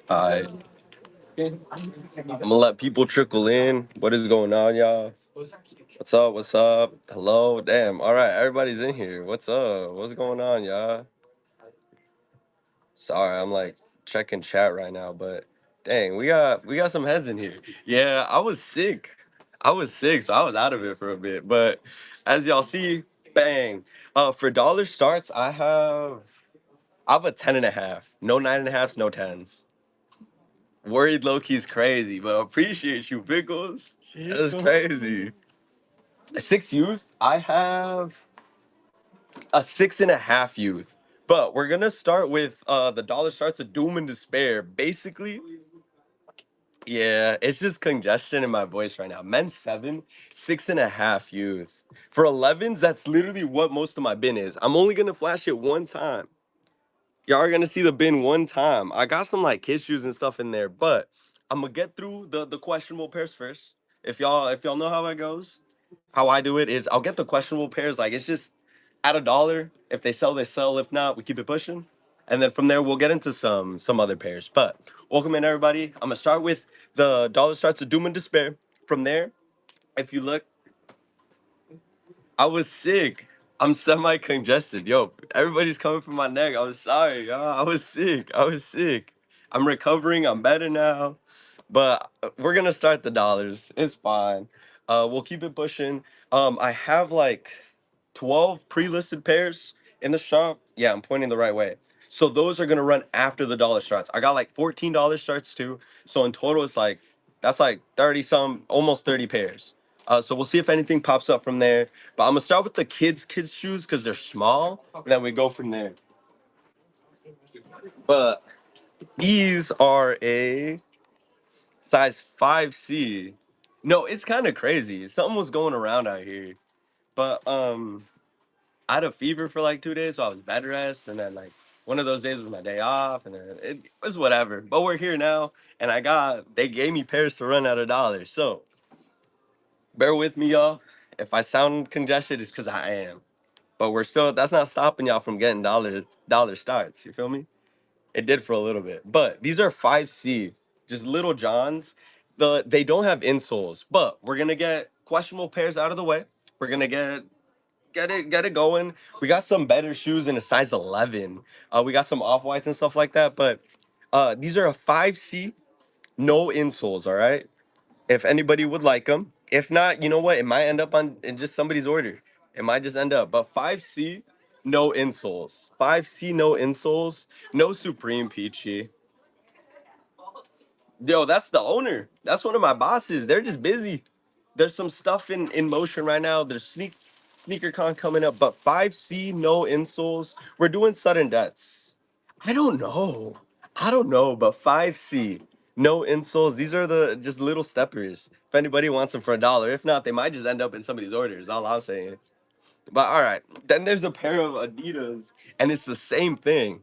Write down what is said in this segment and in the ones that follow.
Alright, I'm gonna let people trickle in. What is going on, y'all? What's up? What's up? Hello. Damn. All right, everybody's in here. What's up? What's going on, y'all? Sorry, I'm like checking chat right now, but dang, we got some heads in here. Yeah, I was sick. I was sick, so I was out of it for a bit. But as y'all see, bang. For dollar starts, I have a 10.5. No 9.5s, no tens. Worried low key's crazy, but appreciate you, Pickles. That's crazy. Six youth, I have a 6.5 youth. But we're gonna start with the dollar starts of doom and despair. Basically, yeah, it's just congestion in my voice right now. Men seven, 6.5 youth. For 11s, that's literally what most of my bin is. I'm only gonna flash it one time. Y'all are gonna see the bin one time. I got some like kid shoes and stuff in there, but I'm gonna get through the questionable pairs first. If y'all know how it goes, how I do it is I'll get the questionable pairs. Like it's just at a dollar. If they sell, they sell. If not, we keep it pushing. And then from there we'll get into some other pairs. But welcome in everybody. I'm gonna start with the dollar starts of doom and despair. From there, if you look, I was sick. I'm semi congested. Yo, everybody's coming for my neck. I'm sorry, y'all. I was sick. I was sick. I'm recovering. I'm better now. But we're gonna start the dollars. It's fine. We'll keep it pushing. I have like 12 pre-listed pairs in the shop. Yeah, I'm pointing the right way. So those are gonna run after the dollar starts. I got like $14 starts too. So in total, it's like that's like 30 some, almost 30 pairs. So we'll see if anything pops up from there. But I'm gonna start with the kids shoes because they're small, and then we go from there. But these are a size 5C. No, it's kind of crazy. Something was going around out here. But I had a fever for like 2 days, so I was bed rest, and then like one of those days was my day off, and then it was whatever. But we're here now, and they gave me pairs to run at a dollar. So bear with me, y'all. If I sound congested, it's because I am. But that's not stopping y'all from getting dollar starts. You feel me? It did for a little bit. But these are 5C, just little Johns. They don't have insoles, but we're gonna get questionable pairs out of the way. We're gonna get it going. We got some better shoes in a size 11. We got some off whites and stuff like that. But these are a 5C, no insoles. All right. If anybody would like them, if not, you know what? It might end up on in just somebody's order. It might just end up. But 5C, no insoles. 5C, no insoles. No Supreme Peachy. Yo, that's the owner. That's one of my bosses. They're just busy. There's some stuff in motion right now. There's sneaker con coming up, but 5C no insoles. We're doing sudden deaths. I don't know. I don't know, but 5C no insoles. These are the just little steppers. If anybody wants them for a dollar, if not, they might just end up in somebody's orders. All I'm saying. But all right, then there's a pair of Adidas, and it's the same thing.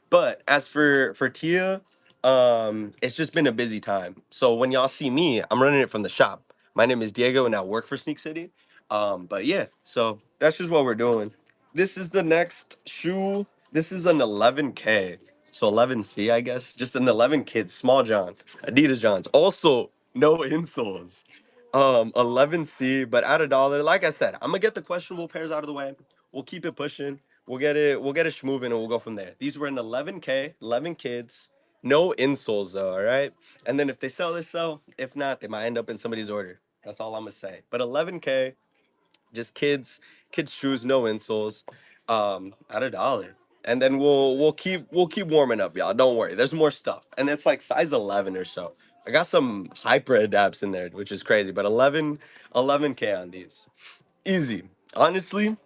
But as for Tia, it's just been a busy time. So when y'all see me, I'm running it from the shop. My name is Diego, and I work for Sneak City. But yeah, so that's just what we're doing. This is the next shoe. This is an 11K, so 11C, I guess. Just an 11 kids, small John, Adidas Johns. Also, no insoles. 11C, but at a dollar. Like I said, I'm gonna get the questionable pairs out of the way. We'll keep it pushing. We'll get it schmoving, and we'll go from there. These were an 11K, 11 kids, no insoles though. All right, and then if they sell, they sell. If not, they might end up in somebody's order. That's all I'm gonna say. But 11K, just kids shoes, no insoles, at a dollar. And then we'll keep warming up, y'all. Don't worry. There's more stuff, and it's like size 11 or so. I got some hyper adapts in there, which is crazy. But 11K on these, easy. Honestly,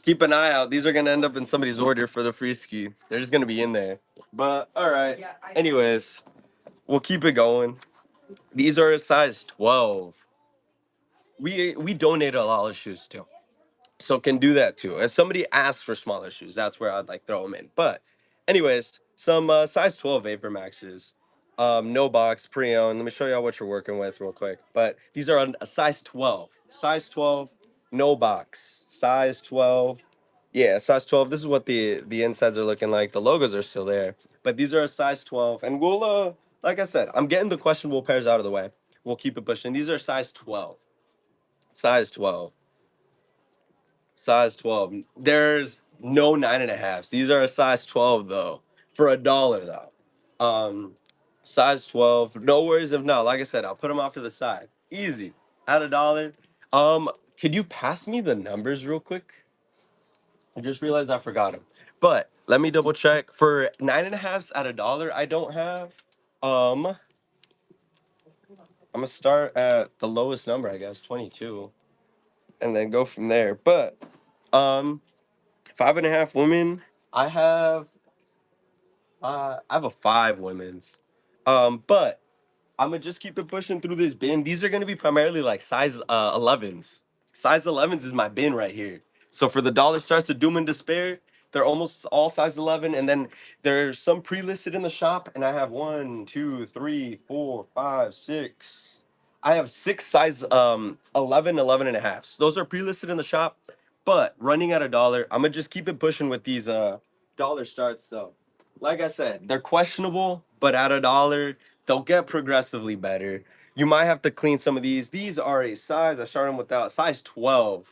keep an eye out. These are gonna end up in somebody's order for the free ski. They're just gonna be in there. But all right. Anyways, we'll keep it going. These are a size 12. We donate a lot of shoes too. So can do that too. If somebody asks for smaller shoes, that's where I'd like throw them in. But anyways, some size 12 Vapor Maxes. No box, pre-owned. Let me show y'all what you're working with real quick. But these are a size 12. Size 12, no box. Size 12. Yeah, size 12. This is what the insides are looking like. The logos are still there. but these are a size 12. And we'll, like I said, I'm getting the questionable pairs out of the way. We'll keep it pushing. These are size 12. Size 12. Size 12. There's no 9.5s. These are a size 12 though. For $1 though. Size 12. No worries if not. Like I said, I'll put them off to the side. Easy. At $1. Could you pass me the numbers real quick? I just realized I forgot them. But let me double check. For 9.5s at $1, I don't have. I'm gonna start at the lowest number, I guess, 22, and then go from there. But um 5.5 women. I have a 5 women's. But I'm gonna just keep it pushing through this bin. These are gonna be primarily like size 11s. Size 11s is my bin right here. So for the dollar starts to doom and despair, they're almost all size 11, and then there's some pre-listed in the shop, and I have one, two, three, four, five, six. I have 6 size 11, 11 and a half. So those are pre-listed in the shop, but running at $1. I'm gonna just keep it pushing with these dollar starts. So like I said, they're questionable, but at $1, they'll get progressively better. You might have to clean some of these. These are a size, I started them without, size 12.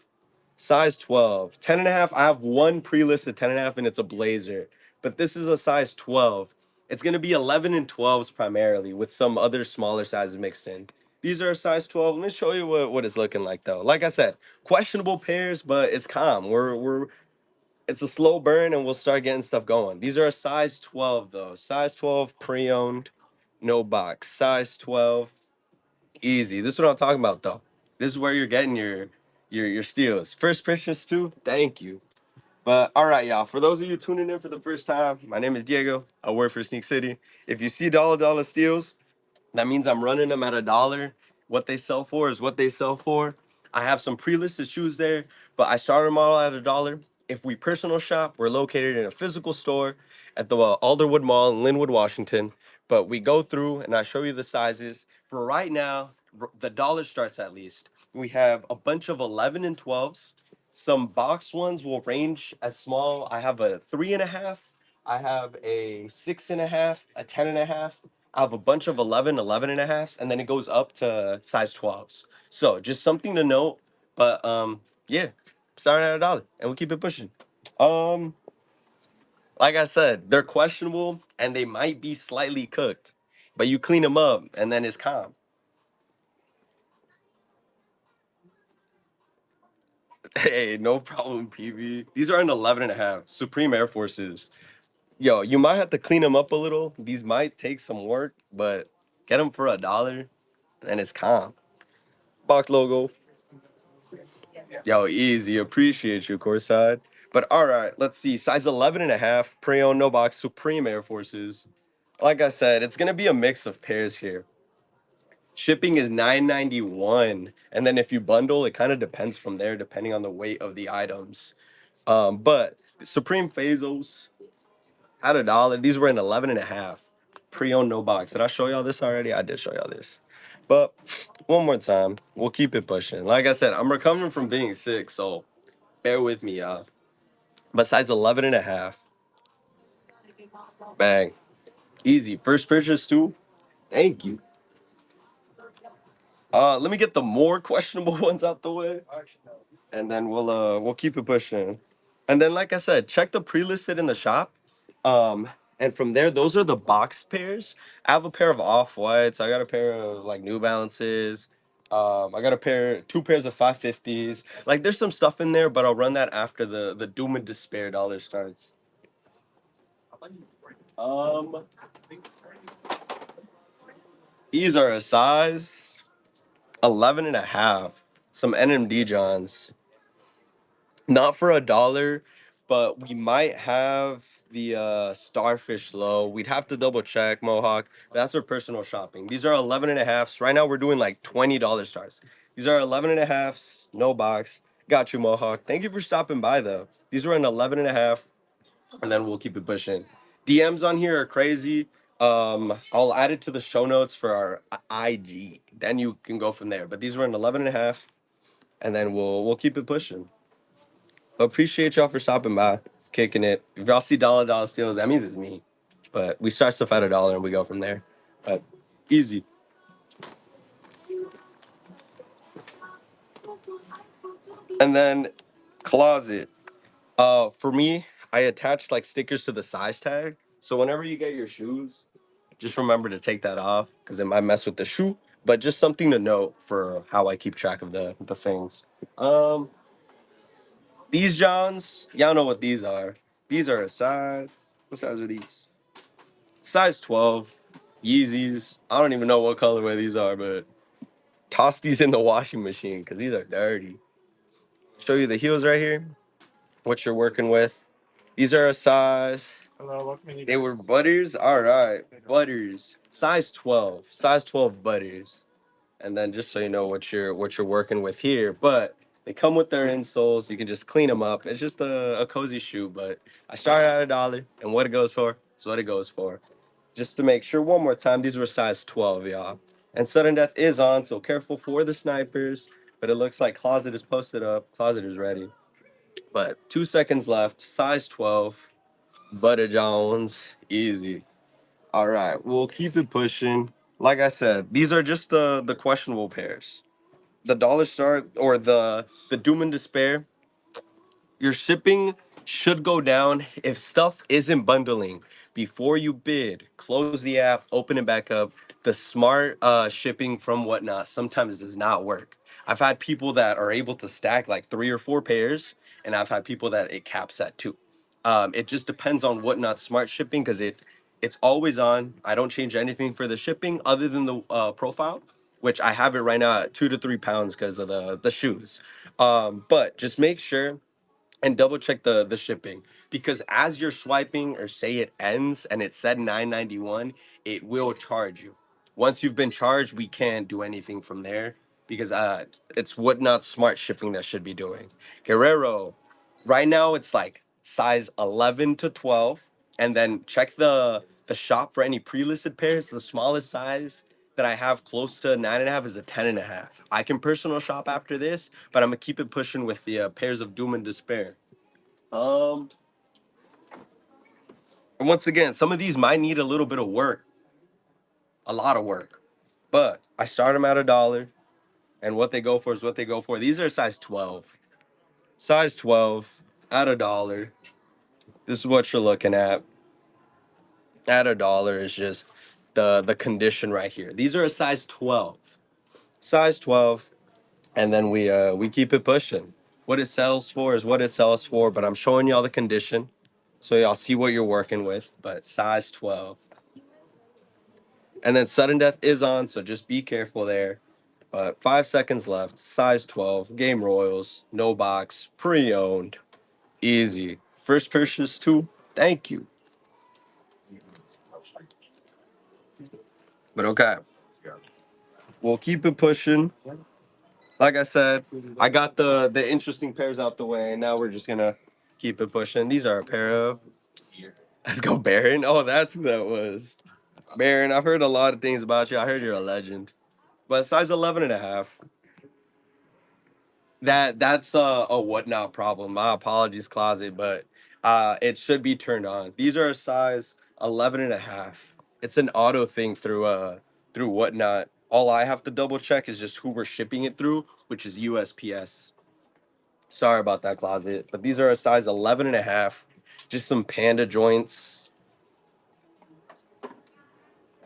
Size 12. 10 and a half, I have one pre-listed 10 and a half, and it's a blazer. But this is a size 12. It's going to be 11 and 12s primarily, with some other smaller sizes mixed in. These are a size 12. Let me show you what it's looking like, though. Like I said, questionable pairs, but it's calm. It's a slow burn, and we'll start getting stuff going. These are a size 12 though. Size 12 pre-owned, no box. Size 12, easy. This is what I'm talking about though. This is where you're getting your steals. First purchase too. Thank you. But all right, y'all. For those of you tuning in for the first time, my name is Diego. I work for Sneak City. If you see dollar steals, that means I'm running them at $1. What they sell for is what they sell for. I have some pre-listed shoes there, but I started them all at $1. If we personal shop, we're located in a physical store at the Alderwood Mall in Linwood, Washington. But we go through and I show you the sizes. For right now, the dollar starts at least. We have a bunch of 11 and 12s. Some box ones will range as small. I have a 3.5. I have a 6.5, a 10.5. I have a bunch of 11, 11 and a halves, and then it goes up to size 12s. So just something to note. But yeah, starting at $1, and we keep it pushing. Um, like I said, they're questionable and they might be slightly cooked, but you clean them up and then it's calm. Hey, no problem, PV. These are an 11 and a half Supreme Air Forces. Yo, you might have to clean them up a little. These might take some work, but get them for $1 and it's calm. Box logo. Yo, easy. Appreciate you, courtside. But all right, let's see. Size 11 and a half, pre-owned, no box, Supreme Air Forces. Like I said, it's going to be a mix of pairs here. Shipping is $9.91. And then if you bundle, it kind of depends from there, depending on the weight of the items. But Supreme Phazos at $1. These were in 11 and a half. Pre-owned, no box. Did I show y'all this already? I did show y'all this. But one more time, we'll keep it pushing. Like I said, I'm recovering from being sick, so bear with me, y'all. But size 11 and a half. Bang. Easy. First purchase too. Thank you. Let me get the more questionable ones out the way, and then we'll keep it pushing. And then, like I said, check the pre-listed in the shop. Um, and from there, those are the box pairs. I have a pair of off-whites. I got a pair of like New Balances. I got two pairs of 550s. Like, there's some stuff in there, but I'll run that after the doom and despair dollar starts. Um, these are a size 11 and a half. Some NMD Johns. Not for $1, but we might have the Starfish low. We'd have to double check Mohawk. That's for personal shopping. These are 11 and a halves. Right now we're doing like $20 stars. These are 11 and a halves, no box. Got you, Mohawk. Thank you for stopping by though. These were an 11 and a half, and then we'll keep it pushing. DMs on here are crazy. I'll add it to the show notes for our IG. Then you can go from there. But these were an 11 and a half, and then we'll keep it pushing. Appreciate y'all for stopping by, kicking it. If y'all see dollar steals, that means it's me. But we start stuff at $1 and we go from there. But easy. And then closet. For me, I attach like stickers to the size tag. So whenever you get your shoes, just remember to take that off because it might mess with the shoe. But just something to note for how I keep track of the things. Um, these Johns, y'all know what these are. These are a size. What size are these? Size 12. Yeezys. I don't even know what colorway these are, but toss these in the washing machine because these are dirty. Show you the heels right here. What you're working with. These are a size. They were butters. All right, butters. Size 12. Size 12 butters. And then just so you know what you're working with here, but they come with their insoles. You can just clean them up. It's just a cozy shoe, but I started at $1, and what it goes for is what it goes for. Just to make sure, one more time, these were size 12, y'all. And sudden death is on, so careful for the snipers. But it looks like closet is posted up. Closet is ready. But 2 seconds left. Size 12. Butter Jones. Easy. All right. We'll keep it pushing. Like I said, these are just the questionable pairs. The dollar start or the doom and despair, your shipping should go down if stuff isn't bundling. Before you bid, close the app, open it back up. The smart shipping from whatnot sometimes does not work. I've had people that are able to stack like 3 or 4 pairs, and I've had people that it caps at 2. It just depends on whatnot smart shipping because it's always on. I don't change anything for the shipping other than the profile, which I have it right now at 2 to 3 pounds because of the shoes. But just make sure and double check the shipping because as you're swiping or say it ends and it said 991, it will charge you. Once you've been charged, we can't do anything from there because it's whatnot smart shipping that should be doing. Guerrero, right now it's like size 11 to 12, and then check the shop for any pre-listed pairs. The smallest size that I have close to 9.5 is a 10.5. I can personal shop after this, but I'm gonna keep it pushing with the pairs of Doom and Despair. Um, and once again, some of these might need a little bit of work, a lot of work, but I start them at $1, and what they go for is what they go for. These are size 12 at $1. This is what you're looking at $1 is just the condition right here. These are a size 12, and then we keep it pushing. What it sells for is what it sells for, but I'm showing y'all the condition so y'all see what you're working with. But size 12, and then sudden death is on, so just be careful there. But 5 seconds left. Size 12, game royals, no box, pre-owned, easy. First purchase too. Thank you. But okay, we'll keep it pushing. Like I said, I got the interesting pairs out the way, and now we're just gonna keep it pushing. These are a pair of. Let's go, Baron. Oh, that's who that was. Baron, I've heard a lot of things about you. I heard you're a legend. But size 11.5. That's a whatnot problem. My apologies, closet, but it should be turned on. These are a size 11.5. It's an auto thing through whatnot. All I have to double check is just who we're shipping it through, which is USPS. Sorry about that, closet. But these are a size 11.5. Just some panda joints,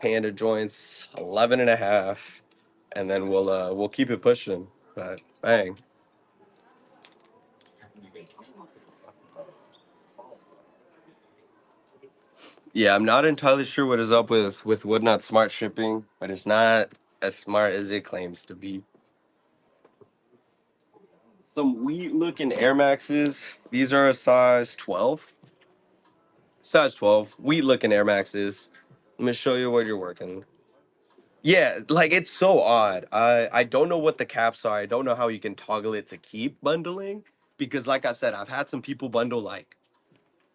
11.5, and then we'll keep it pushing. But bang. Yeah, I'm not entirely sure what is up with Woodnot Smart Shipping, but it's not as smart as it claims to be. Some wheat looking Air Maxes. These are a size 12. Size 12. Wheat looking Air Maxes. Let me show you what you're working. Yeah, like it's so odd. I don't know what the caps are. I don't know how you can toggle it to keep bundling because like I said, I've had some people bundle like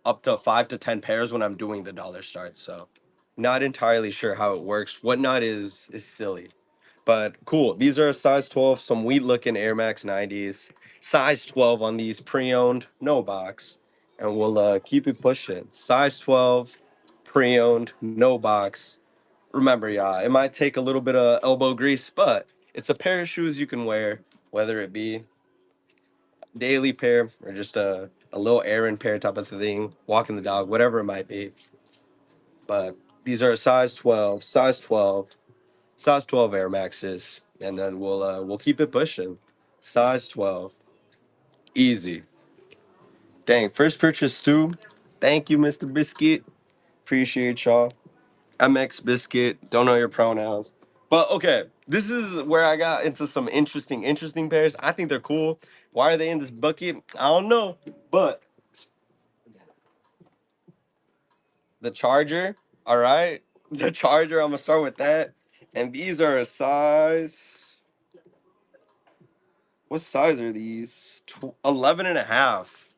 up to 5 to 10 pairs when I'm doing the dollar start. So not entirely sure how it works. Whatnot is silly. But cool. These are a size 12, some wheat looking Air Max 90s. Size 12 on these pre-owned, no box. And we'll keep it pushing. Size 12, pre-owned, no box. Remember, y'all, it might take a little bit of elbow grease, but it's a pair of shoes you can wear, whether it be daily pair or just a little errand pair type of thing, walking the dog, whatever it might be. But these are a size 12 Air Maxes, and then we'll keep it pushing. Size 12, easy. Dang, first purchase too. Thank you, Mr. Biscuit. Appreciate y'all. MX Biscuit. Don't know your pronouns. But okay, this is where I got into some interesting pairs. I think they're cool. Why are they in this bucket? I don't know. But the charger, all right? The charger, I'm gonna start with that. And these are a size. What size are these? 11 and a half.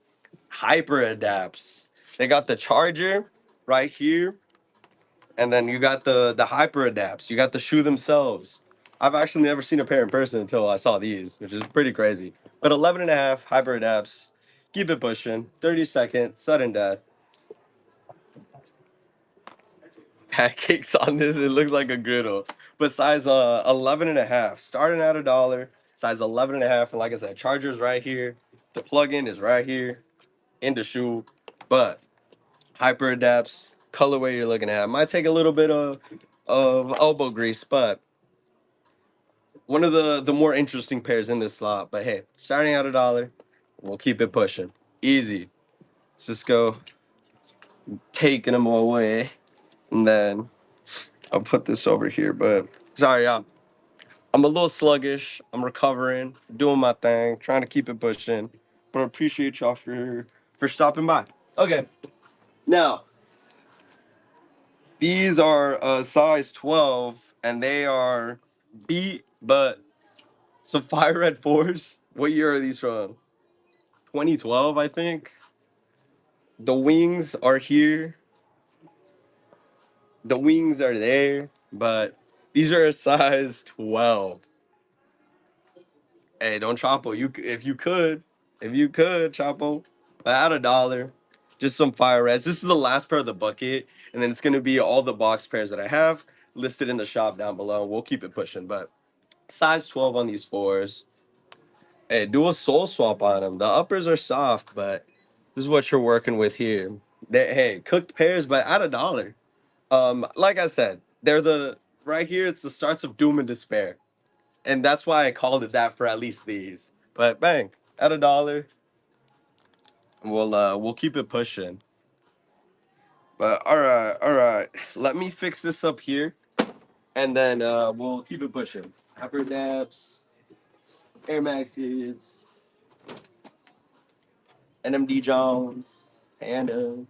Hyper adapts. They got the charger right here, and then you got the hyper adapts. You got the shoe themselves. I've actually never seen a pair in person until I saw these, which is pretty crazy. But 11 and a half hyper adapts. Keep it pushing. 30-second sudden death. Pancakes on this. It looks like a griddle. But size 11 and a half. Starting at $1. Size 11 and a half. And like I said, charger's right here. The plug-in is right here in the shoe. But hyper adapts, colorway you're looking at. Might take a little bit of elbow grease, but one of the more interesting pairs in this slot. But hey, starting at $1, we'll keep it pushing. Easy. Cisco taking them away. And then I'll put this over here. But sorry, y'all. I'm a little sluggish. I'm recovering, doing my thing, trying to keep it pushing. But I appreciate y'all for stopping by. Okay. Now, these are size 12, and they are beat, but some fire red fours. What year are these from? 2012, I think. The wings are here. The wings are there, but these are a size 12. Hey, don't Chapo. If you could, Chapo, but at $1, just some fire reds. This is the last pair of the bucket, and then it's gonna be all the box pairs that I have listed in the shop down below. We'll keep it pushing, but size 12 on these fours. Hey, do a sole swap on them. The uppers are soft, but this is what you're working with here. Hey, cooked pairs, but at $1. Like I said, they're the right here. It's the starts of doom and despair, and that's why I called it that for at least these. But bang, at $1, we'll keep it pushing. But all right. Let me fix this up here, and then we'll keep it pushing. Upper Daps, Air Maxes, NMD Jones, Pandas.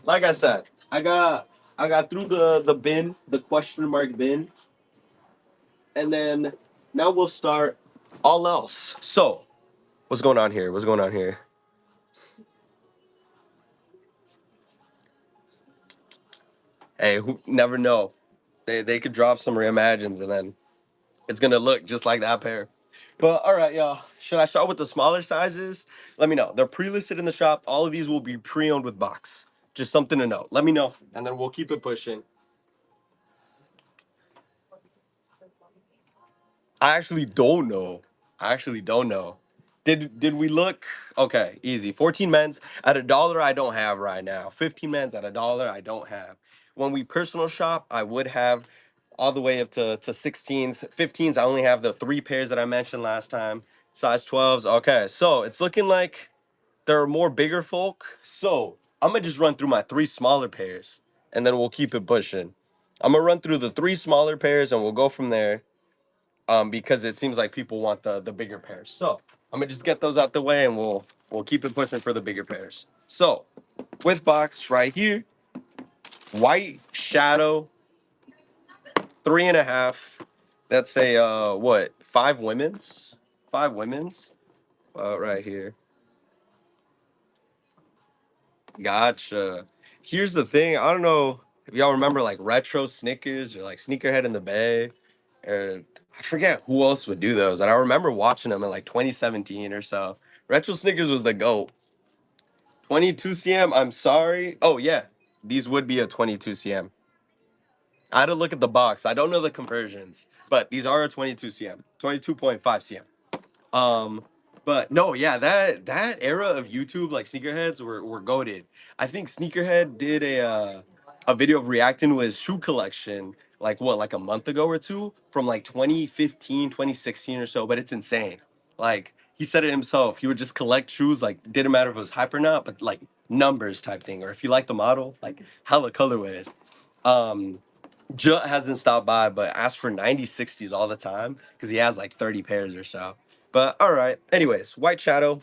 Like I said, I got through the bin, the question mark bin, and then now we'll start all else. So, what's going on here? What's going on here? Hey, who never know? They could drop some reimagines, and then it's gonna look just like that pair. But all right, y'all. Should I start with the smaller sizes? Let me know. They're pre-listed in the shop. All of these will be pre-owned with box. Just something to know. Let me know, and then we'll keep it pushing. I actually don't know. I actually don't know. Did we look? Okay, easy. 14 men's at $1 I don't have right now. 15 men's at $1 I don't have. When we personal shop, I would have all the way up to 16s. 15s, I only have the three pairs that I mentioned last time. Size 12s. Okay, so it's looking like there are more bigger folk. So I'm gonna just run through my three smaller pairs and then we'll keep it pushing. I'm gonna run through the three smaller pairs and we'll go from there, because it seems like people want the bigger pairs. So I'm gonna just get those out the way, and we'll keep it pushing for the bigger pairs. So with box right here, white shadow, 3.5. That's a what? Five women's. Right here. Gotcha. Here's the thing. I don't know if y'all remember like retro Snickers or like Sneakerhead in the Bay, or I forget who else would do those. And I remember watching them in like 2017 or so. Retro Snickers was the GOAT. 22 cm. I'm sorry. Oh yeah, these would be a 22 cm. I had to look at the box. I don't know the conversions, but these are a 22 cm, 22.5 cm. Um, but no, yeah, that era of YouTube, like sneakerheads were goated. I think Sneakerhead did a video of reacting to his shoe collection, like what, like a month ago or two, from like 2015, 2016 or so. But it's insane. Like he said it himself, he would just collect shoes, like didn't matter if it was hype or not, but like numbers type thing, or if you like the model, like hella colorways. Um, Jut hasn't stopped by, but asks for 9060s all the time because he has like 30 pairs or so. But all right. Anyways, White Shadow,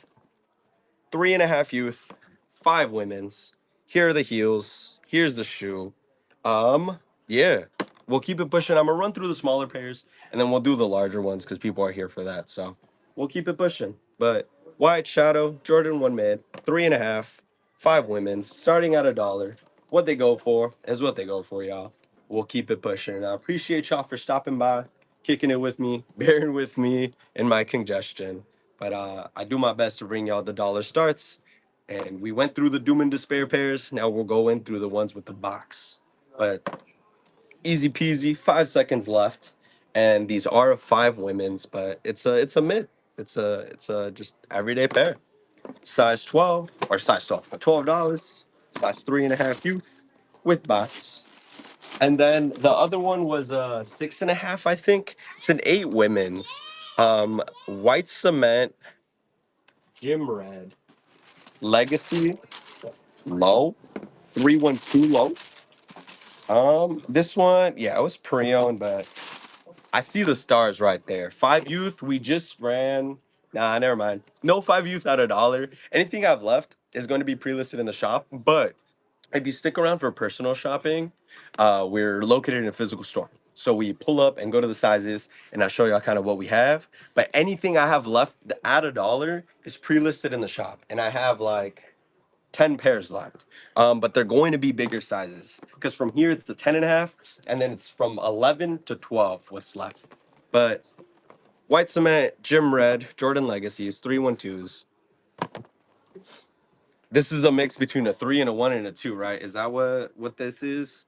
3.5 youth, 5 women's. Here are the heels. Here's the shoe. Yeah, we'll keep it pushing. I'm gonna run through the smaller pairs and then we'll do the larger ones because people are here for that. So we'll keep it pushing. But White Shadow, Jordan 1 mid, 3.5, 5 women's, starting at $1. What they go for is what they go for, y'all. We'll keep it pushing. I appreciate y'all for stopping by, kicking it with me, bearing with me in my congestion. But I do my best to bring y'all the dollar starts. And we went through the Doom and Despair pairs. Now we'll go in through the ones with the box. But easy peasy, 5 seconds left. And these are 5 women's, but it's a mid. It's a just everyday pair. Size 12 or size 12, $12. Size 3.5 youth with box. And then the other one was 6.5, I think. It's an 8 women's. White cement, gym red, legacy, low, 312 low. This one, yeah, it was pre-owned, but I see the stars right there. 5 youth, we just ran. Nah, never mind. No 5 youth at $1. Anything I've left is going to be pre-listed in the shop. But if you stick around for personal shopping, we're located in a physical store. So we pull up and go to the sizes, and I'll show y'all kind of what we have. But anything I have left at $1 is pre-listed in the shop, and I have like 10 pairs left. But they're going to be bigger sizes because from here it's the 10.5, and then it's from 11 to 12 what's left. But white cement, gym red, Jordan Legacies, 312s. This is a mix between a 3 and a 1 and a 2, right? Is that what this is?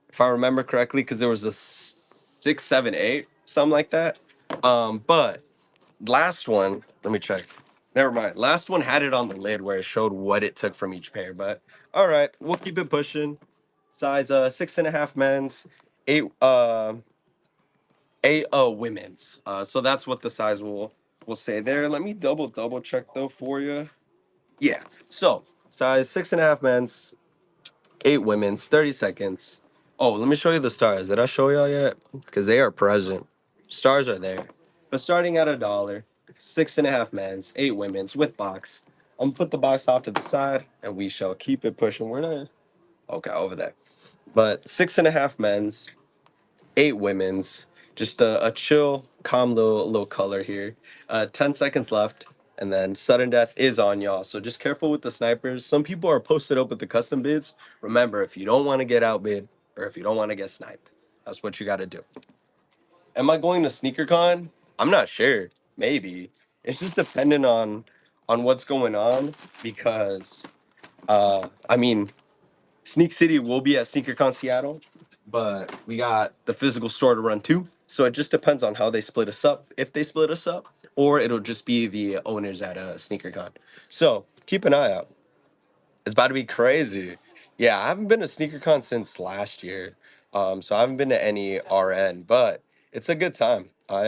If I remember correctly, because there was a 6, 7, 8, something like that. But last one, let me check. Never mind. Last one had it on the lid where it showed what it took from each pair. But all right, we'll keep it pushing. Size 6.5 men's, 8 women's. So that's what the size will say there. Let me double check though for you. Yeah. So size 6.5 men's, 8 women's, 30 seconds. Oh, let me show you the stars. Did I show y'all yet? Because they are present. Stars are there. But starting at $1, 6.5 men's, 8 women's with box. I'm gonna put the box off to the side and we shall keep it pushing. We're not okay over there. But 6.5 men's, 8 women's, just a chill, calm little color here. 10 seconds left, and then sudden death is on y'all. So just careful with the snipers. Some people are posted up with the custom bids. Remember, if you don't want to get outbid or if you don't want to get sniped, that's what you got to do. Am I going to SneakerCon? I'm not sure. Maybe. It's just dependent on what's going on because I mean Sneak City will be at SneakerCon Seattle, but we got the physical store to run too. So it just depends on how they split us up. If they split us up, or it'll just be the owners at SneakerCon. So keep an eye out. It's about to be crazy. Yeah, I haven't been to SneakerCon since last year. So I haven't been to any RN, but it's a good time. I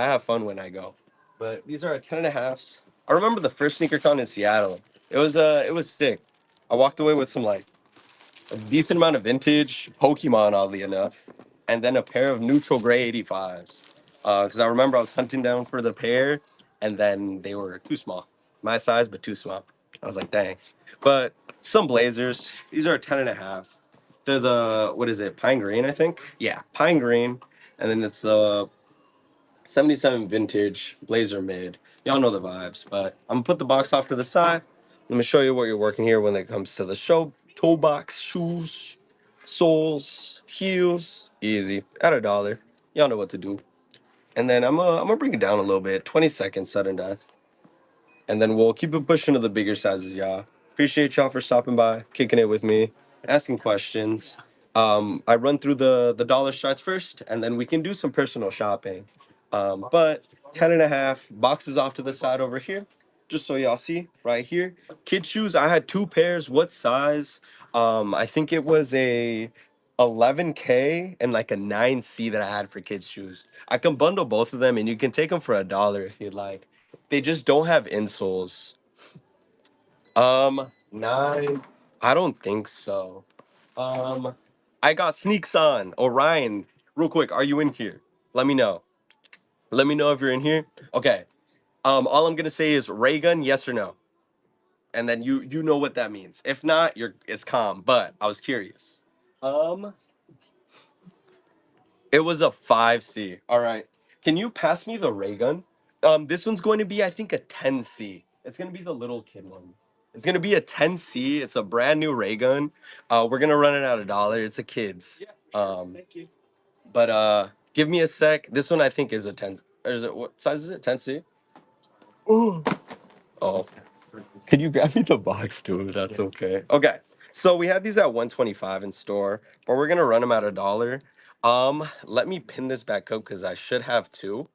have fun when I go. But these are 10.5s. I remember the first SneakerCon in Seattle. It was sick. I walked away with some like a decent amount of vintage Pokemon, oddly enough, and then a pair of neutral gray 85s. Because I remember I was hunting down for the pair, and then they were too small. My size, but too small. I was like, dang. But some Blazers. These are 10.5. They're the, what is it, pine green, I think? Yeah, pine green. And then it's the 77 vintage Blazer mid. Y'all know the vibes, but I'm gonna put the box off to the side. Let me show you what you're working here when it comes to the show. Toe box, shoes, soles, heels, easy at $1. Y'all know what to do. And then I'm gonna bring it down a little bit. 20 seconds, sudden death, and then we'll keep it pushing to the bigger sizes, y'all. Appreciate y'all for stopping by, kicking it with me, asking questions. I run through the dollar charts first, and then we can do some personal shopping. But 10 and a half boxes off to the side over here, just so y'all see right here. Kid shoes, I had two pairs. What size? I think it was a 11K and like a 9C that I had for kids shoes. I can bundle both of them, and you can take them for $1 if you'd like. They just don't have insoles. 9. I don't think so. Um, I got sneaks on. Orion, real quick, are you in here? Let me know. Let me know if you're in here. Okay. All I'm gonna say is ray gun, yes or no, and then you know what that means. If not, it's calm. But I was curious. Um, it was a 5C. All right. Can you pass me the ray gun? This one's going to be, I think, a 10C. It's gonna be the little kid one. It's gonna be a 10C. It's a brand new ray gun. We're gonna run it at $1. It's a kid's. But give me a sec. This one I think is a 10. Or is it, what size is it? 10C? Ooh. Oh. Could you grab me the box too, if that's okay? Okay. So we have these at 125 in store, but we're gonna run them at $1. Let me pin this back up because I should have two.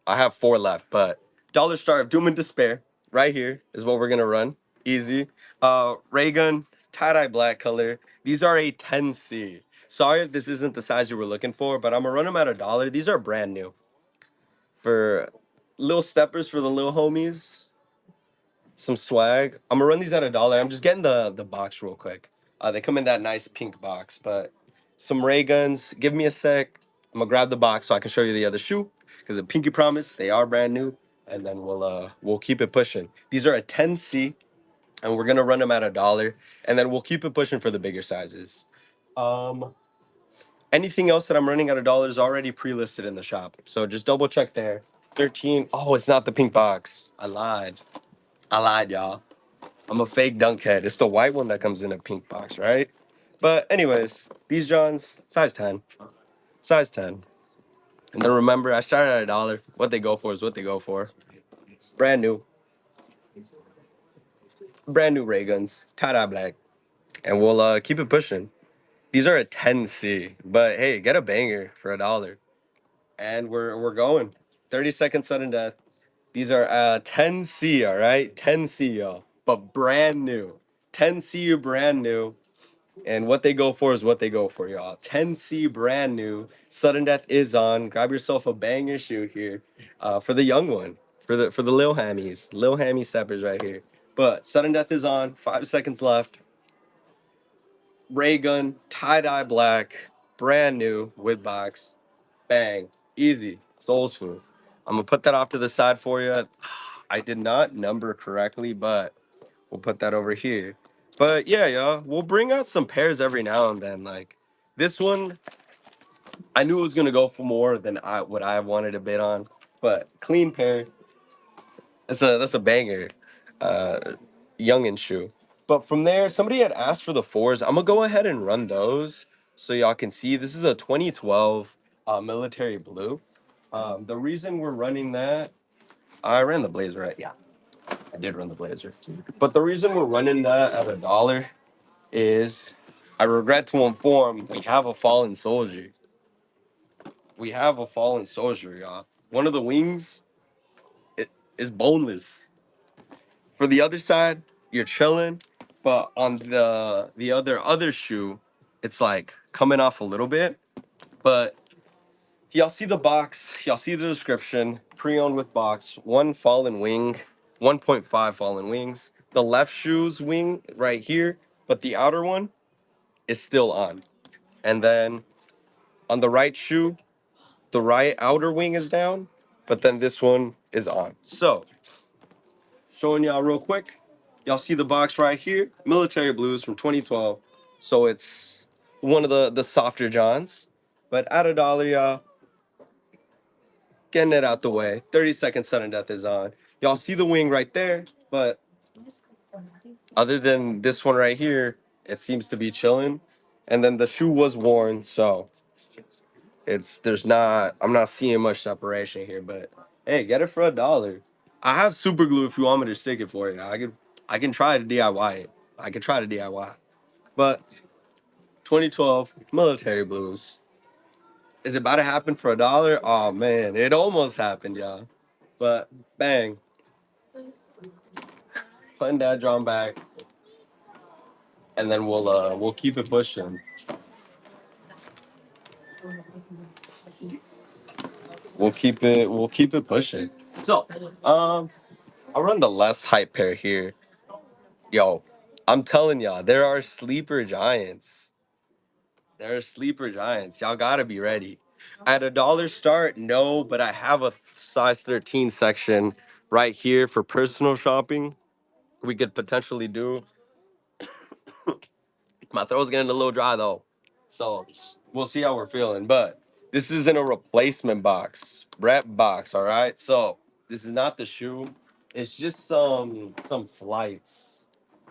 I have four left, but Dollar Star of Doom and Despair right here is what we're gonna run. Easy. Ray gun, tie-dye black color. These are a 10C. Sorry if this isn't the size you were looking for, but I'm gonna run them at $1. These are brand new. For little steppers for the little homies, some swag. I'm gonna run these at $1. I'm just getting the box real quick. They come in that nice pink box, but some ray guns. Give me a sec. I'm gonna grab the box so I can show you the other shoe because a pinky promise they are brand new, and then we'll keep it pushing. These are a 10C, and we're gonna run them at $1, and then we'll keep it pushing for the bigger sizes. Um, Anything else that I'm running at $1 is already pre-listed in the shop, so just double check there. 13. Oh, it's not the pink box. I lied. I lied, y'all. I'm a fake dunk head. It's the white one that comes in a pink box, right? But anyways, these Johns, size 10. Size 10. And then remember, I started at $1. What they go for is what they go for. Brand new. Brand new ray guns. Tie-dye black. And we'll keep it pushing. These are a 10C. But hey, get a banger for $1. And we're going. 30-second sudden death. These are 10C, all right? 10C, y'all. But brand new. 10C brand new. And what they go for is what they go for, y'all. 10C brand new. Sudden death is on. Grab yourself a banger shoe here for the young one, for the lil hammies, lil hammy steppers right here. But sudden death is on. 5 seconds left. Ray gun, tie dye black, brand new with box. Bang, easy. Soul's food. I'm gonna put that off to the side for you. I did not number correctly, but we'll put that over here. But yeah, y'all, we'll bring out some pairs every now and then. Like this one, I knew it was gonna go for more than I wanted to bid on. But clean pair, that's a banger, youngin shoe. But from there, somebody had asked for the fours. I'm gonna go ahead and run those so y'all can see. This is a 2012 military blue. The reason we're running that, I ran the blazer, right? Yeah, I did run the blazer. But the reason we're running that at $1 is I regret to inform we have a fallen soldier. We have a fallen soldier, y'all. One of the wings is boneless. For the other side, you're chilling, but on the other shoe, it's like coming off a little bit. But y'all see the box, y'all see the description, pre-owned with box, one fallen wing, 1.5 fallen wings. The left shoe's wing right here, but the outer one is still on. And then on the right shoe, the right outer wing is down, but then this one is on. So, showing y'all real quick. Y'all see the box right here, military blues from 2012. So it's one of the softer Johns, but at $1, y'all, getting it out the way. 30-second sudden death is on. Y'all see the wing right there, but other than this one right here, it seems to be chilling. And then the shoe was worn, so I'm not seeing much separation here, but hey, get it for $1. I have super glue if you want me to stick it for you. I can try to DIY it. I can try to DIY. But 2012 military blues. Is it about to happen for $1? Oh man, it almost happened, y'all. But bang, putting that drum back, and then we'll keep it pushing. We'll keep it pushing. So, I'll run the less hype pair here. Yo, I'm telling y'all, there are sleeper giants. There are sleeper giants. Y'all gotta be ready. At $1 start, no, but I have a size 13 section right here for personal shopping. We could potentially do. My throat's getting a little dry though, so we'll see how we're feeling. But this is in a replacement box, rep box. All right, so this is not the shoe. It's just some flights.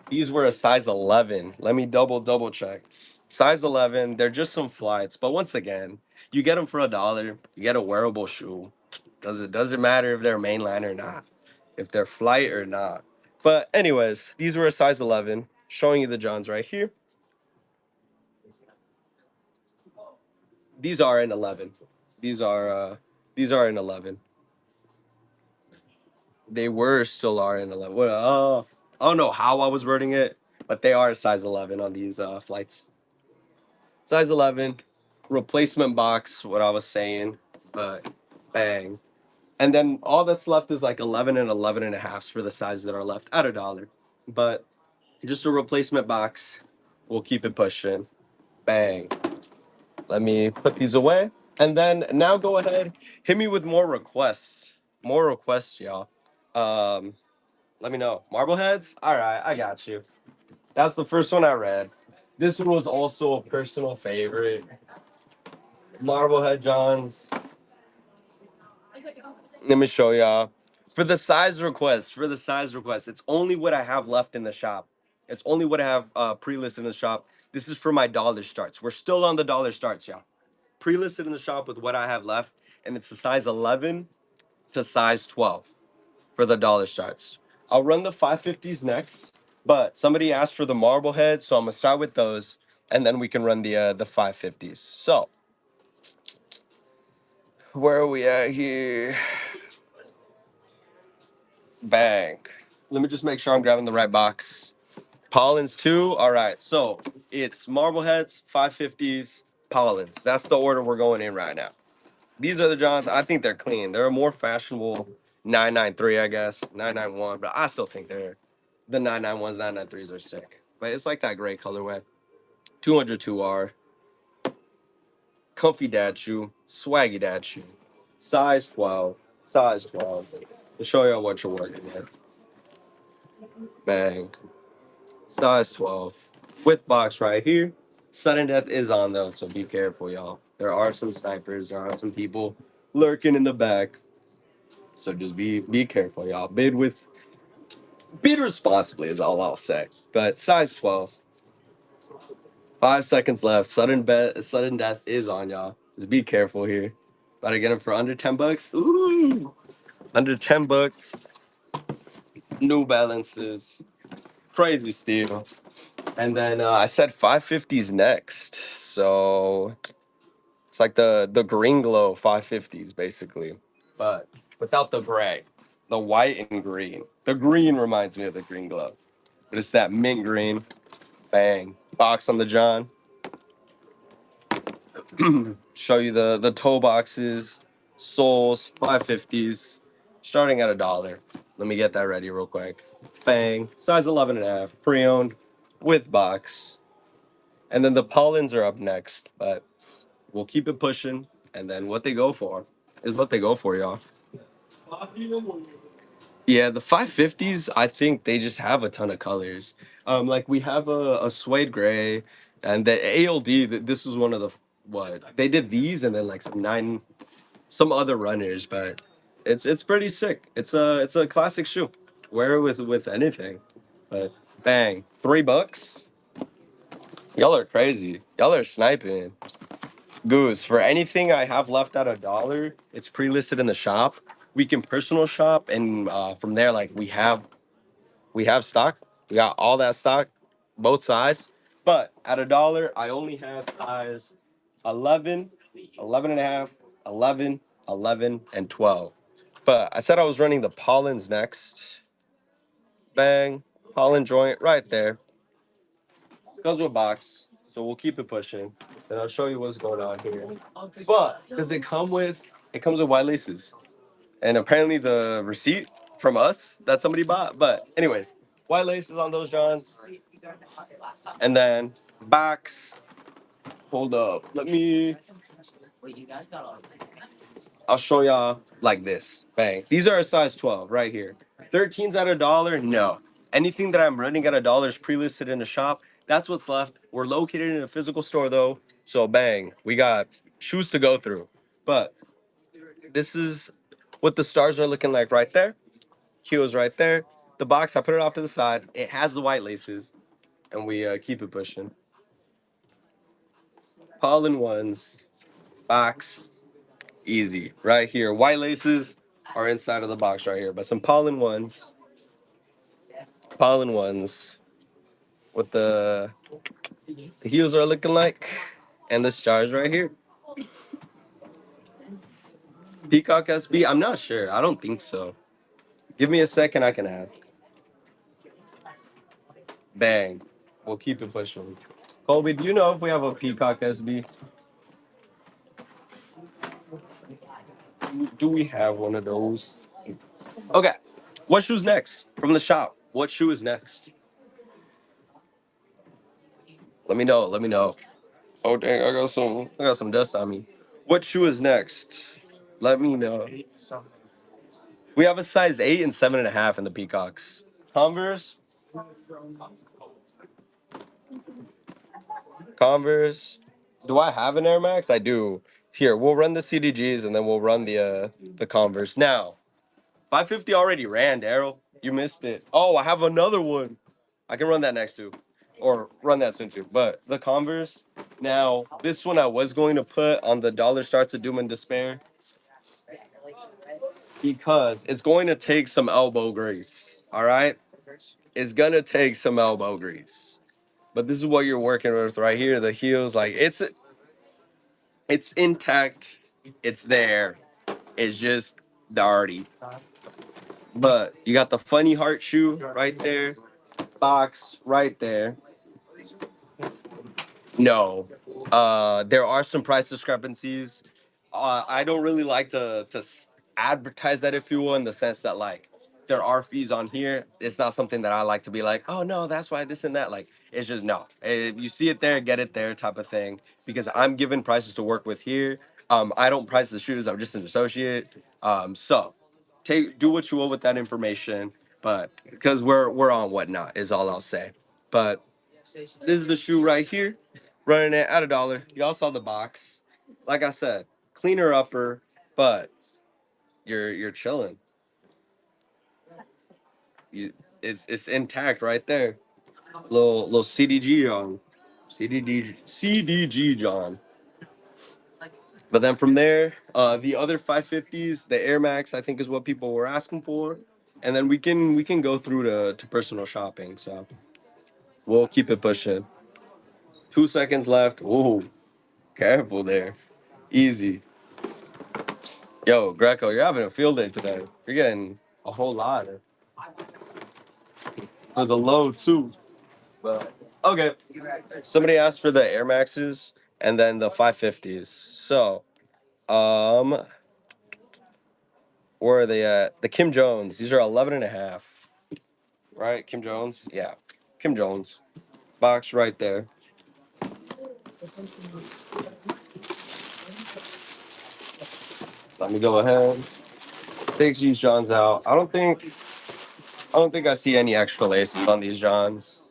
These were a size 11. Let me double check. Size 11. They're just some flights. But once again, you get them for $1. You get a wearable shoe. Doesn't matter if they're mainline or not, if they're flight or not. But anyways, these were a size 11. Showing you the Johns right here. These are an 11. These are uh these are an 11. They were still are an 11. What I don't know how I was wording it, but they are a size 11 on these flights. Size 11, replacement box, what I was saying, but bang. And then all that's left is like 11 and 11 and a halves for the sizes that are left at $1. But just a replacement box. We'll keep it pushing. Bang. Let me put these away. And then now go ahead, hit me with more requests. More requests, y'all. Um, Let me know. Marbleheads? All right, I got you. That's the first one I read. This one was also a personal favorite. Marblehead Johns. Let me show y'all. For the size request, it's only what I have left in the shop. It's only what I have pre-listed in the shop. This is for my dollar starts. We're still on the dollar starts, y'all. Pre-listed in the shop with what I have left, and it's a size 11 to size 12 for the dollar starts. I'll run the 550s next, but somebody asked for the Marblehead, so I'm gonna start with those, and then we can run the 550s. So where are we at here? Bang. Let me just make sure I'm grabbing the right box. Pollens 2. All right. So it's Marbleheads, 550s, Pollens. That's the order we're going in right now. These are the Johns. I think they're clean. They're a more fashionable 993, I guess. 991, but I still think they're the 991s, 993s are sick. But it's like that gray colorway. 202R. Comfy dad shoe. Swaggy dad shoe. Size 12. Size 12. To show y'all what you're working with. Bang. Size 12. With box right here. Sudden death is on though, so be careful, y'all. There are some snipers. There are some people lurking in the back. So just be careful, y'all. Bid responsibly is all I'll say. But size 12. 5 seconds left. Sudden death is on y'all. Just be careful here. About to get him for under $10. Ooh. Under $10. New Balances. Crazy steal. And then I said 550s next. So it's like the green glow 550s basically. But without the gray. The white and green. The green reminds me of the green glow. But it's that mint green. Bang. Box on the John. Show you the toe boxes, soles, 550s, starting at $1. Let me get that ready real quick. Bang. Size 11 and a half. Pre-owned with box. And then the Pollens are up next, but we'll keep it pushing. And then what they go for is what they go for, y'all. Yeah, the 550s, I think they just have a ton of colors. Like we have a suede gray, and the ALD. This was one of the what they did these, and then like some other runners, but it's pretty sick. It's a classic shoe. Wear it with anything, but bang, $3. Y'all are crazy. Y'all are sniping. Goose, for anything I have left at $1, it's pre-listed in the shop. We can personal shop, and from there, like we have We have stock. We got all that stock, both sides. But at a dollar, I only have size 11, 11 and a half, 11, 11, and 12. But I said I was running the Pollens next. Bang, pollen joint right there. Comes with a box, so we'll keep it pushing. And I'll show you what's going on here. But does it comes with white laces. And apparently the receipt from us that somebody bought. But anyways, white laces on those Johns. And then box. Hold up. I'll show y'all like this. Bang. These are a size 12 right here. 13's at a dollar? No. Anything that I'm running at a dollar is pre-listed in the shop. That's what's left. We're located in a physical store though. So bang. We got shoes to go through. But this is what the stars are looking like right there. Heels right there. The box, I put it off to the side. It has the white laces, and we keep it pushing. Pollen ones, box, easy. Right here. White laces are inside of the box right here. But some pollen ones, what the heels are looking like, and the stars right here. Peacock SB, I'm not sure. I don't think so. Give me a second, I can ask. Bang. We'll keep it pushing. Colby, do you know if we have a Peacock SB? Do we have one of those? Okay. What shoe's next from the shop? What shoe is next? Let me know. Let me know. Oh dang, I got some dust on me. What shoe is next? Let me know. We have a size 8 and 7.5 in the Peacocks. Converse. Converse. Do I have an Air Max? I do. Here, we'll run the CDGs and then we'll run the Converse. Now, 550 already ran, Daryl. You missed it. Oh, I have another one. I can run that next too. Or run that soon too. But the Converse. Now, this one I was going to put on the Dollar Starts of Doom and Despair because it's going to take some elbow grease. All right? It's gonna take some elbow grease. But this is what you're working with right here. The heels, like it's intact. It's there. It's just dirty. But you got the funny heart shoe right there. Box right there. No. There are some price discrepancies. I don't really like to advertise that, if you will, in the sense that like there are fees on here. It's not something that I like to be like, oh no, that's why this and that. Like it's just no. If you see it there, get it there, type of thing. Because I'm given prices to work with here. I don't price the shoes. I'm just an associate. So do what you will with that information. But because we're on whatnot is all I'll say. But this is the shoe right here, running it at a dollar. Y'all saw the box. Like I said, cleaner upper, but you're chilling. You, it's intact right there. Little CDG John, CDG John. But then from there, the other 550s, the Air Max, I think is what people were asking for, and then we can go through to personal shopping. So we'll keep it pushing. 2 seconds left. Ooh, careful there. Easy. Yo, Greco, you're having a field day today. You're getting a whole lot for the low too. But okay. Somebody asked for the Air Maxes and then the 550s. So, um, where are they at? The Kim Jones. These are 11 and a half. Right? Kim Jones? Yeah. Kim Jones. Box right there. Let me go ahead. Take these Johns out. I don't think I see any extra laces on these Johns.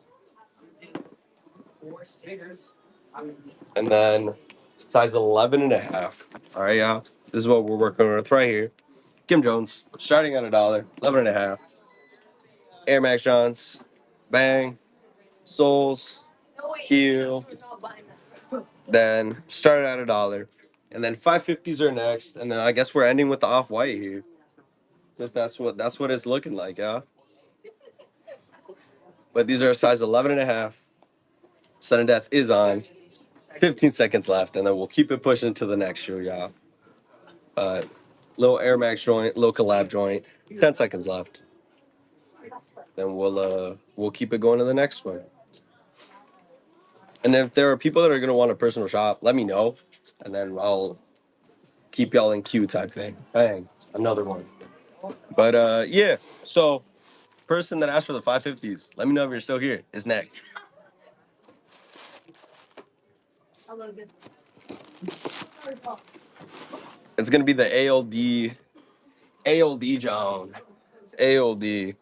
And then size 11 and a half. All right, yeah. This is what we're working with right here. Kim Jones, starting at a dollar, 11 and a half. Air Max Johns, bang, soles, heel, then started at a dollar. And then 550s are next. And then I guess we're ending with the off white here. Because that's what it's looking like, yeah. but these are a size 11 and a half. Sudden death is on. 15 seconds left, and then we'll keep it pushing to the next shoe, y'all. Little Air Max joint, little collab joint. 10 seconds left. Then we'll keep it going to the next one. And if there are people that are gonna want a personal shop, let me know, and then I'll keep y'all in queue type thing. Bang, another one. But yeah. So person that asked for the 550s, let me know if you're still here. Is next. It's gonna be the ALD John. ALD.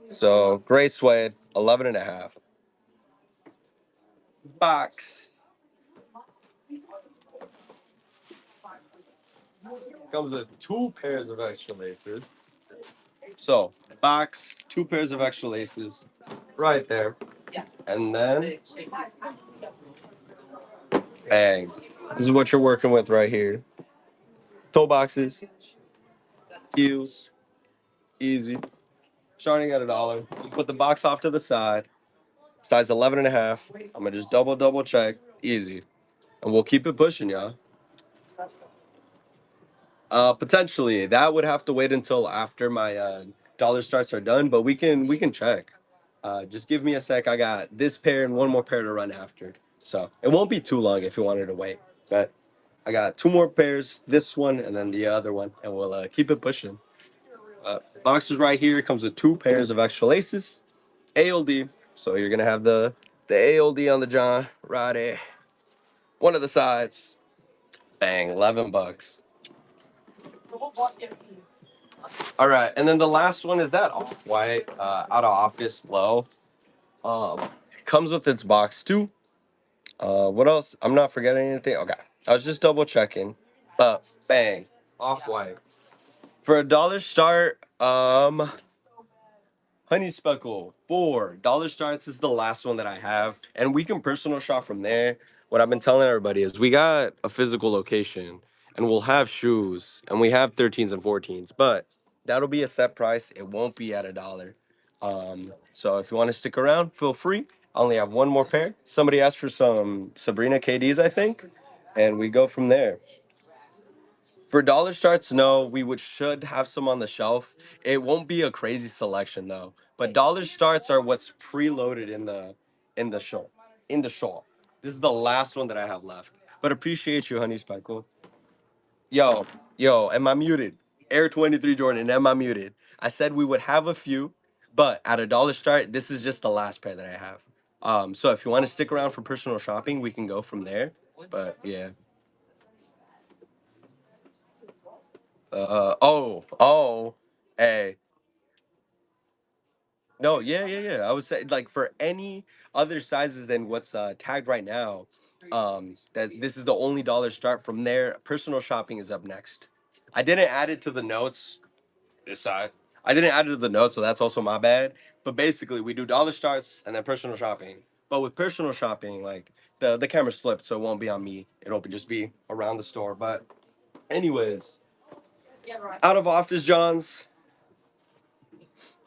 So gray suede, 11 and a half. Box. Comes with two pairs of extra laces. So box, two pairs of extra laces, right there. And then bang. This is what you're working with right here. Toe boxes, heels, easy. Starting at $1. You put the box off to the side. Size 11 and a half. I'm gonna just double check. Easy. And we'll keep it pushing, y'all. Potentially that would have to wait until after my dollar starts are done, but we can check. Just give me a sec. I got this pair and one more pair to run after. So it won't be too long if you wanted to wait. But I got two more pairs, this one and then the other one, and we'll keep it pushing. Box is right here. Comes with two pairs of extra laces. ALD. So you're gonna have the ALD on the John right there. One of the sides. Bang, $11. All right, and then the last one is that off-white out of office low. It comes with its box too. What else? I'm not forgetting anything. Okay, I was just double checking. But bang, off-white for a dollar start. Honey Speckle, $4 starts is the last one that I have, and we can personal shop from there. What I've been telling everybody is we got a physical location, and we'll have shoes, and we have 13s and 14s, but that'll be a set price. It won't be at $1. So if you want to stick around, feel free. I only have one more pair. Somebody asked for some Sabrina KDs, I think, and we go from there. For dollar starts, no, we would should have some on the shelf. It won't be a crazy selection though. But dollar starts are what's preloaded in the shop. In the shop. This is the last one that I have left. But appreciate you, honey Speckle. Yo, am I muted? Air 23 Jordan, am I muted? I said we would have a few, but at a dollar start, this is just the last pair that I have. So if you want to stick around for personal shopping, we can go from there. But yeah. Hey. No, yeah. I would say like for any other sizes than what's tagged right now, that this is the only dollar start. From there, personal shopping is up next. I didn't add it to the notes this side. I didn't add it to the notes, so that's also my bad. But basically, we do dollar starts and then personal shopping. But with personal shopping, like the camera's flipped, so it won't be on me. It'll just be around the store. But anyways, out of office, Johns.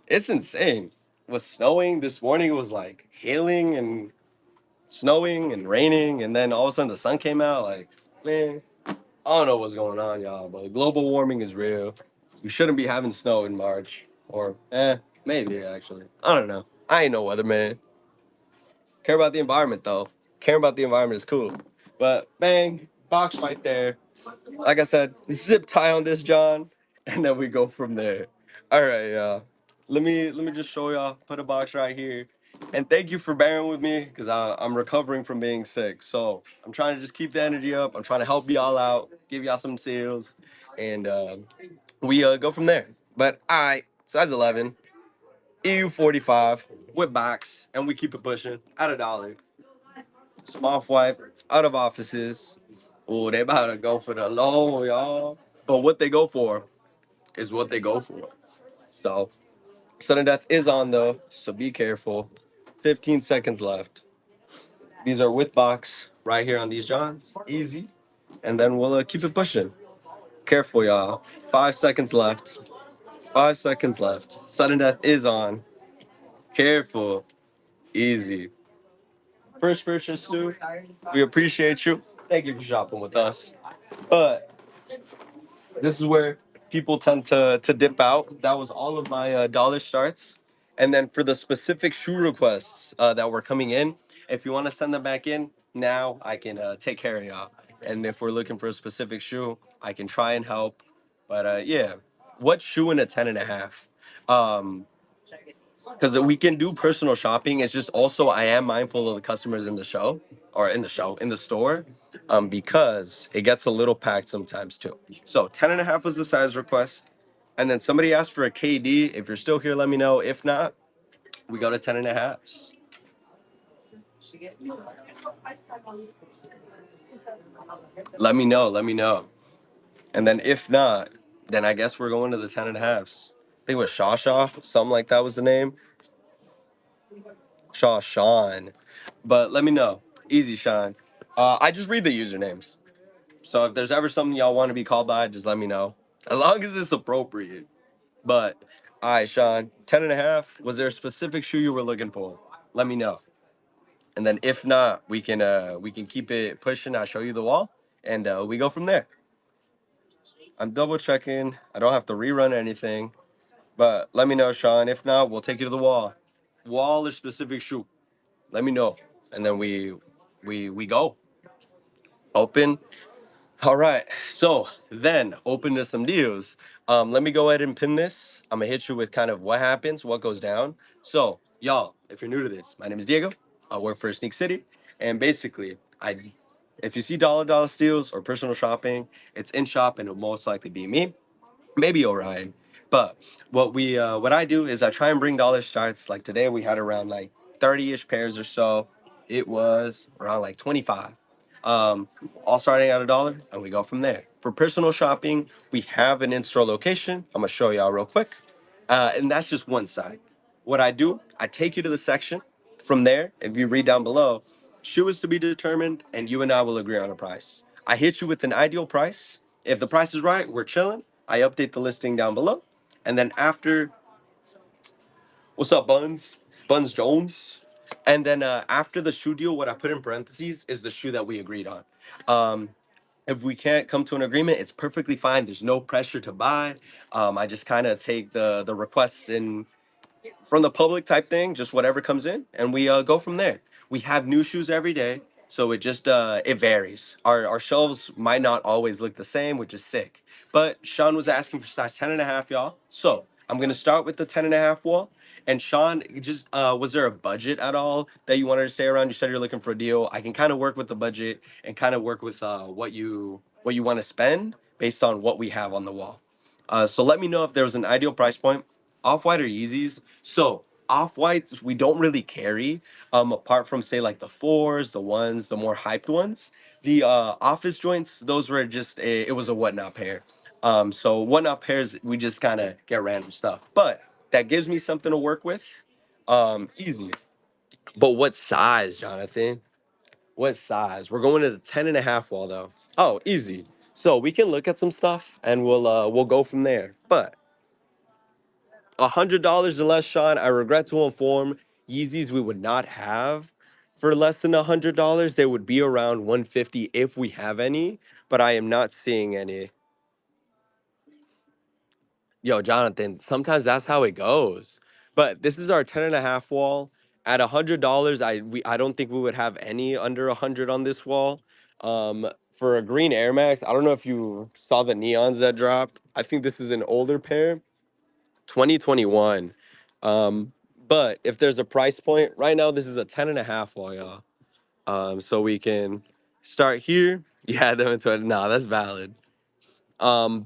It's insane. It was snowing this morning. It was like hailing and snowing and raining, and then all of a sudden the sun came out. Like, man, I don't know what's going on, y'all. But global warming is real. We shouldn't be having snow in March, or maybe actually. I don't know. I ain't no weatherman. Care about the environment though. Caring about the environment is cool. But bang, box right there. Like I said, zip tie on this, John, and then we go from there. All right, y'all. Let me just show y'all. Put a box right here, and thank you for bearing with me because I'm recovering from being sick. So I'm trying to just keep the energy up. I'm trying to help y'all out, give y'all some sales, and we go from there. But I size 11, EU 45 with box, and we keep it pushing at $1. Small wipe out of offices. Oh, they about to go for the low, y'all. But what they go for is what they go for. So, sudden death is on though, so be careful. 15 seconds left. These are with box right here on these Johns. Easy. And then we'll keep it pushing. Careful, y'all. 5 seconds left. 5 seconds left. Sudden death is on. Careful. Easy. First purchase, Stu. We appreciate you. Thank you for shopping with us. But this is where people tend to dip out. That was all of my dollar starts. And then for the specific shoe requests that were coming in, if you want to send them back in, now I can take care of y'all. And if we're looking for a specific shoe, I can try and help. But yeah, what shoe in a 10 and a half? Because we can do personal shopping. It's just also I am mindful of the customers in the show or in the store, because it gets a little packed sometimes too. So 10 and a half was the size request. And then somebody asked for a KD. If you're still here, let me know. If not, we go to 10 and a halves. Let me know. Let me know. And then if not, then I guess we're going to the 10 and a halves. I think it was Shaw, something like that was the name. Sean. But let me know. Easy, Sean. I just read the usernames. So if there's ever something y'all want to be called by, just let me know. As long as it's appropriate. But all right, Sean, 10 and a half. Was there a specific shoe you were looking for? Let me know. And then if not, we can keep it pushing. I'll show you the wall and we go from there. I'm double checking. I don't have to rerun anything. But let me know, Sean. If not, we'll take you to the wall. Wall or specific shoe. Let me know. And then we go. Open. All right. So then open to some deals. Let me go ahead and pin this. I'm gonna hit you with kind of what happens, what goes down. So, y'all, if you're new to this, my name is Diego. I work for Sneak City. And basically, if you see dollar steals or personal shopping, it's in shop and it'll most likely be me, maybe Orion. But what I do is I try and bring dollar starts. Like today we had around like 30-ish pairs or so. It was around like 25. Um, all starting at a dollar, and we go from there. For personal shopping, we have an in-store location. I'm gonna show y'all real quick. And that's just one side. What I do, I take you to the section. From there, if you read down below, shoe is to be determined, and you and I will agree on a price. I hit you with an ideal price. If the price is right, we're chilling. I update the listing down below. And then after, what's up, Buns? Buns Jones. And then after the shoe deal, what I put in parentheses is the shoe that we agreed on. Um, if we can't come to an agreement, it's perfectly fine. There's no pressure to buy. I just kind of take the requests in from the public type thing, just whatever comes in, and we go from there. We have new shoes every day, so it varies. Our shelves might not always look the same, which is sick. But Sean was asking for size 10 and a half, y'all. So I'm gonna start with the 10 and a half wall. And Sean, just was there a budget at all that you wanted to stay around? You said you're looking for a deal. I can kind of work with the budget and kind of work with what you want to spend based on what we have on the wall. So let me know if there was an ideal price point. Off white or Yeezys. So off whites we don't really carry. Apart from say like the fours, the ones, the more hyped ones. The office joints, those were it was a whatnot pair. So whatnot pairs we just kind of get random stuff. But that gives me something to work with. Easy. But what size, Jonathan? What size? We're going to the 10 and a half wall though. Oh, easy. So we can look at some stuff and we'll go from there. But $100 or less, Sean. I regret to inform Yeezys we would not have for less than $100. They would be around 150 if we have any, but I am not seeing any. Yo, Jonathan, sometimes that's how it goes. But this is our 10 and a half wall. At $100, I don't think we would have any under 100 on this wall. For a green Air Max, I don't know if you saw the neons that dropped. I think this is an older pair. 2021. Um, but if there's a price point, right now this is a 10 and a half wall, y'all. So we can start here. Yeah, nah, that's valid.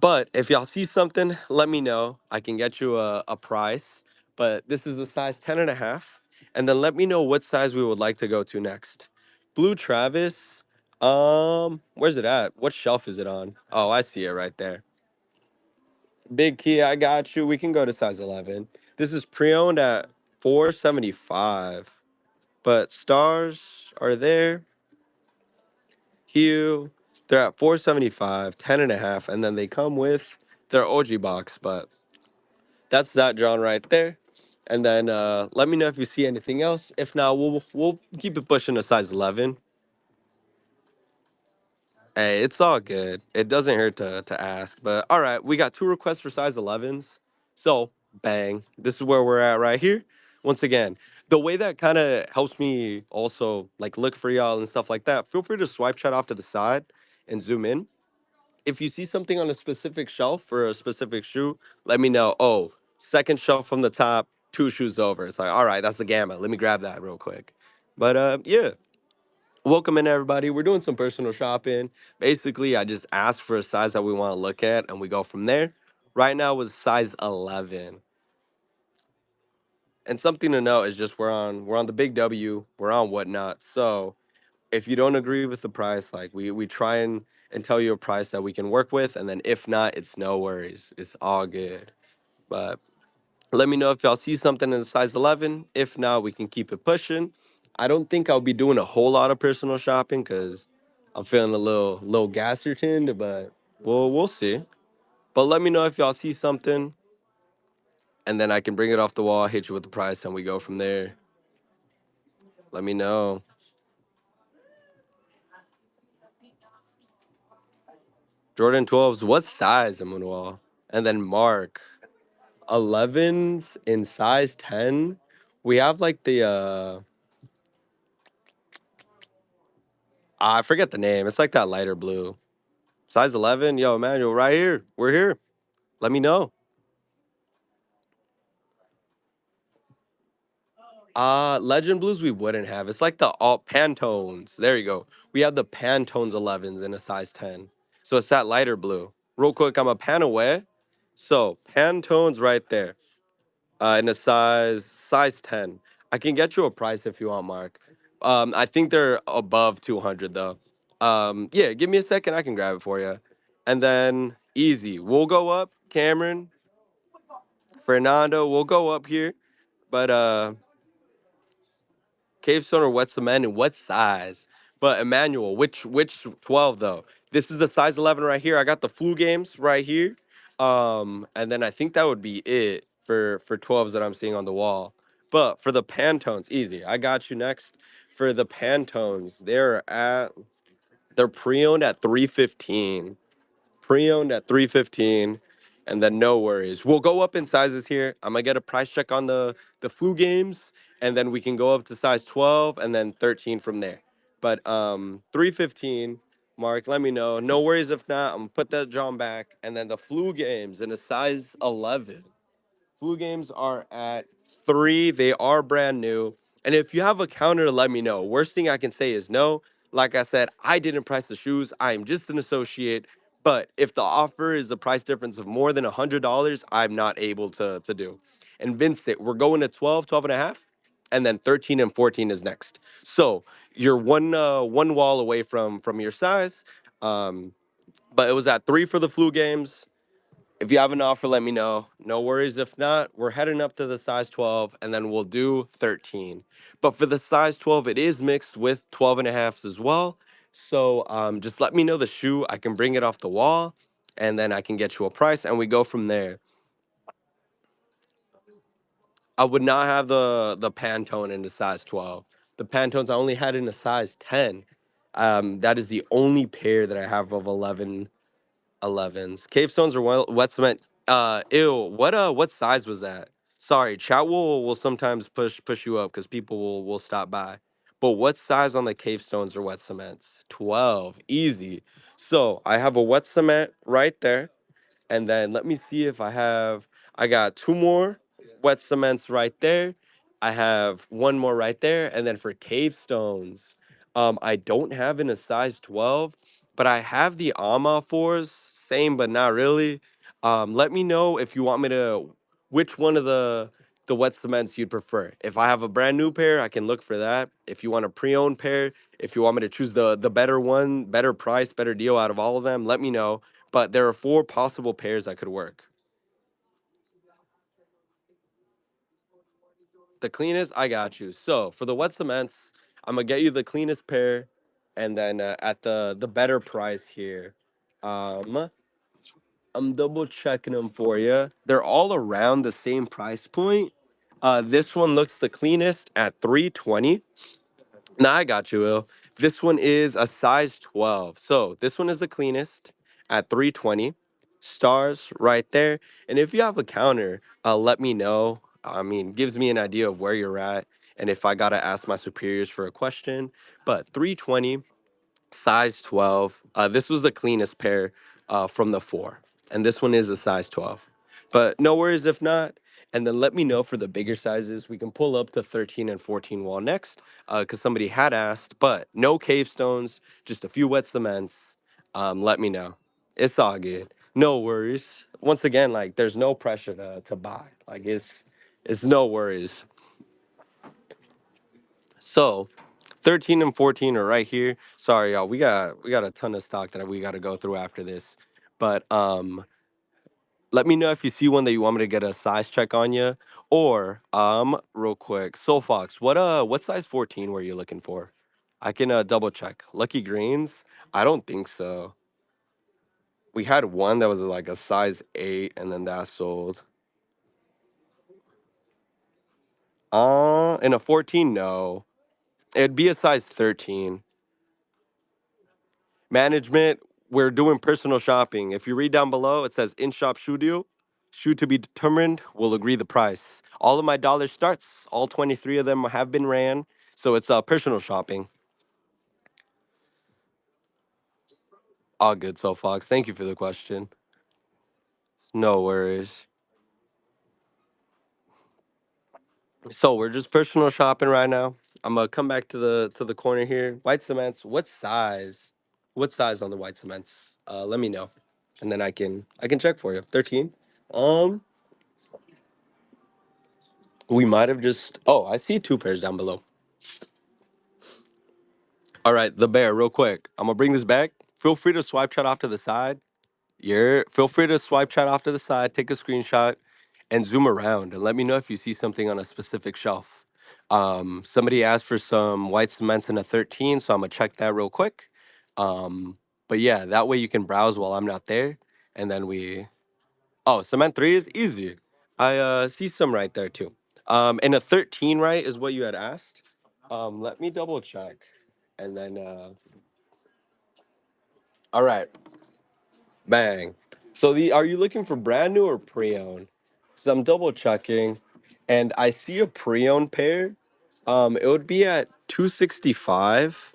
But if y'all see something, let me know. I can get you a price. But this is the size 10 and a half. And then let me know what size we would like to go to next. Blue Travis. Where's it at? What shelf is it on? Oh, I see it right there. Big Key, I got you. We can go to size 11. This is pre-owned at 475. But stars are there. Hue, they're at 475, 10 and a half, and then they come with their OG box. But that's that John right there. And then let me know if you see anything else. If not, we'll keep it pushing to size 11. Hey, it's all good. It doesn't hurt to ask. But all right, we got two requests for size 11s. So, bang. This is where we're at right here. Once again, the way that kind of helps me also like look for y'all and stuff like that, feel free to swipe chat off to the side and zoom in. If you see something on a specific shelf for a specific shoe, let me know. Oh, second shelf from the top, two shoes over. It's like, all right, that's the gamma. Let me grab that real quick. But yeah, welcome in everybody. We're doing some personal shopping. Basically, I just ask for a size that we want to look at and we go from there. Right now was size 11. And something to note is just we're on the big W, we're on whatnot. So if you don't agree with the price, like we try and tell you a price that we can work with, and then if not, it's no worries. It's all good. But let me know if y'all see something in the size 11. If not, we can keep it pushing. I don't think I'll be doing a whole lot of personal shopping because I'm feeling a little gasertoned, but we'll see. But let me know if y'all see something, and then I can bring it off the wall, hit you with the price, and we go from there. Let me know. Jordan 12s, what size, Emmanuel? And then Mark. 11s in size 10. We have like the I forget the name. It's like that lighter blue. Size 11. Yo, Emmanuel, right here. We're here. Let me know. Legend blues we wouldn't have. It's like the all Pantones. There you go. We have the Pantones 11s in a size 10. So it's that lighter blue. Real quick, I'm a pan away. So Pantones right there. In a size 10. I can get you a price if you want, Mark. I think they're above 200 though. Yeah, give me a second. I can grab it for you. And then easy. We'll go up, Cameron, Fernando. We'll go up here. But Cave Stone or wet cement and what size? But Emmanuel, which 12 though? This is the size 11 right here. I got the flu games right here. And then I think that would be it for 12s that I'm seeing on the wall. But for the Pantones, easy. I got you next. For the Pantones, they're pre-owned at 315. Pre-owned at 315, and then no worries. We'll go up in sizes here. I'm gonna get a price check on the flu games, and then we can go up to size 12 and then 13 from there. But 315, Mark, let me know. No worries if not. I'm gonna put that John back, and then the flu games in a size 11. Flu games are at 3. They are brand new. And if you have a counter, let me know. Worst thing I can say is no. Like I said, I didn't price the shoes. I am just an associate. But if the offer is the price difference of more than $100, I'm not able to do. And Vincent, we're going to 12, 12 and a half, and then 13 and 14 is next. So you're one wall away from your size. Um, but it was at 3 for the flu games. If you have an offer, let me know. No worries. If not, we're heading up to the size 12 and then we'll do 13. But for the size 12, it is mixed with 12 and a halves as well. So just let me know the shoe. I can bring it off the wall and then I can get you a price and we go from there. I would not have the Pantone in the size 12. The Pantones I only had in a size 10. That is the only pair that I have of 11s. Cave stones or wet cement. Ew. What size was that? Sorry, chat will sometimes push you up because people will stop by. But what size on the cave stones or wet cements? 12. Easy. So I have a wet cement right there. And then let me see if I got two more wet cements right there. I have one more right there. And then for cave stones, I don't have in a size 12, but I have the Ama 4s, same but not really. Let me know if you want me to, which one of the wet cements you'd prefer. If I have a brand new pair, I can look for that. If you want a pre-owned pair, if you want me to choose the better one, better price, better deal out of all of them, let me know, but there are four possible pairs that could work. The cleanest, I got you. So for the wet cements, I'm gonna get you the cleanest pair, and then at the better price here. Um, I'm double checking them for you. They're all around the same price point. This one looks the cleanest at 320. Nah, I got you, Will. This one is a size 12. So this one is the cleanest at 320. Stars right there. And if you have a counter, let me know. I mean, gives me an idea of where you're at and if I gotta ask my superiors for a question. But 320, size 12. This was the cleanest pair from the four. And this one is a size 12. But no worries if not. And then let me know for the bigger sizes. We can pull up to 13 and 14 wall next because somebody had asked, but no cave stones, just a few wet cements. Let me know. It's all good. No worries. Once again, like there's no pressure to buy. Like it's no worries. So 13 and 14 are right here. Sorry, y'all. We got a ton of stock that we got to go through after this. But let me know if you see one that you want me to get a size check on you. Or real quick, Soul Fox, what size 14 were you looking for? I can double check. Lucky Greens? I don't think so. We had one that was like a size 8 and then that sold. In a 14, no. It'd be a size 13. Management, we're doing personal shopping. If you read down below, it says in shop shoe deal. Shoe to be determined. We'll agree the price. All of my dollars starts. All 23 of them have been ran. So it's personal shopping. All good, so Fox. Thank you for the question. No worries. So we're just personal shopping right now. I'm gonna come back to the corner here. White cements. What size? What size on the white cements? Let me know, and then I can check for you. 13. Um, we might have just. Oh, I see two pairs down below. All right, the bear, real quick. I'm gonna bring this back. Feel free to swipe chat off to the side. Feel free to swipe chat off to the side, take a screenshot, and zoom around and let me know if you see something on a specific shelf. Somebody asked for some white cements in a 13, so I'm gonna check that real quick. But yeah, that way you can browse while I'm not there, and then we. Oh, cement three is easy. I see some right there too. And a 13, right, is what you had asked. Let me double check, and then. All right, bang. So the are you looking for brand new or pre-owned? So I'm double checking, and I see a pre-owned pair. It would be at 265.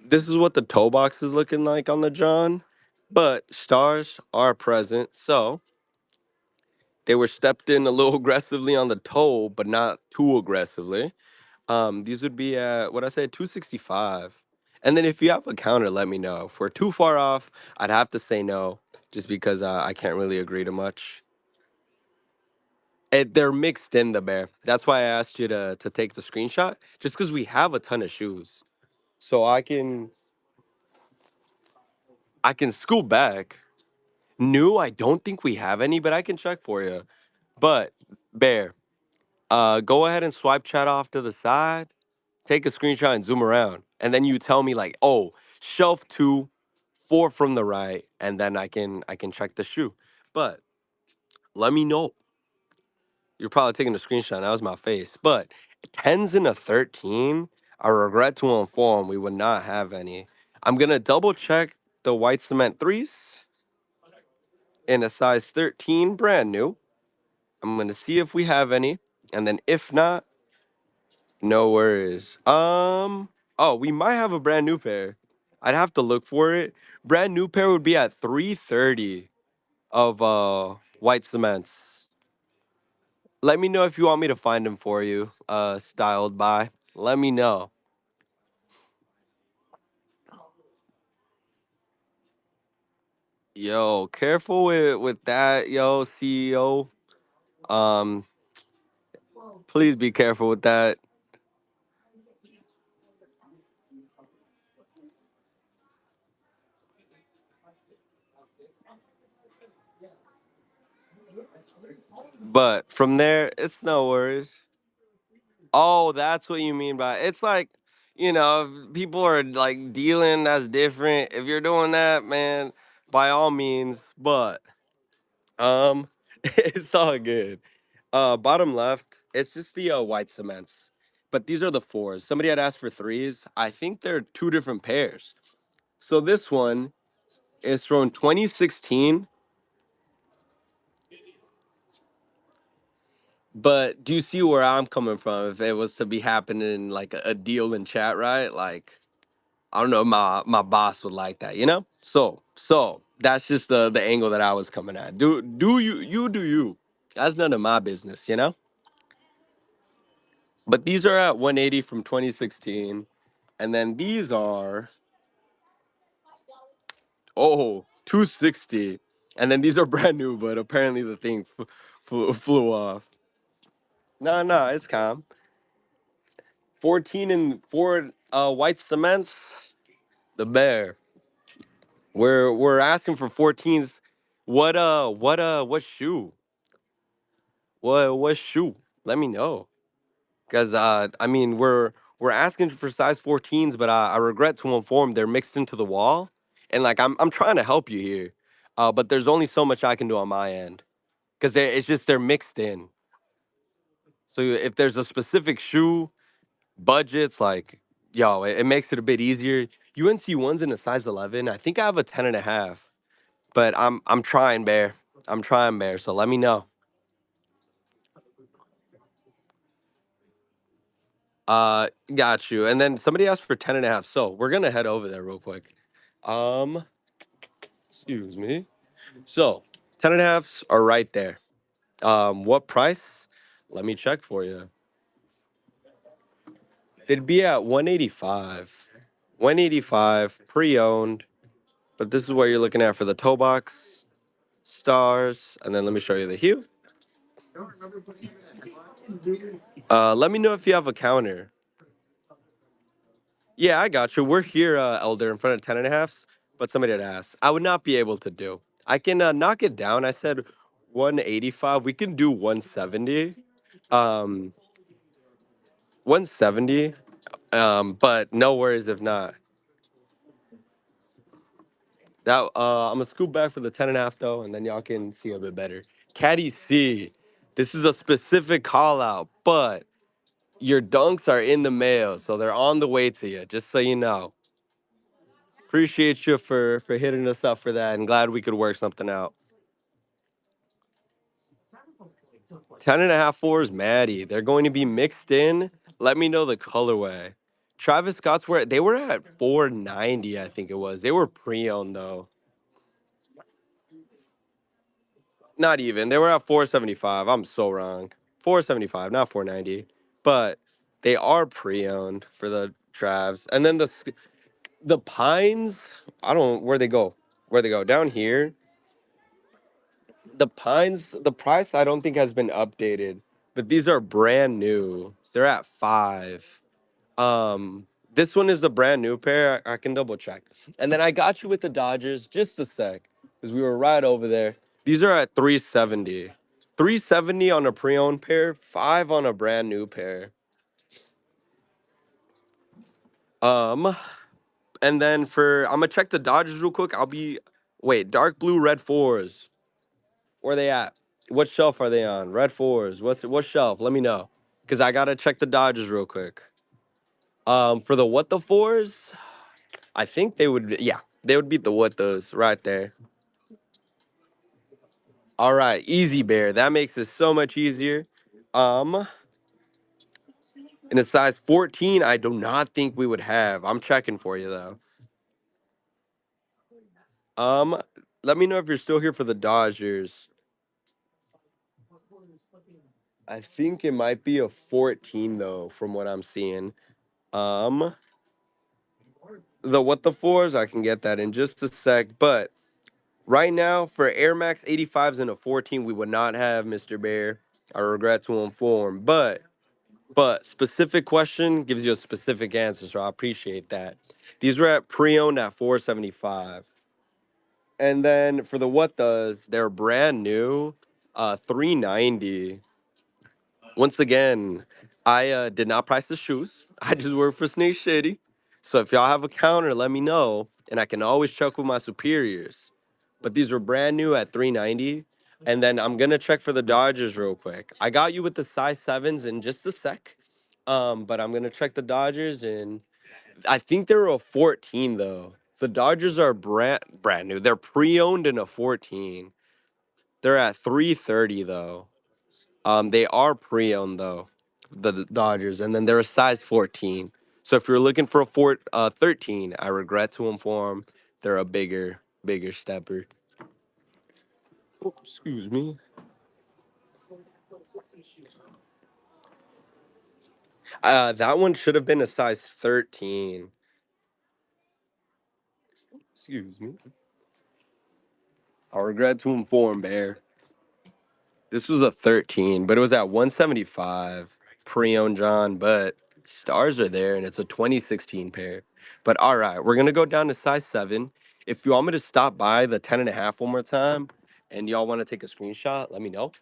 This is what the toe box is looking like on the John, but stars are present, so they were stepped in a little aggressively on the toe, but not too aggressively. These would be at what I said, 265. And then if you have a counter, let me know. If we're too far off, I'd have to say no, just because I can't really agree to much. They're mixed in the bear. That's why I asked you to take the screenshot, just because we have a ton of shoes. So I can scoot back. New, I don't think we have any, but I can check for you. But bear, go ahead and swipe chat off to the side, take a screenshot and zoom around. And then you tell me like, oh, shelf two, four from the right, and then I can check the shoe. But let me know. You're probably taking a screenshot. That was my face. But tens and a 13, I regret to inform we would not have any. I'm gonna double check the white cement threes in a size 13, brand new. I'm gonna see if we have any. And then if not, no worries. Oh, we might have a brand new pair. I'd have to look for it. Brand new pair would be at 330 of white cements. Let me know if you want me to find them for you. Styled by. Let me know. Yo, careful with that, yo, CEO. Um, please be careful with that. But from there, it's no worries. Oh, that's what you mean by it's like, if people are like dealing, that's different. If you're doing that, man, by all means. But um, it's all good. Bottom left, It's just the white cements. But these are the fours. Somebody had asked for threes. I think they're two different pairs. So this one is from 2016. But do you see where I'm coming from? If it was to be happening like a deal in chat, right? Like I don't know, my boss would like that, you know? So that's just the angle that I was coming at. Do you do you. That's none of my business, you know? But these are at 180 from 2016. And then these are 260. And then these are brand new, but apparently the thing flew off. No, it's calm. 14 and four white cements. The bear. We're asking for 14s. What shoe? What shoe? Let me know. Cause I mean we're asking for size 14s, but I regret to inform they're mixed into the wall. And like I'm trying to help you here. But there's only so much I can do on my end. Cause it's just they're mixed in. So if there's a specific shoe, budgets, like yo, it makes it a bit easier. UNC one's in a size 11. I think I have a 10 and a half. But I'm trying, Bear. I'm trying, Bear. So let me know. Got you. And then somebody asked for 10 and a half. So we're gonna head over there real quick. Um, excuse me. So 10 and a halves are right there. What price? Let me check for you. It'd be at 185. 185 pre-owned. But this is what you're looking at for the toe box, stars, and then let me show you the hue. Let me know if you have a counter. Yeah, I got you. We're here, Elder, in front of 10 and a halfs, but somebody had asked. I would not be able to do. I can knock it down. I said 185. We can do 170. 170. But no worries if not. That I'm gonna scoop back for the 10 and a half though, and then y'all can see a bit better. Caddy C. This is a specific call out, but your dunks are in the mail, so they're on the way to you, just so you know. Appreciate you for hitting us up for that, and glad we could work something out. 10 and a half fours, Maddie. They're going to be mixed in. Let me know the colorway. Travis Scott's they were at 490, I think it was. They were pre-owned though. Not even. They were at 475. I'm so wrong. 475, not 490. But they are pre-owned for the Travs. And then the Pines, I don't where they go. Where they go? Down here. The Pines, the price I don't think has been updated, but these are brand new. They're at 5. This one is the brand new pair. I can double check. And then I got you with the Dodgers just a sec because we were right over there. These are at 370. 370 on a pre-owned pair, 5 on a brand new pair. Um, and then I'm gonna check the Dodgers real quick. Wait, dark blue red fours. Where they at? What shelf are they on? Red fours. What shelf? Let me know. Cause I gotta check the Dodgers real quick. For the what the fours, I think they would beat the what those right there. All right, easy bear. That makes it so much easier. Um, in a size 14, I do not think we would have. I'm checking for you though. Um, let me know if you're still here for the Dodgers. I think it might be a 14 though, from what I'm seeing. Um, the what the fours, I can get that in just a sec. But right now, for Air Max 85s and a 14, we would not have Mr. Bear. I regret to inform, but specific question gives you a specific answer, so I appreciate that. These were at pre-owned at 475. And then for the what does, they're brand new, 390. Once again, I did not price the shoes. I just work for Snake Shitty. So if y'all have a counter, let me know, and I can always check with my superiors. But these were brand new at 390. And then I'm gonna check for the Dodgers real quick. I got you with the size sevens in just a sec. But I'm gonna check the Dodgers, and I think they're a 14 though. The Dodgers are brand new. They're pre-owned in a 14. They're at 330 though. They are pre-owned though, the Dodgers, and then they're a size 14. So if you're looking for a 13, I regret to inform they're a bigger stepper. Oh, excuse me. That one should have been a size 13. Excuse me. I regret to inform Bear. This was a 13, but it was at 175 pre-owned John, but stars are there and it's a 2016 pair. But all right, we're gonna go down to size 7. If you want me to stop by the 10 and a half one more time and y'all want to take a screenshot, let me know.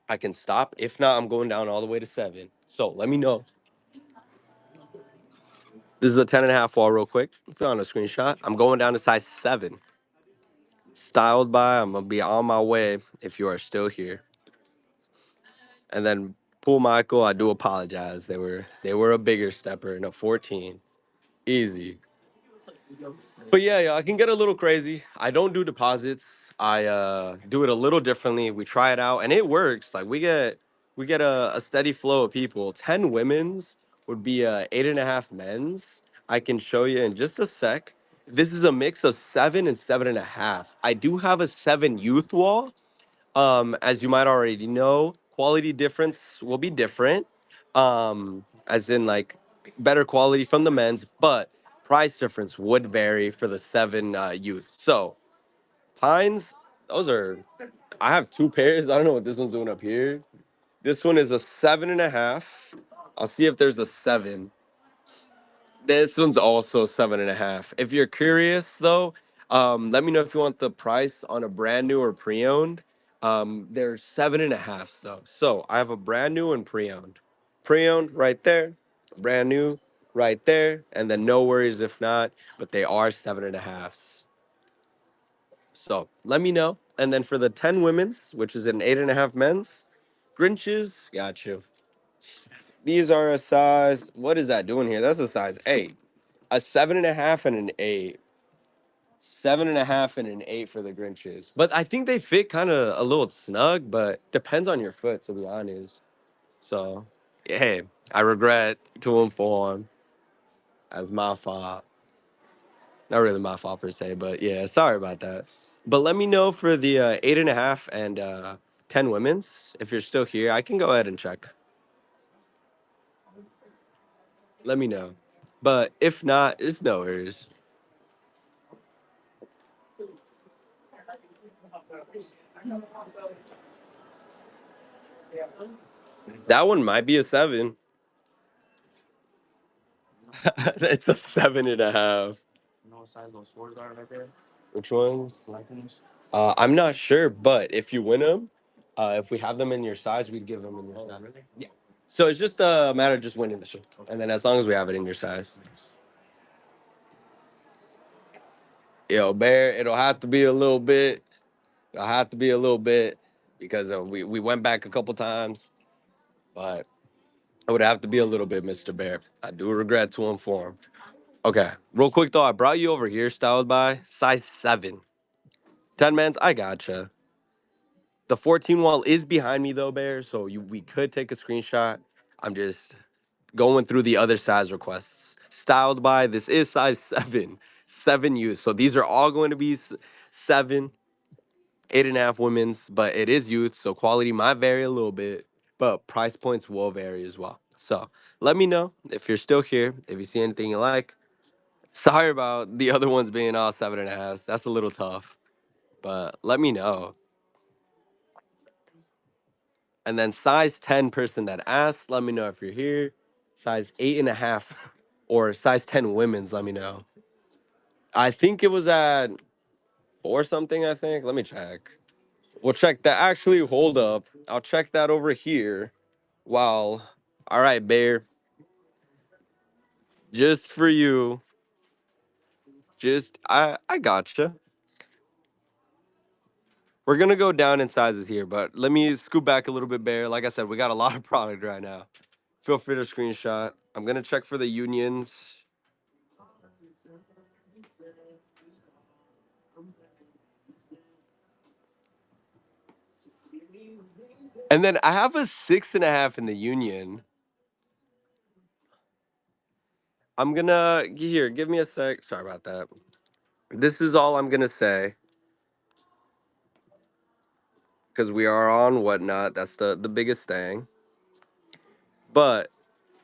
I can stop. If not, I'm going down all the way to 7. So let me know. This is a 10 and a half wall real quick. If you want a screenshot, I'm going down to size 7. Styled by, I'm gonna be on my way if you are still here. And then Pool Michael, I do apologize. They were a bigger stepper in a 14. Easy. But yeah, I can get a little crazy. I don't do deposits. I do it a little differently. We try it out and it works. Like we get a steady flow of people. 10 women's would be 8.5 men's. I can show you in just a sec. This is a mix of 7 and 7.5. I do have a 7 youth wall. As you might already know, quality difference will be different. As in like better quality from the men's, but price difference would vary for the 7 youth. So Pines, those are I have 2 pairs. I don't know what this one's doing up here. This one is a 7.5. I'll see if there's a 7. This one's also 7.5. If you're curious though, let me know if you want the price on a brand new or pre-owned. They're 7.5 though. So I have a brand new and pre-owned. Pre-owned right there, brand new right there, and then no worries if not, but they are 7.5s. So let me know. And then for the 10 women's, which is an 8.5 men's, Grinches, got you. These are a size, what is that doing here? That's a size 8. A 7.5 and an 8. 7.5 and an 8 for the Grinches. But I think they fit kind of a little snug, but depends on your foot, to be honest. So, hey, I regret to inform as my fault. Not really my fault per se, but yeah, sorry about that. But let me know for the 8.5 and 10 women's. If you're still here, I can go ahead and check. Let me know. But if not, it's no worries. That one might be a 7. It's a 7.5. Which ones? I'm not sure, but if you win them, if we have them in your size, we'd give them in your size. Yeah. So it's just a matter of just winning the show, and then as long as we have it in your size, yo, Bear, it'll have to be a little bit. It'll have to be a little bit because we went back a couple times, but it would have to be a little bit, Mr. Bear. I do regret to inform. Okay, real quick though, I brought you over here, styled by size 7. 10 mans, I gotcha. The 14 wall is behind me though, Bear, so we could take a screenshot. I'm just going through the other size requests. Styled by, this is size 7. 7 youth. So these are all going to be 7, 8.5 women's, but it is youth, so quality might vary a little bit, but price points will vary as well. So let me know if you're still here, if you see anything you like. Sorry about the other ones being all 7.5s. That's a little tough, but let me know. And then size 10 person that asked, let me know if you're here. Size 8.5 or size 10 women's, let me know. I think it was at 4 something, I think. Let me check. We'll check that. Actually, hold up. I'll check that over here. While, all right, Bear, just for you, I gotcha. We're gonna go down in sizes here, but let me scoot back a little bit, Bear. Like I said, we got a lot of product right now. Feel free to screenshot. I'm gonna check for the unions. And then I have a 6.5 in the union. I'm gonna here, give me a sec. Sorry about that. This is all I'm gonna say because we are on whatnot. That's the biggest thing. But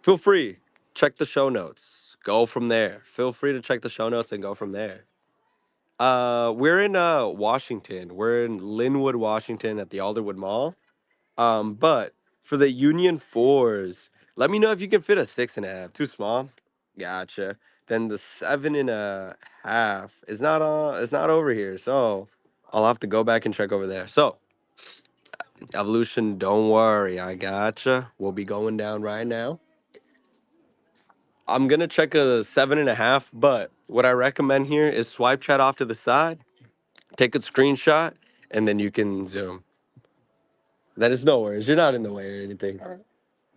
feel free, check the show notes. Go from there. Feel free to check the show notes and go from there. We're in Washington. We're in Linwood, Washington at the Alderwood Mall. But for the Union fours, let me know if you can fit a 6.5. Too small? Gotcha. Then the 7.5 is not it's not over here. So I'll have to go back and check over there. So evolution, don't worry, I gotcha. We'll be going down right now. I'm gonna check a 7.5, but what I recommend here is swipe chat off to the side, take a screenshot, and then you can zoom. That is no worries. You're not in the way or anything.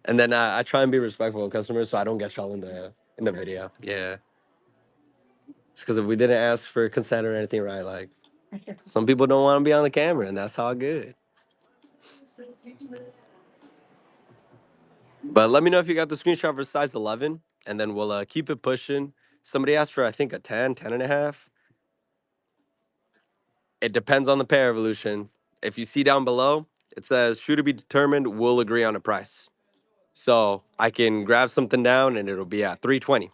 And then I try and be respectful of customers, so I don't get y'all in the video. Yeah, because if we didn't ask for consent or anything, right? Like some people don't want to be on the camera, and that's all good. But let me know if you got the screenshot for size 11, and then we'll keep it pushing. Somebody asked for I think a 10, 10.5. It depends on the pair evolution. If you see down below, it says shoe to be determined. We'll agree on a price. So I can grab something down, and it'll be at 320.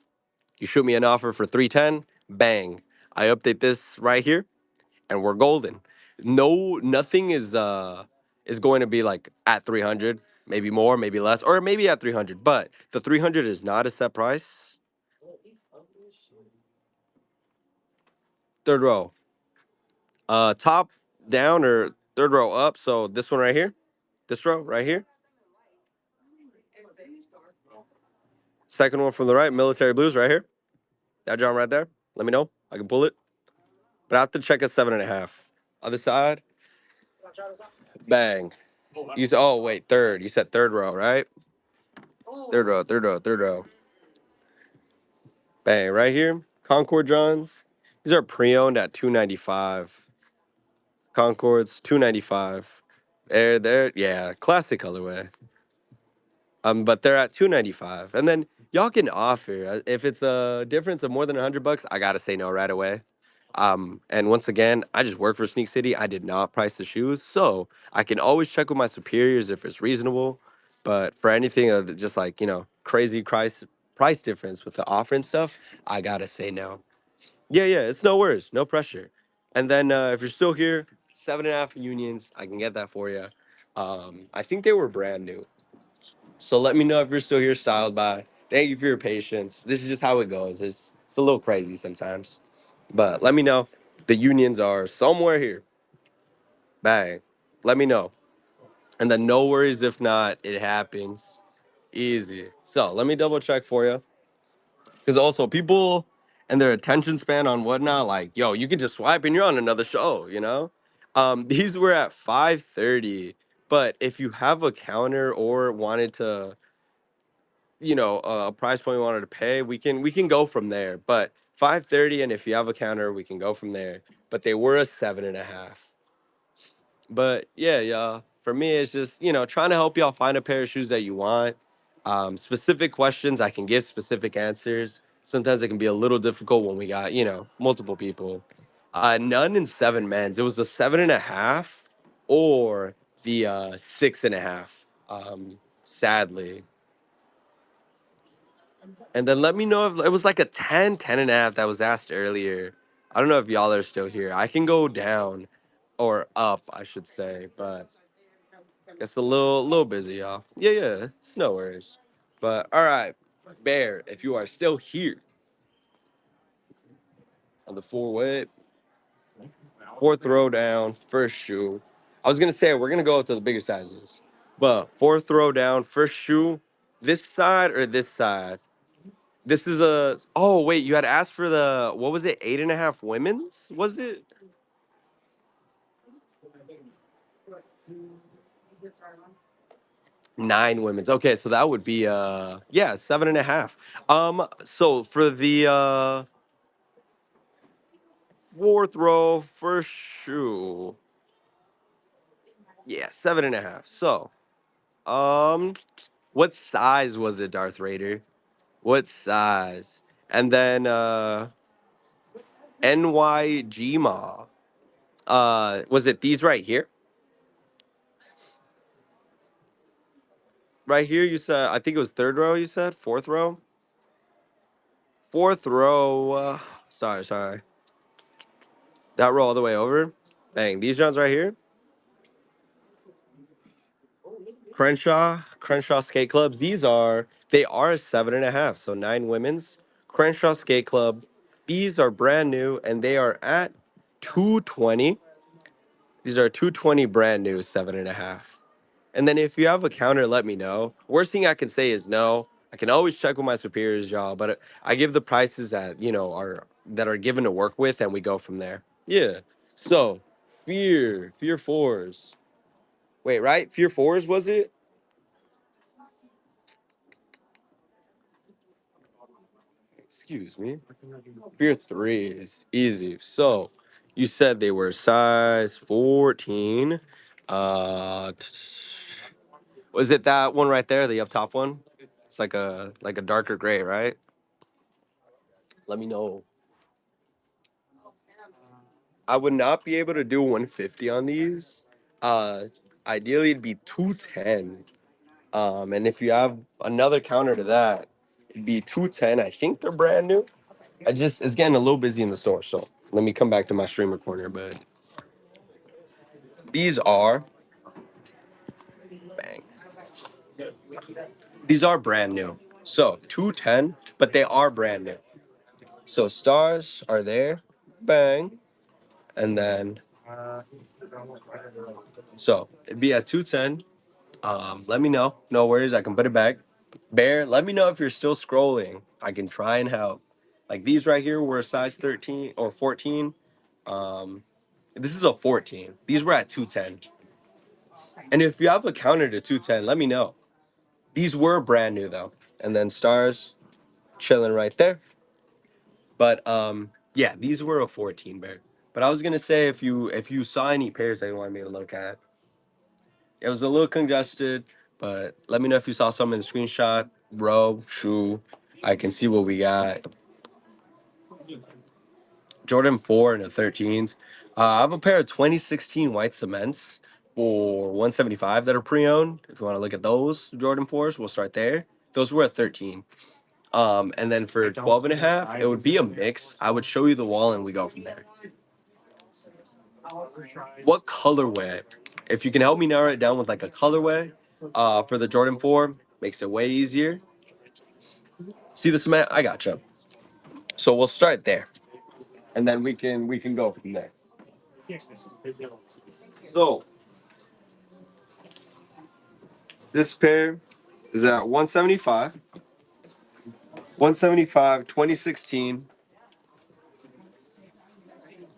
You shoot me an offer for 310, bang. I update this right here and we're golden. No, nothing is going to be like at 300, maybe more, maybe less, or maybe at 300, but the 300 is not a set price. Third row. Top down or third row up, so this one right here. This row right here. Second one from the right, military blues right here. That John right there. Let me know. I can pull it. But I have to check a 7.5. Other side. Bang. You said, oh wait, third. You said third row, right? Third row, third row, third row. Bang, right here. Concord Johns. These are pre-owned at 295. Concords 295. They're yeah, classic colorway. But they're at 295. And then y'all can offer if it's a difference of more than 100 bucks. I gotta say no right away. And once again, I just work for Sneak City. I did not price the shoes, so I can always check with my superiors if it's reasonable. But for anything just like crazy price difference with the offer and stuff, I gotta say no. Yeah, yeah, it's no worries, no pressure. And then if you're still here, 7.5 unions, I can get that for you. I think they were brand new. So let me know if you're still here, styled by. Thank you for your patience. This is just how it goes. It's a little crazy sometimes. But let me know. The unions are somewhere here. Bang. Let me know. And then no worries if not, it happens. Easy. So let me double check for you. Because also people and their attention span on whatnot, like, yo, you can just swipe and you're on another show. These were at 5:30. But if you have a counter or wanted to a price point we wanted to pay, we can go from there. But 5:30, and if you have a counter, we can go from there. But they were a 7.5. But yeah, yeah. For me, it's just trying to help y'all find a pair of shoes that you want. Specific questions, I can give specific answers. Sometimes it can be a little difficult when we got multiple people. None in seven men's. It was the 7.5 or the 6.5. Sadly. And then let me know if it was like a 10, 10.5 that was asked earlier. I don't know if y'all are still here. I can go down or up, I should say, but it's a little busy, y'all. Yeah, yeah, it's no worries. But all right, Bear, if you are still here on the four-way, fourth row down, first shoe. I was gonna say we're gonna go up to the bigger sizes, but fourth row down, first shoe, this side or this side? This is a. Oh wait, you had asked for the what was it? 8.5 women's? Was it? Nine women's. Okay, so that would be yeah, 7.5. So for the fourth row first shoe, yeah, 7.5. So what size was it, Darth Raider? What size? And then NYGMA. Was it these right here? Right here, you said. I think it was third row. You said fourth row. Fourth row. Sorry. That row all the way over. Bang. These Johns right here. Crenshaw Skate Clubs. They are 7.5. So nine women's Crenshaw Skate Club. These are brand new and they are at 220. These are 220 brand new, 7.5. And then if you have a counter, let me know. Worst thing I can say is no. I can always check with my superiors, y'all, but I give the prices that are given to work with, and we go from there. Yeah. So, Fear Fours. Wait, right? Fear Fours was it? Excuse me. Fear Threes, easy. So, you said they were size 14. Uh, was it that one right there, the up top one? It's like a darker gray, right? Let me know. I would not be able to do 150 on these. Uh, Ideally, it'd be 210. And if you have another counter to that, it'd be 210. I think they're brand new. It's getting a little busy in the store, so let me come back to my streamer corner. But these are bang. These are brand new. So 210, but they are brand new. So stars are there, bang, and then so it'd be at 210. Let me know. No worries. I can put it back. Bear, let me know if you're still scrolling. I can try and help. Like these right here were a size 13 or 14. Um, this is a 14. These were at 210. And if you have a counter to 210, let me know. These were brand new though. And then stars chilling right there. But yeah, these were a 14 bear. But I was gonna say if you saw any pairs that you wanted me to look at, it was a little congested, but let me know if you saw some in the screenshot. Row, shoe. I can see what we got. Jordan 4 and the 13s. I have a pair of 2016 white cements for 175 that are pre-owned. If you want to look at those Jordan 4s, we'll start there. Those were at 13. And then for 12 and a half, it would be a mix. I would show you the wall and we go from there. What colorway? If you can help me narrow it down with like a colorway, for the Jordan 4, makes it way easier. See the cement? I gotcha. So we'll start there, and then we can go from there. So this pair is at 175, 175, 2016,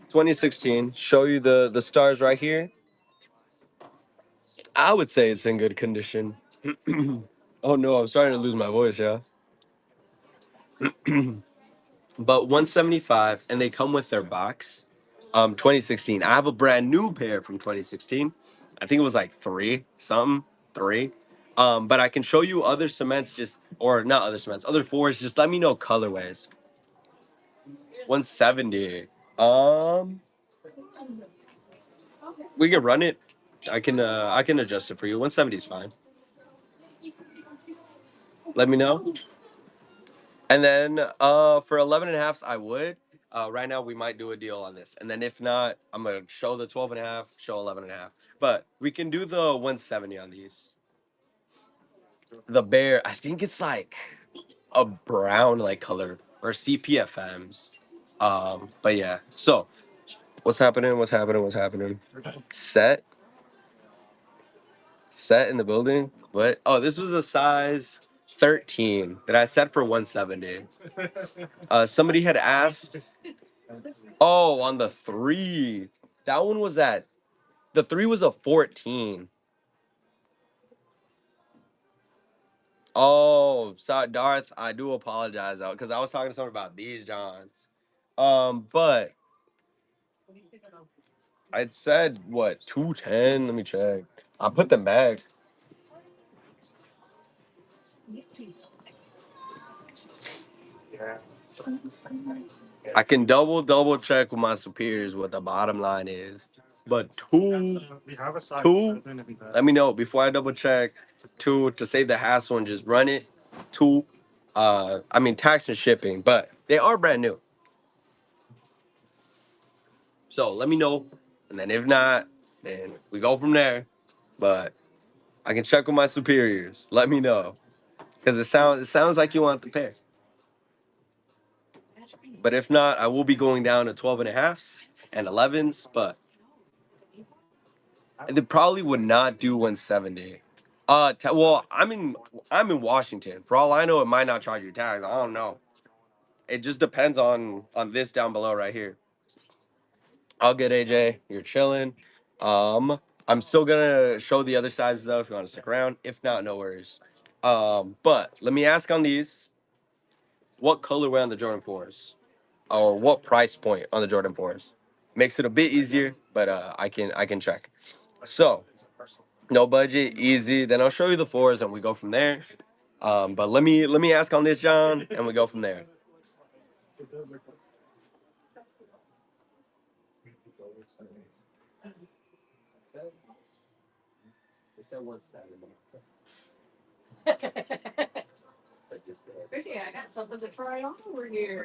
2016. Show you the stars right here. I would say it's in good condition. Oh no, I'm starting to lose my voice, yeah. But 175, and they come with their box. 2016. I have a brand new pair from 2016. I think it was like three. But I can show you other cements, or not other cements, other fours. Just let me know colorways. 170. We can run it. I can adjust it for you. 170 is fine. Let me know. And then for 11 and a half, I would. Right now, we might do a deal on this. And then if not, I'm going to show the 12 and a half, show 11 and a half. But we can do the 170 on these. The bear, I think it's like a brown like color or CPFMs. But yeah. So what's happening? What's happening? Set. Set in the building. What? Oh, this was a size 13 that I set for 170. Somebody had asked. Oh, on the three. That one was at The 3 was a 14. Oh, sorry, Darth. I do apologize though, because I was talking to someone about these Johns. But I said what 210. Let me check. I put them back. I can double check with my superiors what the bottom line is. But two. Let me know before I double check. Two to save the hassle and just run it. Two. I mean tax and shipping, but they are brand new. So let me know, and then if not, then we go from there. But I can check with my superiors. Let me know because it sounds like you want the pair. But if not, I will be going down to 12 and a halfs and 11s. But they probably would not do 170. Well, I'm in Washington. For all I know, it might not charge you tax. I don't know. It just depends on this down below right here. All good, AJ. You're chilling. I'm still gonna show the other sides though if you want to stick around. If not, no worries. But let me ask on these: what colorway on the Jordan 4s, or what price point on the Jordan 4s? Makes it a bit easier, but I can check. So no budget, easy. Then I'll show you the 4s and we go from there. But let me ask on this, John, and we go from there.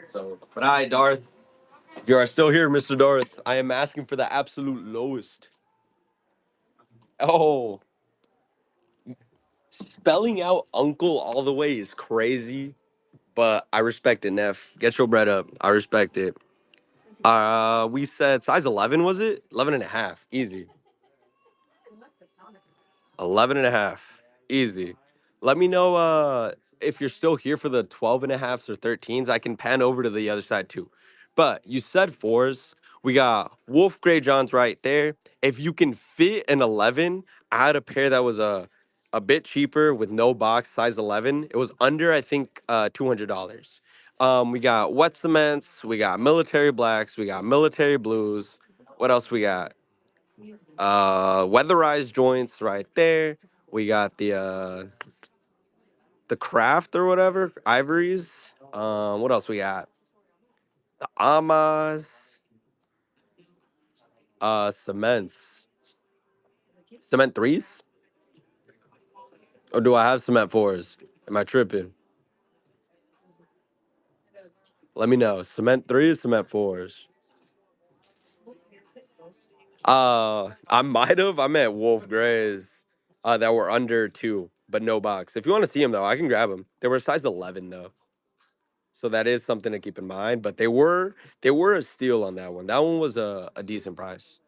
So, but I, Darth, if you are still here, Mr. Darth, I am asking for the absolute lowest. Oh, spelling out uncle all the way is crazy, but I respect it, Neff. Get your bread up. I respect it. We said size 11, was it? 11 and a half. Easy. 11 and a half. Easy. Let me know if you're still here for the 12 and a halfs or 13s. I can pan over to the other side too. But you said 4s. We got Wolf Gray Johns right there. If you can fit an 11, I had a pair that was a bit cheaper with no box, size 11. It was under, I think, $200. We got wet cements. We got military blacks. We got military blues. What else we got? Weatherized joints right there. We got the craft or whatever ivories. What else we got? The amas, cements, cement threes, or do I have cement fours? Am I tripping? Let me know. Cement threes, cement fours. I might have. I'm at Wolf Grays. That were under two, but no box. If you want to see them though, I can grab them. They were size 11 though. So that is something to keep in mind. But they were a steal on that one. That one was a decent price.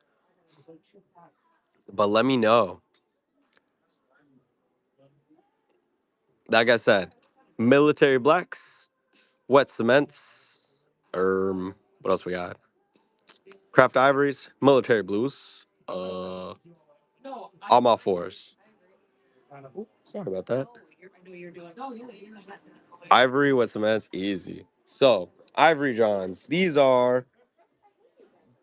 But let me know. Like I said, military blacks, wet cements, what else we got? Craft ivories, military blues, all my fours. Sorry about that. Ivory, wet cements, easy. So Ivory Johns, these are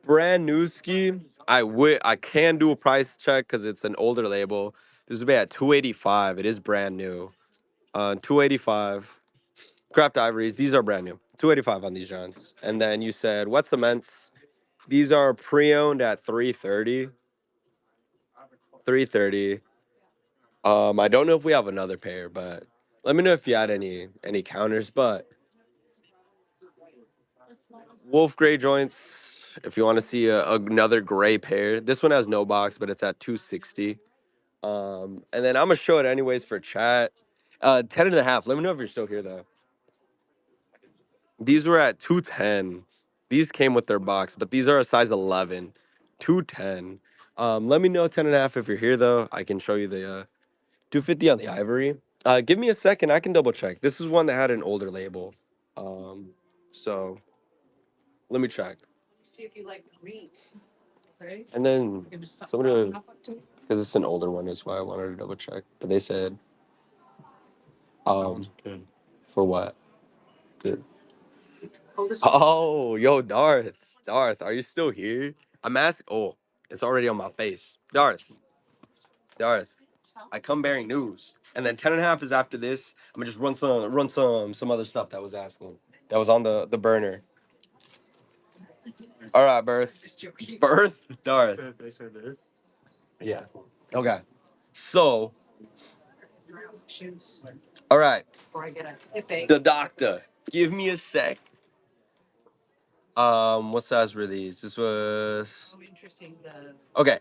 brand new ski. I can do a price check because it's an older label. This would be at 285. It is brand new. 285. Craft ivories. These are brand new. 285 on these Johns. And then you said wet cements. These are pre-owned at 330. 330. I don't know if we have another pair, but let me know if you had any counters. But wolf gray joints. If you want to see another gray pair, this one has no box, but it's at 260. And then I'm gonna show it anyways for chat. 10 and a half. Let me know if you're still here though. These were at 210. These came with their box, but these are a size 11. 210. Let me know 10 and a half if you're here though. I can show you the 250 on the ivory. Give me a second. I can double check. This is one that had an older label. So let me check. And then somebody, because it's an older one, is why I wanted to double check. But they said, good. For what? Good. Oh, yo, Darth, are you still here? I'm asking. Oh, it's already on my face. Darth, I come bearing news. And then 10 and a half is after this. I'm gonna just run some other stuff that was asking. That was on the burner. All right, Birth, Darth. Yeah. Okay. So, all right. The doctor. Give me a sec. What size release? This was okay.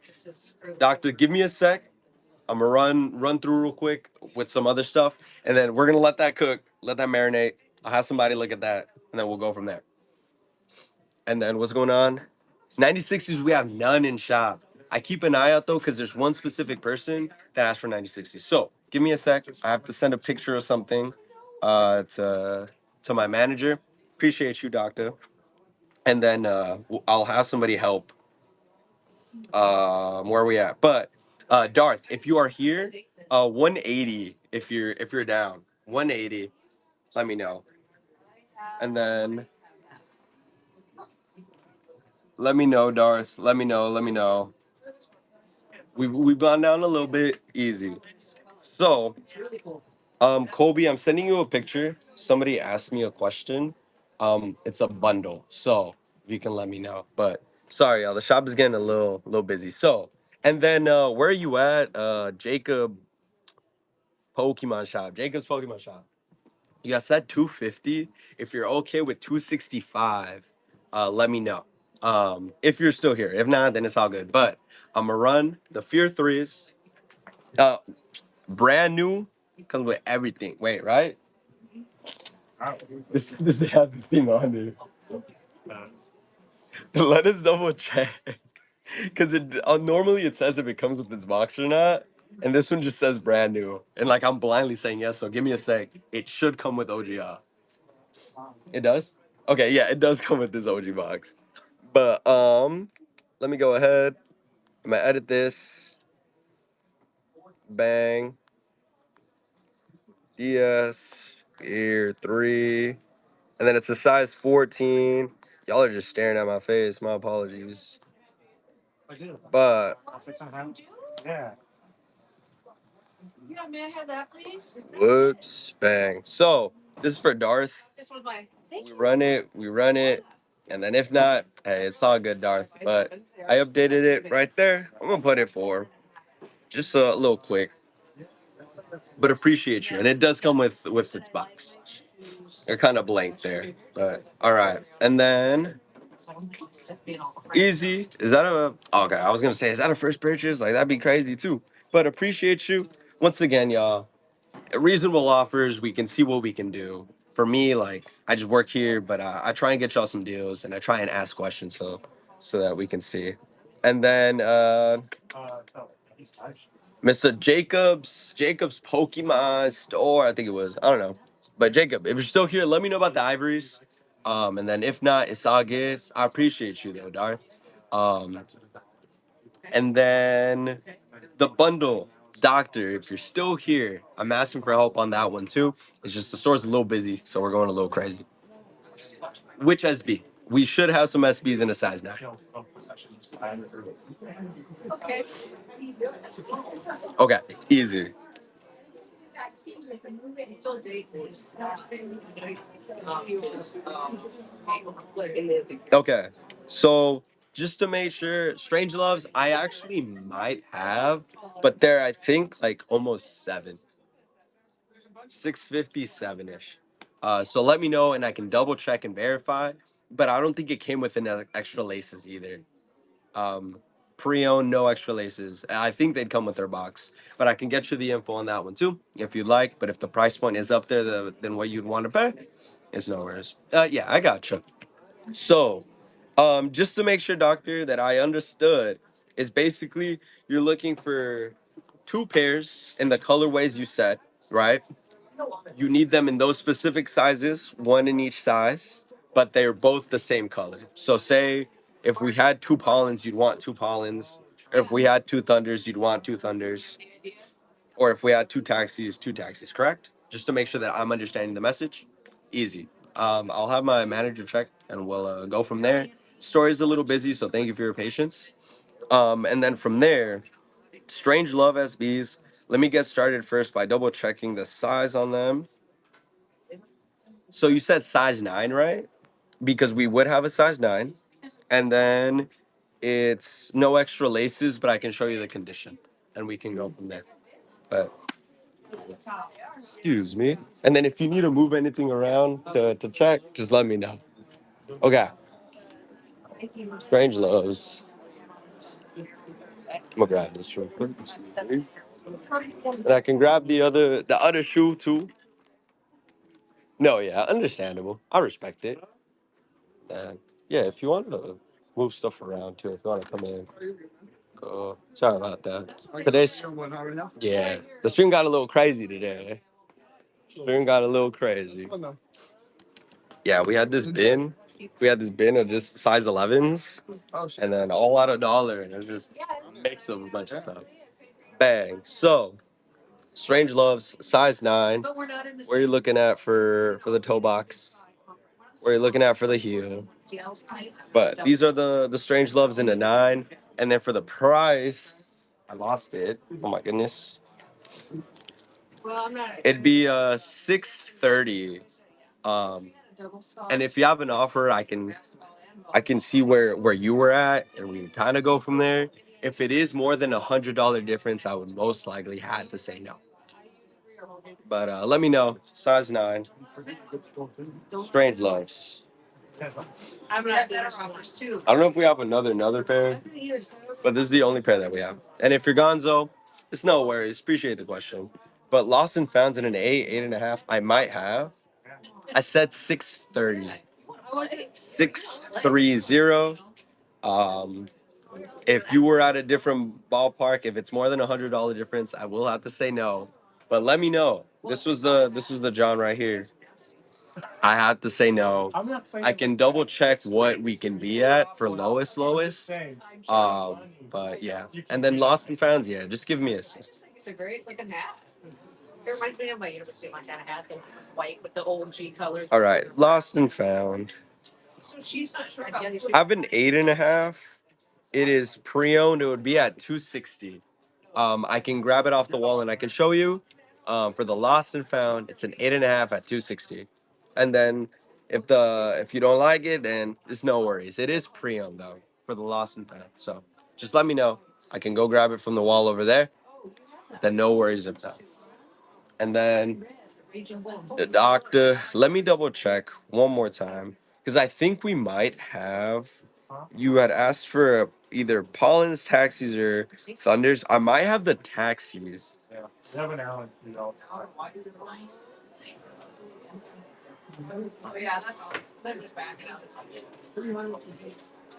Doctor, give me a sec. I'm gonna run through real quick with some other stuff, and then we're gonna let that cook, let that marinate. I'll have somebody look at that, and then we'll go from there. And then what's going on? 9060s, we have none in shop. I keep an eye out though, because there's one specific person that asked for 9060s. So give me a sec. I have to send a picture or something to my manager. Appreciate you, doctor. And then I'll have somebody help. Where are we at? But Darth, if you are here, 180 if you're down. 180. Let me know. And then let me know, Darth. Let me know. We've gone down a little bit easy. So, Kobe, I'm sending you a picture. Somebody asked me a question. It's a bundle. So if you can let me know. But sorry, y'all, the shop is getting a little busy. So, and then where are you at? Jacob's Pokemon shop. You got set 250. If you're okay with 265, let me know. If you're still here. If not, then it's all good. But I'm gonna run the Fear threes. Uh, brand new, comes with everything. Wait, right? This has the thing on it. Let us double check. Because normally it says if it comes with its box or not. And this one just says brand new. And like I'm blindly saying yes, so give me a sec. It should come with OGR. It does? Okay, yeah, it does come with this OG box. But let me go ahead. I'm gonna edit this. Bang. DS Gear 3. And then it's a size 14. Y'all are just staring at my face. My apologies. But whoops, bang. So this is for Darth. We run it, and then if not, hey, it's all good, Darth. But I updated it right there. I'm gonna put it for just a little quick, but appreciate you. And it does come with its box. They're kind of blank there, but all right. And then easy. Is that a okay? I was gonna say, is that a first purchase? Like that'd be crazy too. But appreciate you once again, y'all. Reasonable offers. We can see what we can do. For me, like I just work here, but I try and get y'all some deals, and I try and ask questions so that we can see. And then Mr. Jacob's Pokemon store. I think it was. I don't know, but Jacob, if you're still here, let me know about the ivories. And then if not, it's all good. I appreciate you though, Darth. Um, and then the bundle. Doctor, if you're still here, I'm asking for help on that one too. It's just the store's a little busy, so we're going a little crazy. Which SB? We should have some SBs in a size 9. Okay, easy. Okay, so just to make sure, Strange Loves, I actually might have, but they're I think like almost 657 ish. So let me know and I can double check and verify. But I don't think it came with an extra laces either. Um, Pre-owned, no extra laces. I think they'd come with their box, but I can get you the info on that one too if you'd like. But if the price point is up there than what you'd want to pay, it's no worries. Yeah, I gotcha. So, just to make sure, doctor, that I understood, is basically you're looking for 2 pairs in the colorways you said, right? You need them in those specific sizes, one in each size, but they're both the same color. So say If we had two pollens, you'd want two pollens. If we had two thunders, you'd want two thunders. Or if we had two taxis, correct? Just to make sure that I'm understanding the message. Easy. I'll have my manager check and we'll go from there. Story's a little busy, so thank you for your patience. And then from there, Strange Love SBs. Let me get started first by double checking the size on them. So you said size 9, right? Because we would have a size 9. And then it's no extra laces, but I can show you the condition and we can go from there. But excuse me. And then if you need to move anything around to check, just let me know. Okay. Strange Loves. I'm gonna grab this real quick. And I can grab the other shoe too. No, yeah, understandable. I respect it. And yeah, if you want to move stuff around too, if you want to come in, go. Sorry about that. Today's yeah, the stream got a little crazy today. Stream got a little crazy. Yeah, we had this bin. We had this bin of just size 11s, and then all out of dollar, and it was just a mix of a bunch of stuff. Bang. So, Strange Loves, size 9. Where are you looking at for the toe box? Where are you looking at for the heel? But these are the Strange Loves in a 9, and then for the price, I lost it. Oh my goodness. It'd be 630. Um, and if you have an offer, I can see where you were at, and we can kind of go from there. If it is more than $100 difference, I would most likely have to say no. But let me know. Size 9. Strange Loves. I don't know if we have another pair, but this is the only pair that we have. And if you're Gonzo, it's no worries. Appreciate the question. But Lost and Found in an 8.5, I might have. I said 630. 630. Um, if you were at a different ballpark, if it's more than $100 difference, I will have to say no. But let me know. This was the John right here. I have to say no. I can double check what we can be at for lowest. But yeah, and then Lost and Founds. Yeah, just give me a. All right, Lost and Found. I've been 8.5. It is pre-owned. It would be at 260. I can grab it off the wall and I can show you. For the Lost and Found, it's an 8.5 at 260. And then if you don't like it, then it's no worries. It is pre-owned though for the Lost and Found. So just let me know. I can go grab it from the wall over there. Then no worries if not. And then the doctor. Let me double check one more time because I think we might have. You had asked for either Pollen's taxis or Thunders. I might have the taxis.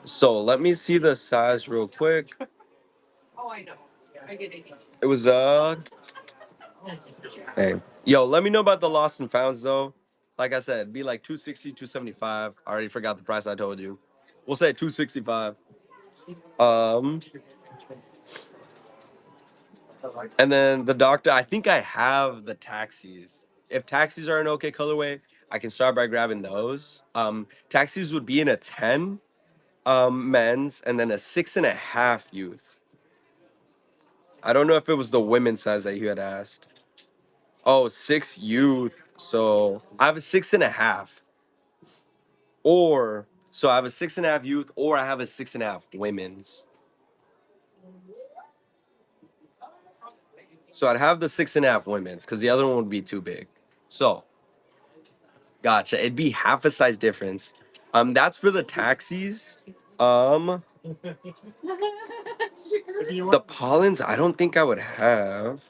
So let me see the size real quick. It was hey. Yo, let me know about the Lost and Founds though. Like I said, be like 260, 275. I already forgot the price I told you. We'll say 265. Um and then the doctor, I think I have the taxis. If taxis are an okay colorway, I can start by grabbing those. Taxis would be in a 10 men's and then a 6.5 youth. I don't know if it was the women's size that you had asked. Oh, 6 youth. So I have a 6.5. Or so I have a 6.5 youth, or I have a 6.5 women's. So I'd have the 6.5 women's because the other one would be too big. So gotcha. It'd be half a size difference. That's for the taxis. The pollens, I don't think I would have,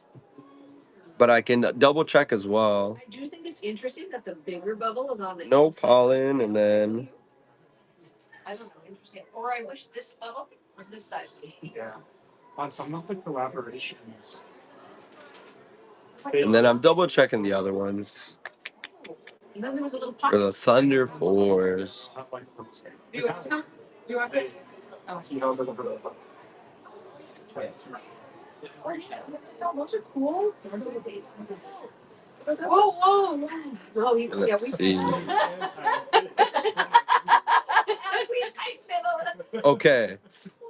but I can double check as well. I do think it's interesting that the bigger bubble is on the no inside. Pollen, and then I don't know, interesting. Or I wish this bubble was this size. Yeah, on some of the collaborations. And then I'm double checking the other ones. And then there was a little for the Thunder Fours. Let's see. Okay.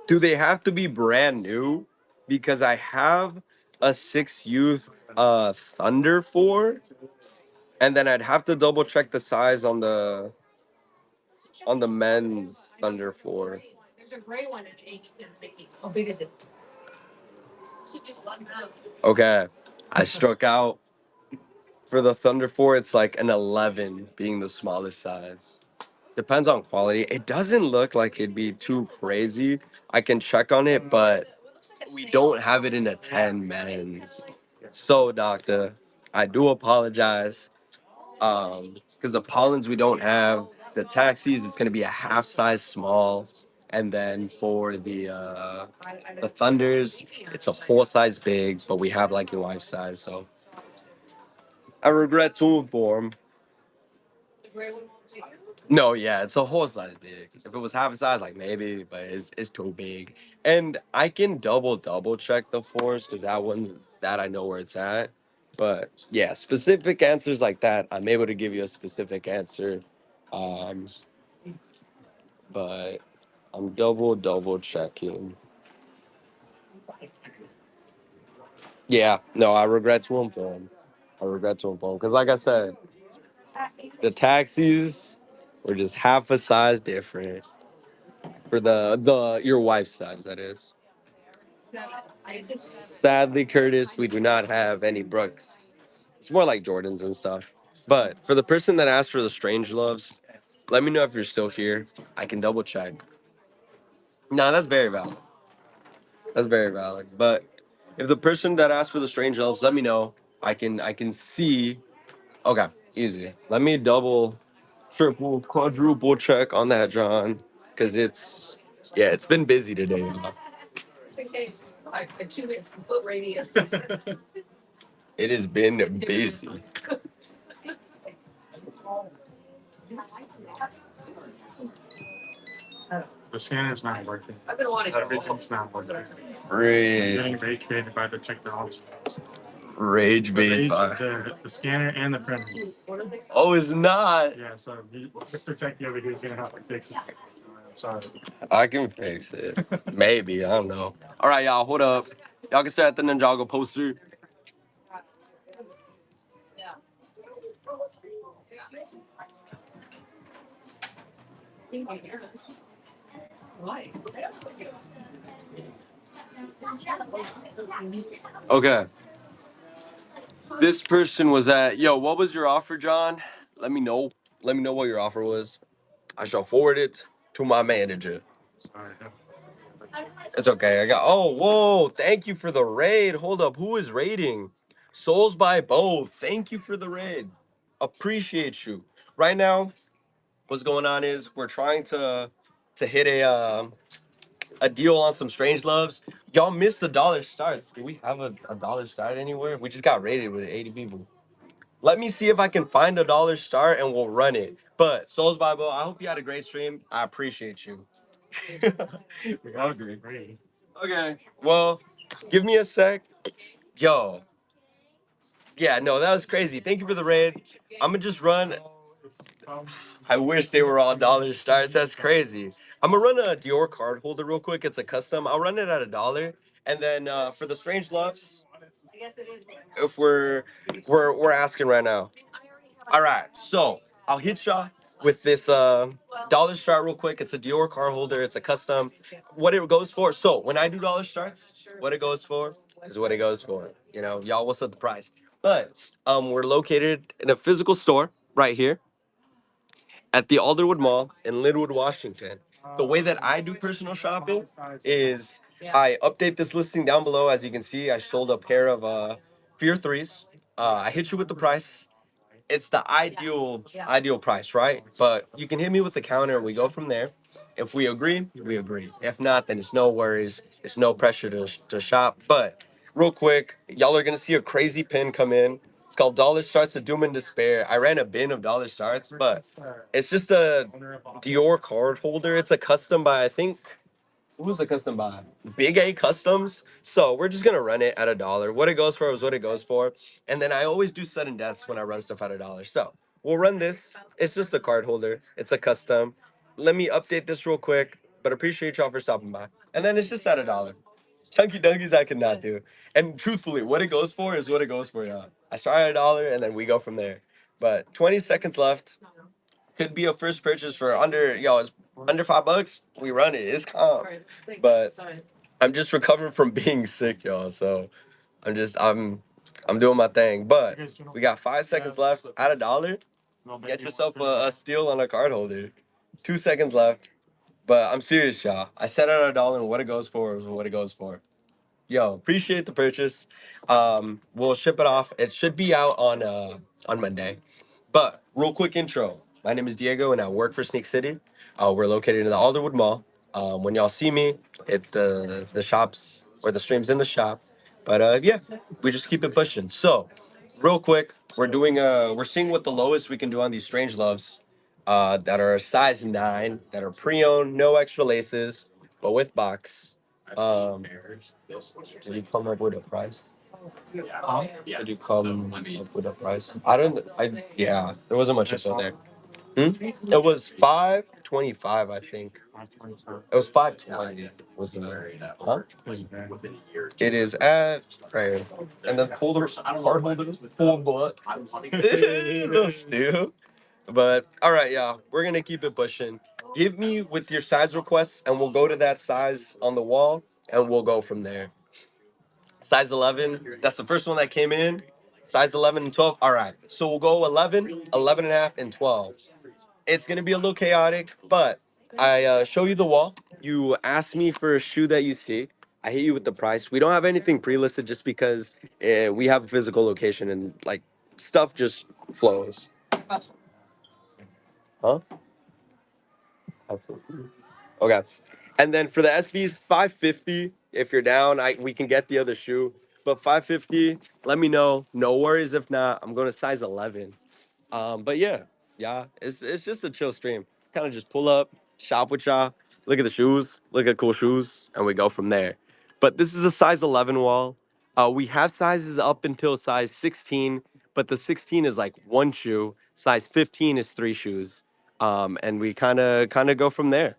Do they have to be brand new? Because I have a six youth Thunder 4, and then I'd have to double check the size on the men's Thunder 4. Okay. I struck out. For the Thunder 4, it's like an 11 being the smallest size. Depends on quality. It doesn't look like it'd be too crazy. I can check on it, but we don't have it in a 10 men's. So, doctor, I do apologize. Because the Pollens we don't have. The taxis, it's gonna be a half size small. And then for the Thunders, it's a whole size big, but we have like your wife's size, so I regret to inform. No, yeah, it's a whole size big. If it was half a size, like maybe, but it's too big. And I can double check the force because that one that I know where it's at. But yeah, specific answers like that, I'm able to give you a specific answer. Um, but I'm double checking. Yeah, no, I regret to inform. I regret to inform because, like I said, the taxis were just half a size different for the your wife's size. That is. Sadly, Curtis, we do not have any Brooks. It's more like Jordans and stuff. But for the person that asked for the Strange Loves, let me know if you're still here. I can double check. No, that's very valid. That's very valid. But if the person that asked for the Strange Loves, let me know. I can see. Okay, easy. Let me double, triple, quadruple check on that, John, because it's been busy today. It has been busy. The scanner's not working. Everything's not working. Rage, Getting rage baited by the technology. rage bait by. The scanner and the printer. Oh, it's not. Yeah, so Mr. Techie over here is gonna have to fix it. I'm sorry. I can fix it. Maybe. I don't know. All right, y'all. Hold up. Y'all can stare at the Ninjago poster. Okay. This person was at, yo, what was your offer, John? Let me know. Let me know what your offer was. I shall forward it to my manager. Sorry. It's okay. I got, oh, whoa. Thank you for the raid. Hold up. Who is raiding? Souls by both. Thank you for the raid. Appreciate you. Right now, what's going on is we're trying to hit a deal on some Strange Loves. Y'all missed the dollar starts. Do we have a dollar start anywhere? We just got rated with 80 people. Let me see if I can find a dollar start and we'll run it. But Souls Bible, I hope you had a great stream. I appreciate you. We all agree. Okay. Well, give me a sec. Yo. Yeah, no, that was crazy. Thank you for the raid. I'm gonna just run. I wish they were all dollar stars. That's crazy. I'm gonna run a Dior card holder real quick. It's a custom. I'll run it at $1, and then for the Strange Loves, if we're asking right now. All right, so I'll hit y'all with this dollar start real quick. It's a Dior card holder. It's a custom. What it goes for. So when I do dollar starts, what it goes for is what it goes for. You know, y'all will set the price. But we're located in a physical store right here at the Alderwood Mall in Linwood, Washington. The way that I do personal shopping is I update this listing down below. As you can see, I sold a pair of Fear 3s. I hit you with the price. It's the ideal price, right? But you can hit me with the counter and we go from there. If we agree, we agree. If not, then it's no worries. It's no pressure to shop. But real quick, y'all are gonna see a crazy pin come in. It's called Dollar Starts of Doom and Despair. I ran a bin of Dollar Starts, but it's just a Dior card holder. It's a custom by, I think, who's the custom by? Big A Customs. So we're just gonna run it at a dollar. What it goes for is what it goes for. And then I always do sudden deaths when I run stuff at a dollar. So we'll run this. It's just a card holder. It's a custom. Let me update this real quick. But appreciate y'all for stopping by. And then it's just at a dollar. Chunky Dunkies I cannot do. And truthfully, what it goes for is what it goes for, y'all. I start at a dollar and then we go from there. But 20 seconds left. Could be a first purchase for under it's under $5. We run it. It's calm. But I'm just recovering from being sick, y'all. So I'm doing my thing. But we got 5 seconds left at a dollar. Get yourself a steal on a card holder. 2 seconds left. But I'm serious, y'all. I said at a dollar and what it goes for is what it goes for. Yo, appreciate the purchase. We'll ship it off. It should be out on Monday. But real quick intro. My name is Diego and I work for Sneak City. We're located in the Alderwood Mall. When y'all see me, the shops or the streams in the shop. But yeah, we just keep it pushing. So, real quick, we're seeing what the lowest we can do on these strange loves that are size 9, that are pre-owned, no extra laces, but with box. Did you come up with a price? Did you come up with a price? Yeah, there wasn't much info there. It was 525, I think. It was 520. Was the huh? It is at right here. And then pull the card holder, $4. Those steal. But all right, yeah, we're gonna keep it pushing. Give me with your size requests, and we'll go to that size on the wall, and we'll go from there. Size 11, that's the first one that came in. Size 11 and 12. All right, so we'll go 11, 11 and a half, and 12. It's going to be a little chaotic, but I show you the wall. You ask me for a shoe that you see. I hit you with the price. We don't have anything pre-listed just because we have a physical location and like stuff just flows. Huh? Okay. And then for the SBs, 550. If you're down, we can get the other shoe. But 550, let me know. No worries if not. I'm going to size 11. But yeah, it's just a chill stream. Kind of just pull up, shop with y'all, look at the shoes, look at cool shoes, and we go from there. But this is a size 11 wall. We have sizes up until size 16, but the 16 is like one shoe. Size 15 is three shoes. And we kind of go from there.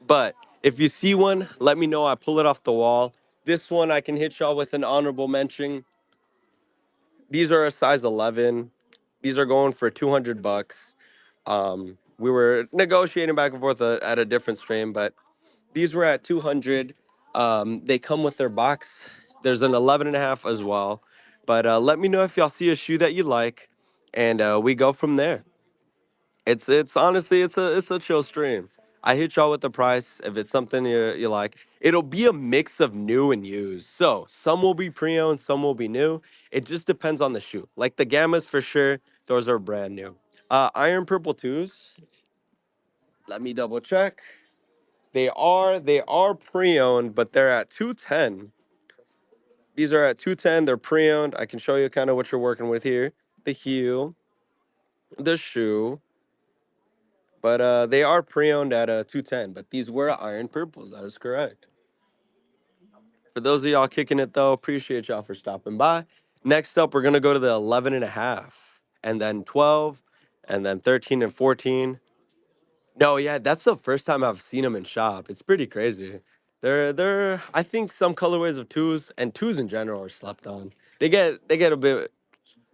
But if you see one, let me know. I pull it off the wall. This one I can hit y'all with an honorable mention. These are a size 11. These are going for $200. We were negotiating back and forth at a different stream, but these were at 200. They come with their box. There's an 11 and a half as well. But let me know if y'all see a shoe that you like, and we go from there. It's honestly it's a chill stream. I hit y'all with the price if it's something you like. It'll be a mix of new and used. So some will be pre-owned, some will be new. It just depends on the shoe. Like the Gammas for sure, those are brand new. Iron Purple twos. Let me double check. They are pre-owned, but they're at 210. These are at 210. They're pre-owned. I can show you kind of what you're working with here. The heel, the shoe. But they are pre-owned at 210. But these were iron purples. That is correct. For those of y'all kicking it though, appreciate y'all for stopping by. Next up, we're gonna go to the 11 and a half, and then 12, and then 13 and 14. No, yeah, that's the first time I've seen them in shop. It's pretty crazy. They're I think some colorways of twos and twos in general are slept on. They get a bit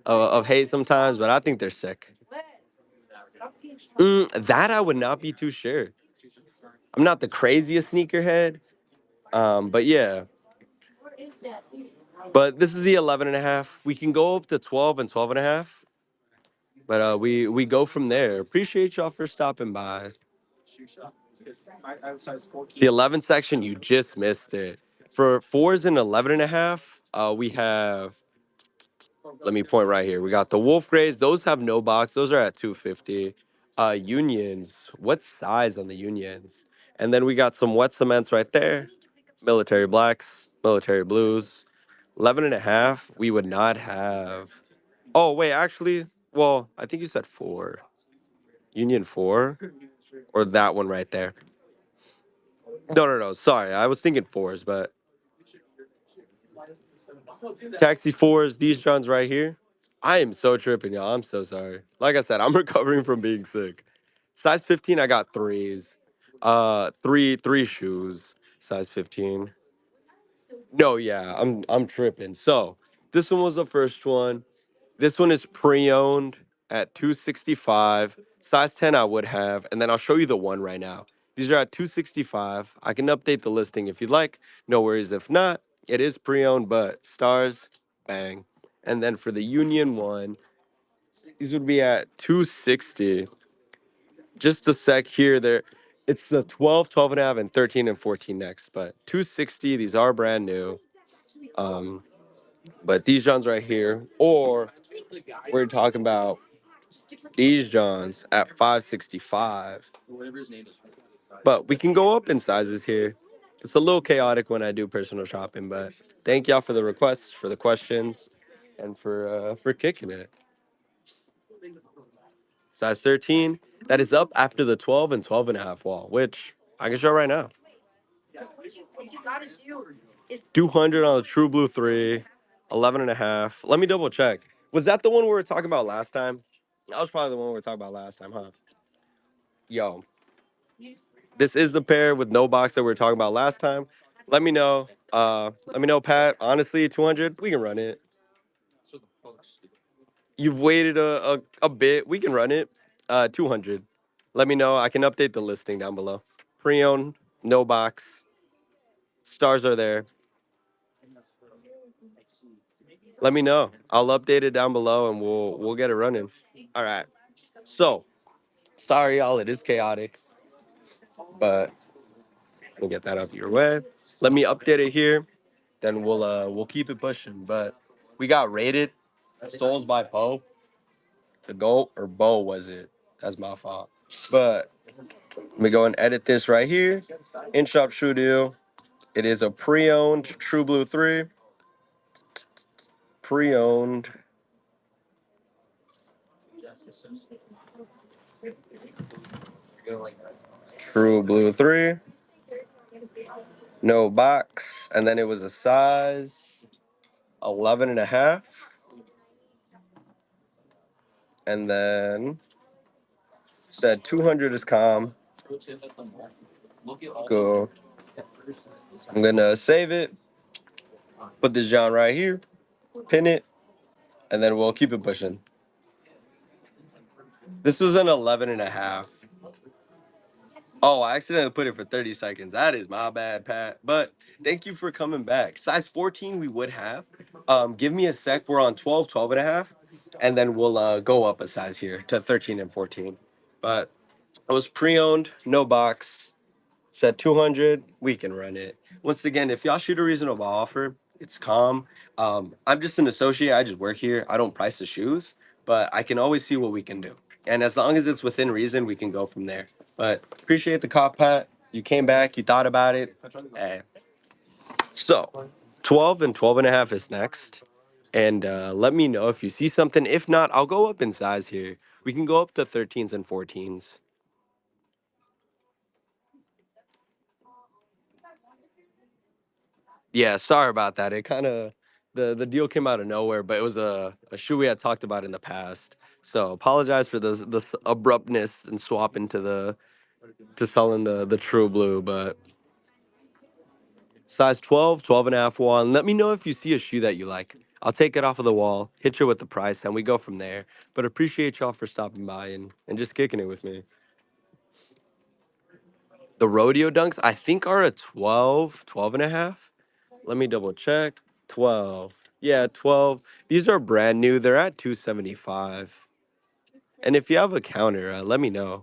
of hate sometimes, but I think they're sick. That I would not be too sure. I'm not the craziest sneakerhead, but yeah. But this is the 11 and a half. We can go up to 12 and 12 and a half, but we go from there. Appreciate y'all for stopping by. The 11 section, you just missed it. For fours and 11 and a half, we have, let me point right here. We got the Wolf Grays. Those have no box. Those are at 250. Unions. What size on the unions? And then we got some wet cements right there. Military blacks, military blues. 11 and a half, we would not have. Oh, wait, actually, well, I think you said four. Union four? Or that one right there. No, no, no. Sorry. I was thinking fours, but taxi fours, these Johns right here. I am so tripping, y'all. I'm so sorry. Like I said, I'm recovering from being sick. Size 15, I got threes. Three shoes. Size 15. No, yeah, I'm tripping. So this one was the first one. This one is pre-owned at 265. Size 10 I would have, and then I'll show you the one right now. These are at 265. I can update the listing if you'd like. No worries if not. It is pre-owned, but stars, bang. And then for the Union one, these would be at 260. Just a sec here. There, it's the 12, 12 and a half, and 13 and 14 next, but 260. These are brand new. Um, but these Johns right here, or we're talking about these Johns at 565. But we can go up in sizes here. It's a little chaotic when I do personal shopping, but thank y'all for the requests, for the questions, and for kicking it. Size 13, that is up after the 12 and 12 and a half wall, which I can show right now. 200 on the True Blue 3, 11 and a half. Let me double check. Was that the one we were talking about last time? That was probably the one we were talking about last time, huh? Yo, this is the pair with no box that we were talking about last time. Let me know. Let me know, Pat. Honestly, 200, we can run it. You've waited a bit. We can run it. 200. Let me know. I can update the listing down below. Pre-owned, no box. Stars are there. Let me know. I'll update it down below and we'll get it running. All right. So, sorry y'all, it is chaotic, but we'll get that up your way. Let me update it here. Then we'll keep it pushing. But we got rated. Stoles by Poe. The goat or Bo was it? That's my fault. But let me go and edit this right here. In shop shoe deal. It is a pre-owned True Blue 3. Pre-owned True Blue 3. No box. And then it was a size 11 and a half. And then said 200 is calm. Go. I'm gonna save it. Put this John right here. Pin it. And then we'll keep it pushing. This was an 11 and a half. Oh, I accidentally put it for 30 seconds. That is my bad, Pat. But thank you for coming back. Size 14 we would have. Give me a sec. We're on 12, 12 and a half. And then we'll go up a size here to 13 and 14. But it was pre-owned, no box. Said 200, we can run it. Once again, if y'all shoot a reasonable offer, it's calm. I'm just an associate. I just work here. I don't price the shoes, but I can always see what we can do. And as long as it's within reason, we can go from there. But appreciate the cop, Pat. You came back. You thought about it. Hey. So 12 and 12 and a half is next. And let me know if you see something. If not, I'll go up in size here. We can go up to 13s and 14s. Yeah, sorry about that. It kind of the deal came out of nowhere, but it was a shoe we had talked about in the past. So apologize for the abruptness and swapping to selling the true blue, but size 12, 12 and a half wall. And let me know if you see a shoe that you like. I'll take it off of the wall, hit you with the price, and we go from there. But appreciate y'all for stopping by and just kicking it with me. The rodeo dunks, I think, are a 12, 12 and a half. Let me double check. 12. Yeah, 12. These are brand new. They're at 275. And if you have a counter, let me know.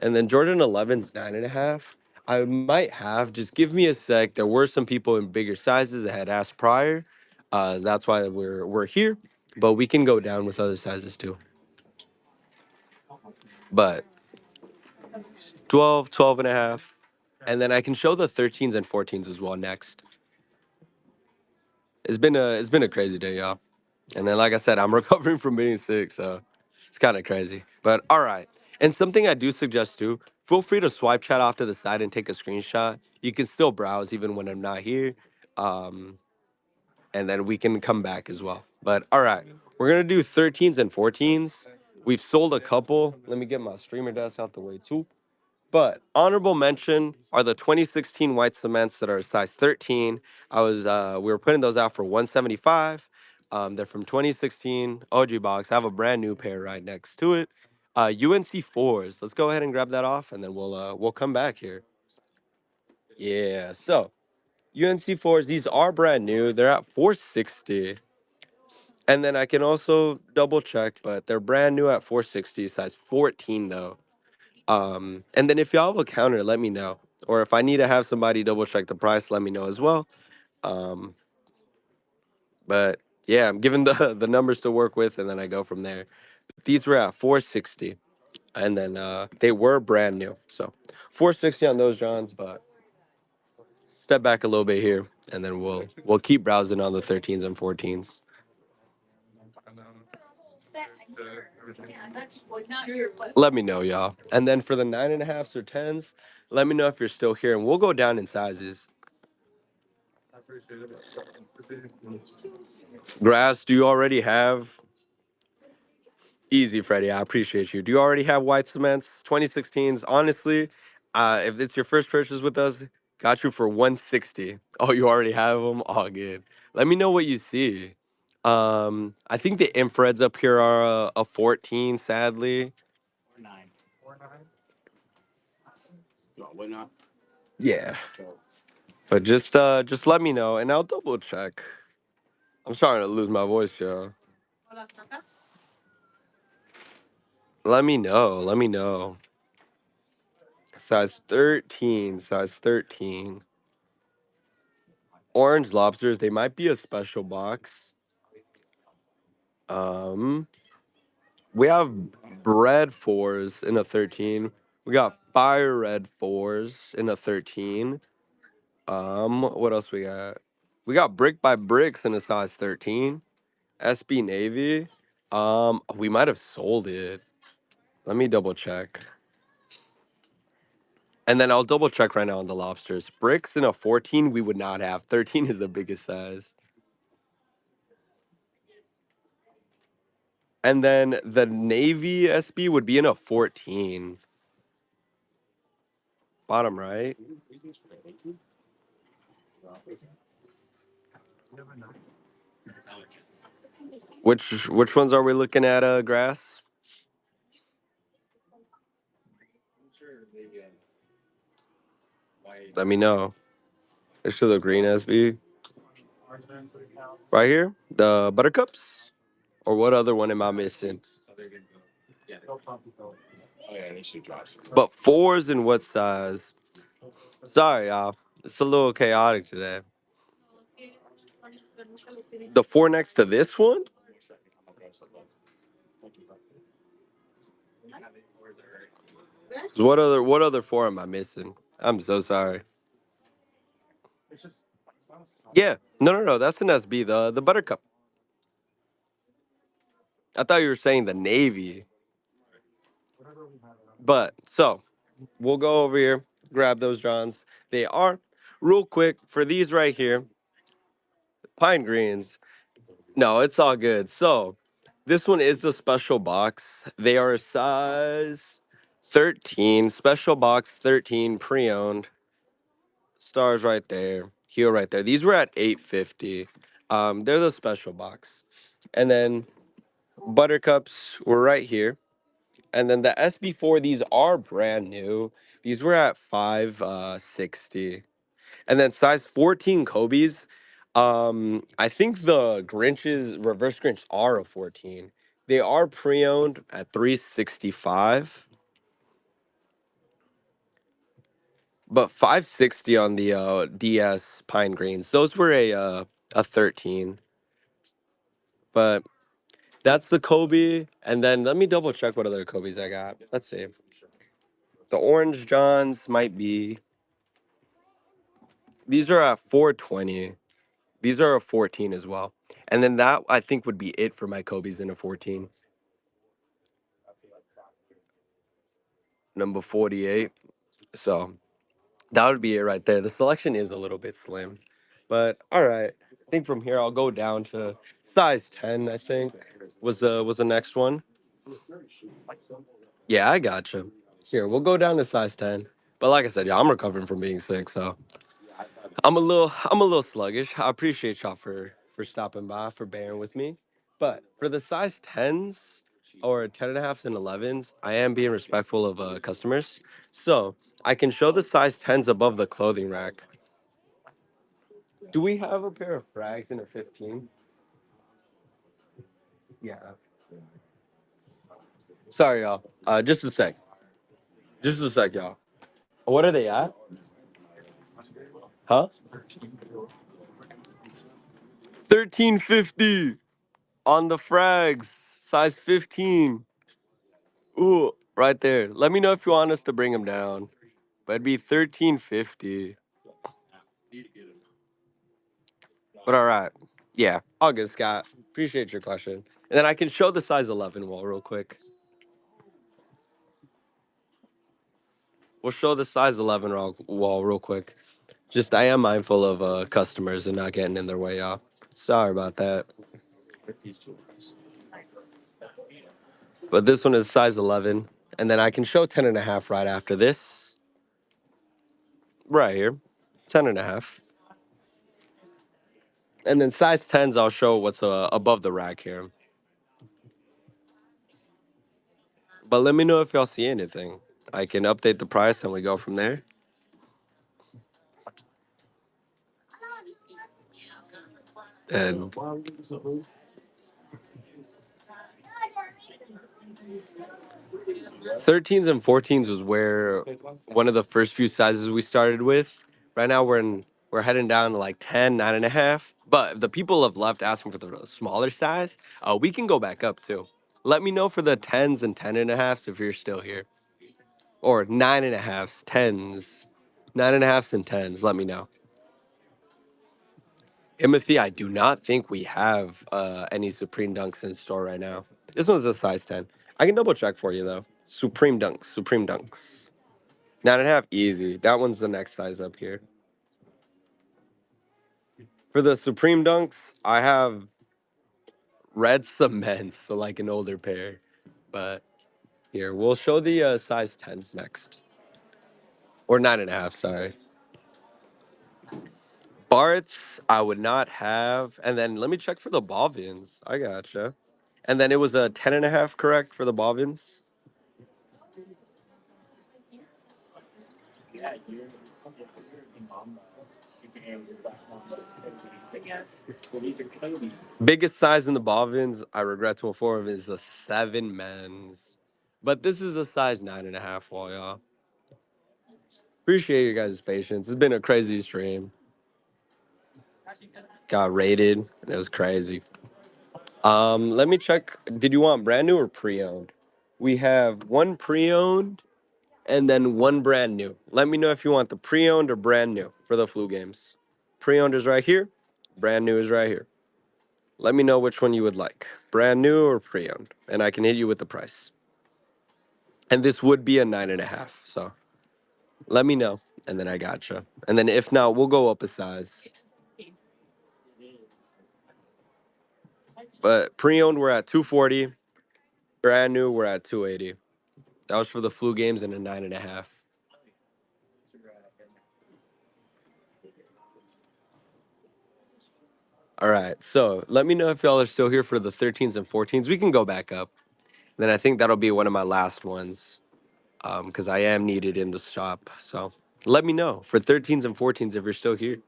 And then Jordan 11's 9.5. I might have. Just give me a sec. There were some people in bigger sizes that had asked prior. That's why we're here. But we can go down with other sizes too. But 12, 12 and a half. And then I can show the 13s and 14s as well next. It's been a crazy day, y'all. And then, like I said, I'm recovering from being sick, so it's kind of crazy. But all right. And something I do suggest too, feel free to swipe chat off to the side and take a screenshot. You can still browse even when I'm not here. Um, and then we can come back as well. But all right, we're gonna do 13s and 14s. We've sold a couple. Let me get my streamer desk out the way too. But honorable mention are the 2016 white cements that are size 13. We were putting those out for 175. They're from 2016 OG box. I have a brand new pair right next to it. UNC fours. Let's go ahead and grab that off, and then we'll come back here. Yeah. So UNC fours. These are brand new. They're at 460. And then I can also double check, but they're brand new at 460, size 14 though. And then if y'all have a counter, let me know. Or if I need to have somebody double check the price, let me know as well. Um, but yeah, I'm given the the numbers to work with, and then I go from there. These were at 460, and then they were brand new. So 460 on those Johns, but step back a little bit here, and then we'll keep browsing on the 13s and 14s. Let me know, y'all. And then for the 9.5s or 10s, let me know if you're still here, and we'll go down in sizes. Grass, do you already have easy, Freddie? I appreciate you. Do you already have white cements? 2016s. Honestly, if it's your first purchase with us, got you for 160. Oh, you already have them? All good. Let me know what you see. I think the infrareds up here are a 14, sadly. Yeah. But just let me know and I'll double check. I'm starting to lose my voice, y'all. Let me know. Let me know. Size 13, size 13. Orange lobsters, they might be a special box. Um, we have bread fours in a 13. We got fire red fours in a 13. What else we got? We got brick by bricks in a size 13. SB Navy. We might have sold it. Let me double check. And then I'll double check right now on the lobsters. Bricks in a 14 we would not have. 13 is the biggest size. And then the Navy SB would be in a 14. Bottom right. Which ones are we looking at, Grass? Let me know. It's still the green SB. Right here? The buttercups? Or what other one am I missing? But fours in what size? Sorry, y'all. It's a little chaotic today. The four next to this one? 'Cause what other four am I missing? I'm so sorry. Yeah. No. That's an SB, the buttercup. I thought you were saying the navy. But so we'll go over here, grab those Johns. They are real quick for these right here. Pine greens. No, it's all good. So this one is the special box. They are size 13, special box 13, pre-owned. Stars right there, heel right there. These were at 850. They're the special box. And then buttercups were right here. And then the SB4, these are brand new. These were at 560. And then size 14 Kobe's. I think the Grinches, reverse Grinch are a 14. They are pre-owned at 365. But 560 on the DS Pine Greens. Those were a 13. But that's the Kobe. And then let me double check what other Kobe's I got. Let's see. The Orange Johns might be. These are at 420. These are a 14 as well. And then that I think would be it for my Kobe's in a 14. Number 48. So that would be it right there. The selection is a little bit slim. But all right. I think from here I'll go down to size 10, I think. Was the next one. Yeah, I gotcha. Here, we'll go down to size 10. But like I said, yeah, I'm recovering from being sick, so I'm a little sluggish. I appreciate y'all for stopping by, for bearing with me. But for the size 10s or 10 and a halfs and 11s, I am being respectful of customers. So I can show the size 10s above the clothing rack. Do we have a pair of frags in a 15? Yeah. Sorry, y'all. Just a sec. Just a sec, y'all. What are they at? Huh? 1350 on the frags, size 15. Ooh, right there. Let me know if you want us to bring them down. But it'd be 1350. But all right. Yeah, all good, Scott. Appreciate your question. And then I can show the size 11 wall real quick. We'll show the size 11 wall real quick. Just I am mindful of customers and not getting in their way, y'all. Sorry about that. But this one is size 11. And then I can show 10 and a half right after this. Right here. 10 and a half. And then size 10s, I'll show what's above the rack here. But let me know if y'all see anything. I can update the price and we go from there. And 13s and 14s was where one of the first few sizes we started with. Right now we're heading down to like 10, 9 and a half. But if the people have left asking for the smaller size, we can go back up too. Let me know for the 10s and 10 and a halfs if you're still here. Or 9 and a halfs, 10s, 9 and a halfs and 10s. Let me know. Timothy, I do not think we have any Supreme Dunks in store right now. This one's a size 10. I can double check for you though. Supreme Dunks, Supreme Dunks. 9 and a half, easy. That one's the next size up here. For the Supreme Dunks, I have red cement, so like an older pair. But here, we'll show the size 10s next. Or 9 and a half, sorry. Barts, I would not have. And then let me check for the Bovins. I gotcha. And then it was a 10 and a half, correct, for the Bovins? Biggest size in the Bovins, I regret to inform, is the 7 men's. But this is a size 9 and a half wall, y'all. Appreciate your guys' patience. It's been a crazy stream. Got rated, and it was crazy. Let me check. Did you want brand new or pre-owned? We have one pre-owned and then one brand new. Let me know if you want the pre-owned or brand new for the flu games. Pre-owned is right here. Brand new is right here. Let me know which one you would like, brand new or pre-owned, and I can hit you with the price. And this would be a 9 and a half, so let me know, and then I gotcha. And then if not, we'll go up a size. But pre-owned, we're at 240. Brand new, we're at 280. That was for the flu games and a 9 and a half. All right, so let me know if y'all are still here for the 13s and 14s. We can go back up. Then I think that'll be one of my last ones, because I am needed in the shop. So let me know for 13s and 14s if you're still here.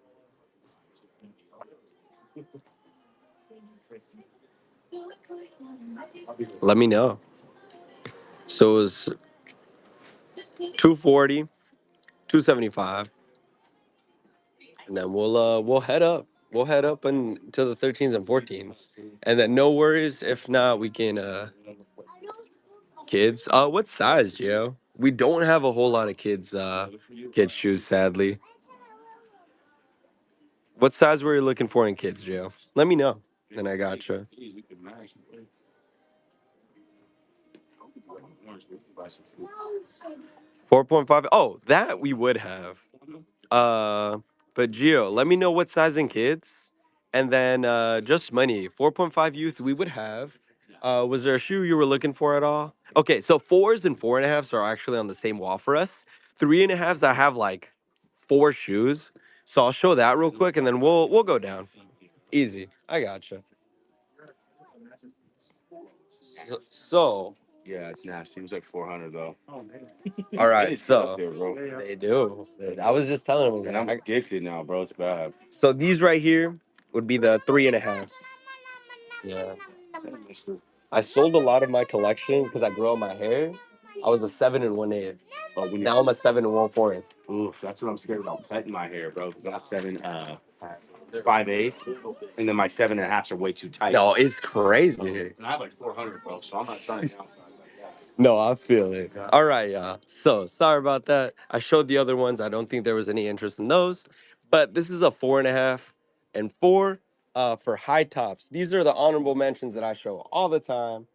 Let me know. So it was 240, 275, and then we'll head up. We'll head up until the 13s and 14s, and then no worries if not, we can kids. What size, Gio? We don't have a whole lot of kids shoes, sadly. What size were you looking for in kids, Joe? Let me know. Then I gotcha. 4.5. Oh, that we would have. Uh, but Gio, let me know what size in kids, and then just money. 4.5 youth we would have. Was there a shoe you were looking for at all? Okay, so fours and 4.5s are actually on the same wall for us. 3.5s, I have like four shoes, so I'll show that real quick, and then we'll go down. Easy, I gotcha. So Yeah, it's nasty. It was like 400 though. all They right, need to get up so there, bro. they do. I was just telling him, I was And I'm like, addicted now, bro. It's bad. so these right here would be the 3.5s. Yeah. I sold a lot of my collection because I grew out my hair. I was a 7 1/8. But when Now I'm a 7 1/4. oof, that's what I'm scared about cutting my hair, bro. Because I'm 5/8, and then my 7.5s are way too tight. No, it's crazy. And I have like 400, bro. So I'm not trying to downsize like that. No, I feel it. All right, y'all. So sorry about that. I showed the other ones. I don't think there was any interest in those. But this is a 4.5 and 4 for high tops. These are the honorable mentions that I show all the time.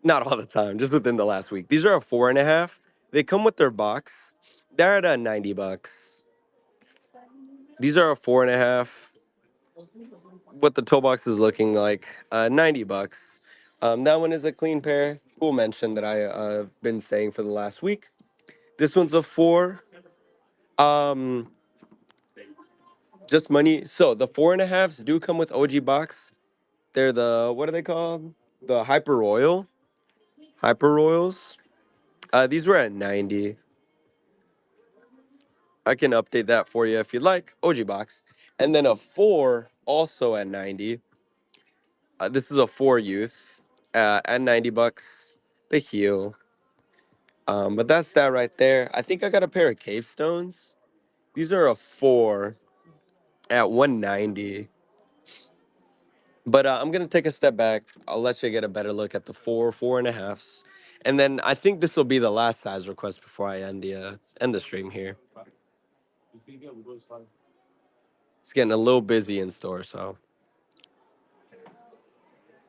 Not all the time, just within the last week. These are a 4.5. They come with their box. They're at $90. These are a 4.5. What the toe box is looking like, $90. That one is a clean pair. Cool mention that I been saying for the last week. This one's a 4. Um, just money. So the 4.5s do come with OG box. They're the, what are they called? The Hyper Royal. Hyper Royals. These were at 90. I can update that for you if you'd like. OG box. And then a 4 also at 90. This is a 4 youth at $90. The heel. But that's that right there. I think I got a pair of cave stones. These are a 4 at 190. But I'm gonna take a step back. I'll let you get a better look at the 4.5s, and then I think this will be the last size request before I end the stream here. It's getting a little busy in store, so.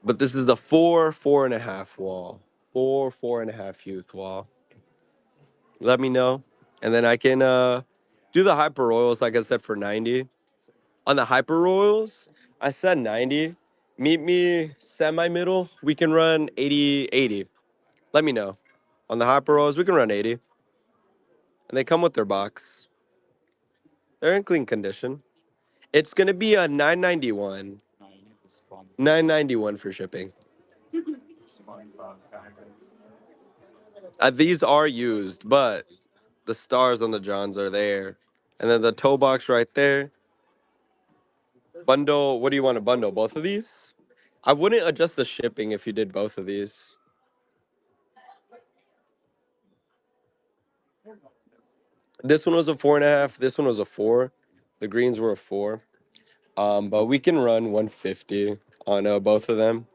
But this is the 4.5 wall, 4.5 youth wall. Let me know, and then I can do the hyper royals like I said for 90. On the hyper royals, I said 90. Meet me semi middle. We can run 80. Let me know. On the hyper royals, we can run 80, and they come with their box. They're in clean condition. It's gonna be a 991. 991 for shipping. These are used, but the stars on the Johns are there. And then the toe box right there. Bundle, what do you want to bundle? Both of these? I wouldn't adjust the shipping if you did both of these. This one was a 4.5. This one was a 4. The greens were a 4. But we can run 150 on both of them.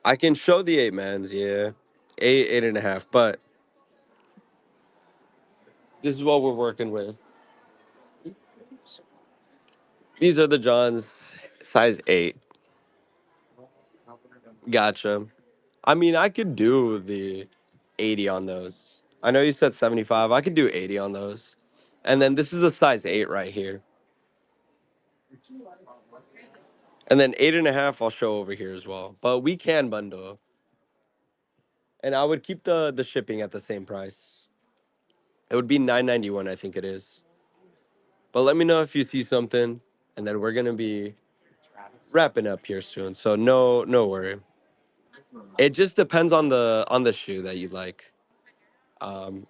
I can show the 8 mans, yeah. 8.5. But this is what we're working with. These are the Johns, size 8. Gotcha. I mean, I could do the 80 on those. I know you said 75. I could do 80 on those. And then this is a size 8 right here. And then 8.5 I'll show over here as well. But we can bundle. And I would keep the shipping at the same price. It would be 991, I think it is. But let me know if you see something. And then we're gonna be wrapping up here soon. So no worry. It just depends on the shoe that you like.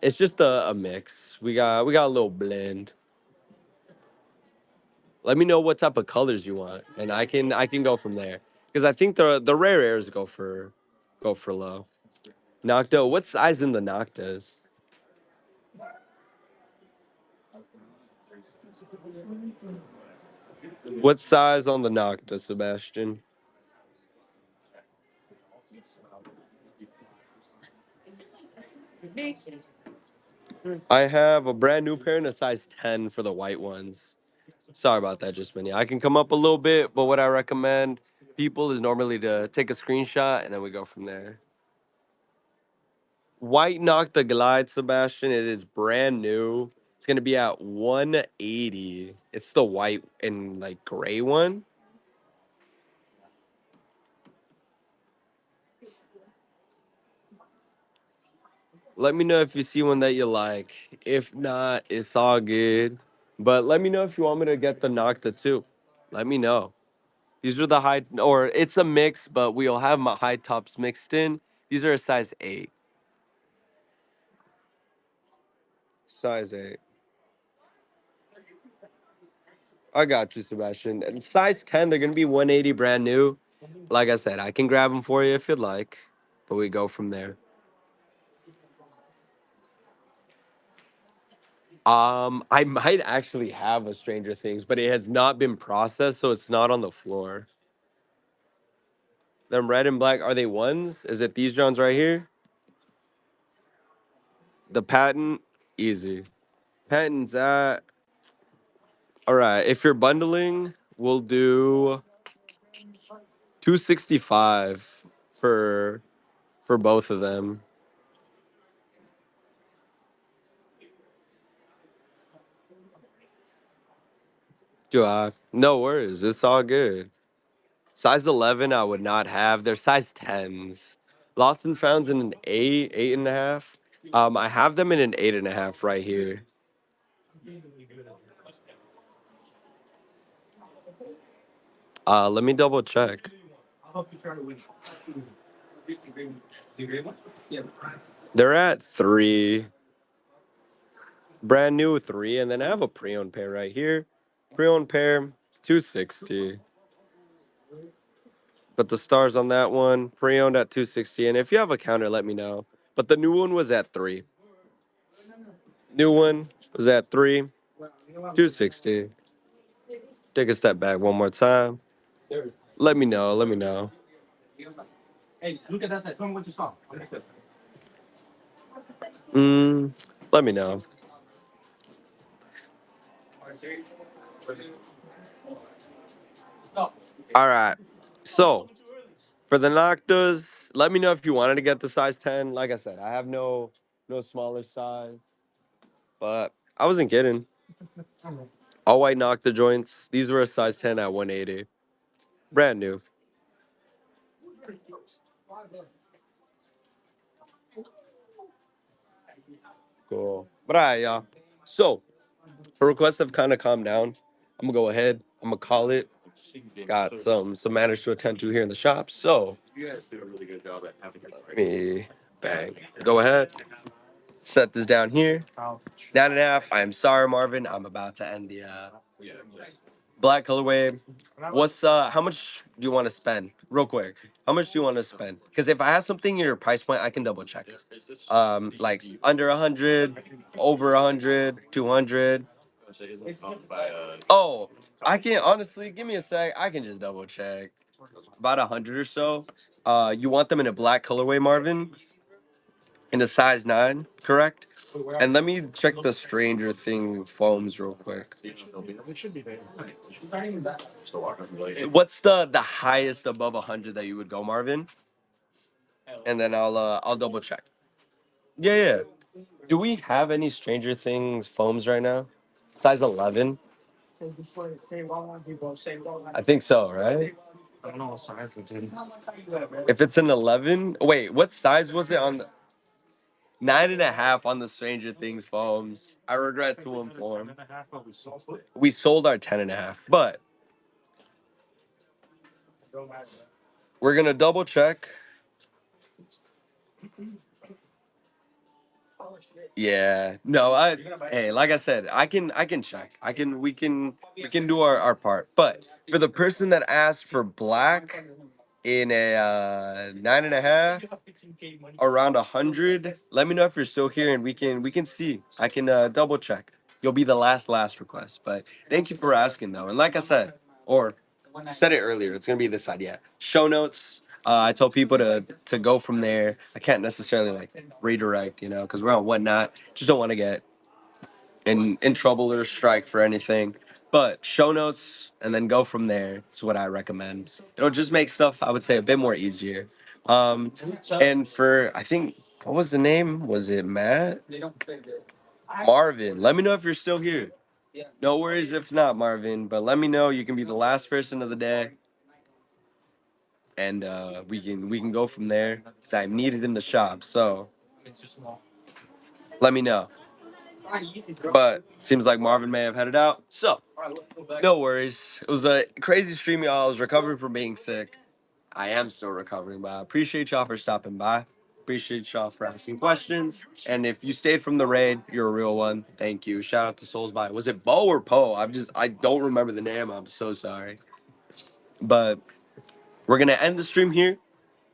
It's just a mix. We got a little blend. Let me know what type of colors you want, and I can go from there. Because I think the rare airs go for low. Nocto, what size in the Noctas? What size on the Nocta, Sebastian? I have a brand new pair in a size 10 for the white ones. Sorry about that, just mini. I can come up a little bit, but what I recommend people is normally to take a screenshot and then we go from there. White Knock the Glide, Sebastian. It is brand new. It's gonna be at 180. It's the white and like gray one. Let me know if you see one that you like. If not, it's all good. But let me know if you want me to get the Nocta too. Let me know. These are the high, or it's a mix, but we'll have my high tops mixed in. These are a size 8. Size 8. I got you, Sebastian. And size 10, they're going to be 180 brand new. Like I said, I can grab them for you if you'd like, but we go from there. I might actually have a Stranger Things, but it has not been processed, so it's not on the floor. Them red and black, are they ones? Is it these Johns right here? The patent, easy. Patent's at, all right. If you're bundling, we'll do 265 for both of them. Do I? No worries. It's all good. Size 11, I would not have. They're size 10s. Lost and founds in an 8, 8.5. I have them in an 8.5 right here. Let me double check. They're at 3. Brand new 3. And then I have a pre-owned pair right here. Pre-owned pair, 260. But the stars on that one, pre-owned at 260. And if you have a counter, let me know. But the new one was at 3. New one was at 3, 260. Take a step back one more time. Let me know. Let me know. Mm, let me know. All right. So for the Noctas, let me know if you wanted to get the size 10. Like I said, I have no smaller size, but I wasn't kidding. All white Nocta joints. These were a size 10 at 180. Brand new. Cool. But all right, y'all. So the requests have kind of calmed down. I'm gonna go ahead. I'm gonna call it. Got some matters to attend to here in the shop. So let me bang. Go ahead. Set this down here. 9.5. I'm sorry, Marvin. I'm about to end the black colorway. What's how much do you want to spend? Real quick. How much do you want to spend? Because if I have something in your price point, I can double check. Like under 100, over 100, 200. Oh, I can honestly give me a sec. I can just double check. About 100 or so. You want them in a black colorway, Marvin? In a size 9, correct? And let me check the Stranger Thing foams real quick. What's the highest above 100 that you would go, Marvin? And then I'll double check. Yeah, yeah. Do we have any Stranger Things foams right now? Size 11? I think so, right? I don't know what size it's in. If it's an 11, wait, what size was it on the 9.5 on the Stranger Things foams? I regret to inform. We sold our 10.5, but we're gonna double check. Yeah. No, hey, like I said, I can check. We can do our part. But for the person that asked for black in a 9.5, around 100, let me know if you're still here and we can see. I can double check. You'll be the last request. But thank you for asking though. And like I said, or said it earlier, it's gonna be this side, yeah. Show notes. I told people to go from there. I can't necessarily like redirect, because we're on whatnot. Just don't want to get in trouble or strike for anything. But show notes and then go from there. It's what I recommend. It'll just make stuff, I would say, a bit more easier. Um, and for I think what was the name? Was it Matt? Marvin. Let me know if you're still here. No worries if not, Marvin. But let me know. You can be the last person of the day, and we can go from there. Cause I'm needed in the shop. So let me know. But seems like Marvin may have headed out. So no worries. It was a crazy stream, y'all. I was recovering from being sick. I am still recovering, but I appreciate y'all for stopping by. Appreciate y'all for asking questions. And if you stayed from the raid, you're a real one. Thank you. Shout out to Soulsby. Was it Bo or Poe? I don't remember the name. I'm so sorry. But we're gonna end the stream here.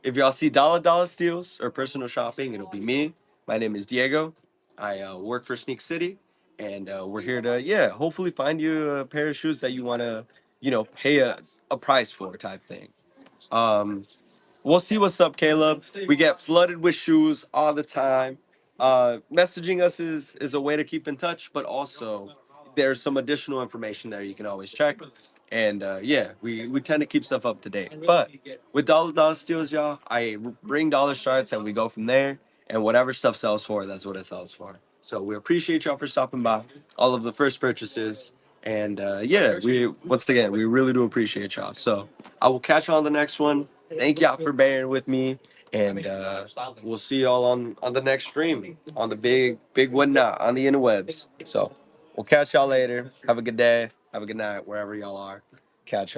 If y'all see Dolla steals or personal shopping, it'll be me. My name is Diego. I work for Sneak City, and we're here to hopefully find you a pair of shoes that you want to pay a price for type thing. Um, we'll see what's up, Caleb. We get flooded with shoes all the time. Messaging us is a way to keep in touch, but also there's some additional information there you can always check. And we tend to keep stuff up to date. But with dollar steals, y'all, I bring dollar charts and we go from there. And whatever stuff sells for, that's what it sells for. So we appreciate y'all for stopping by, all of the first purchases. And we once again we really do appreciate y'all. So I will catch you on the next one. Thank y'all for bearing with me, and we'll see y'all on the next stream on the big whatnot on the interwebs. So we'll catch y'all later. Have a good day. Have a good night wherever y'all are. Catch y'all.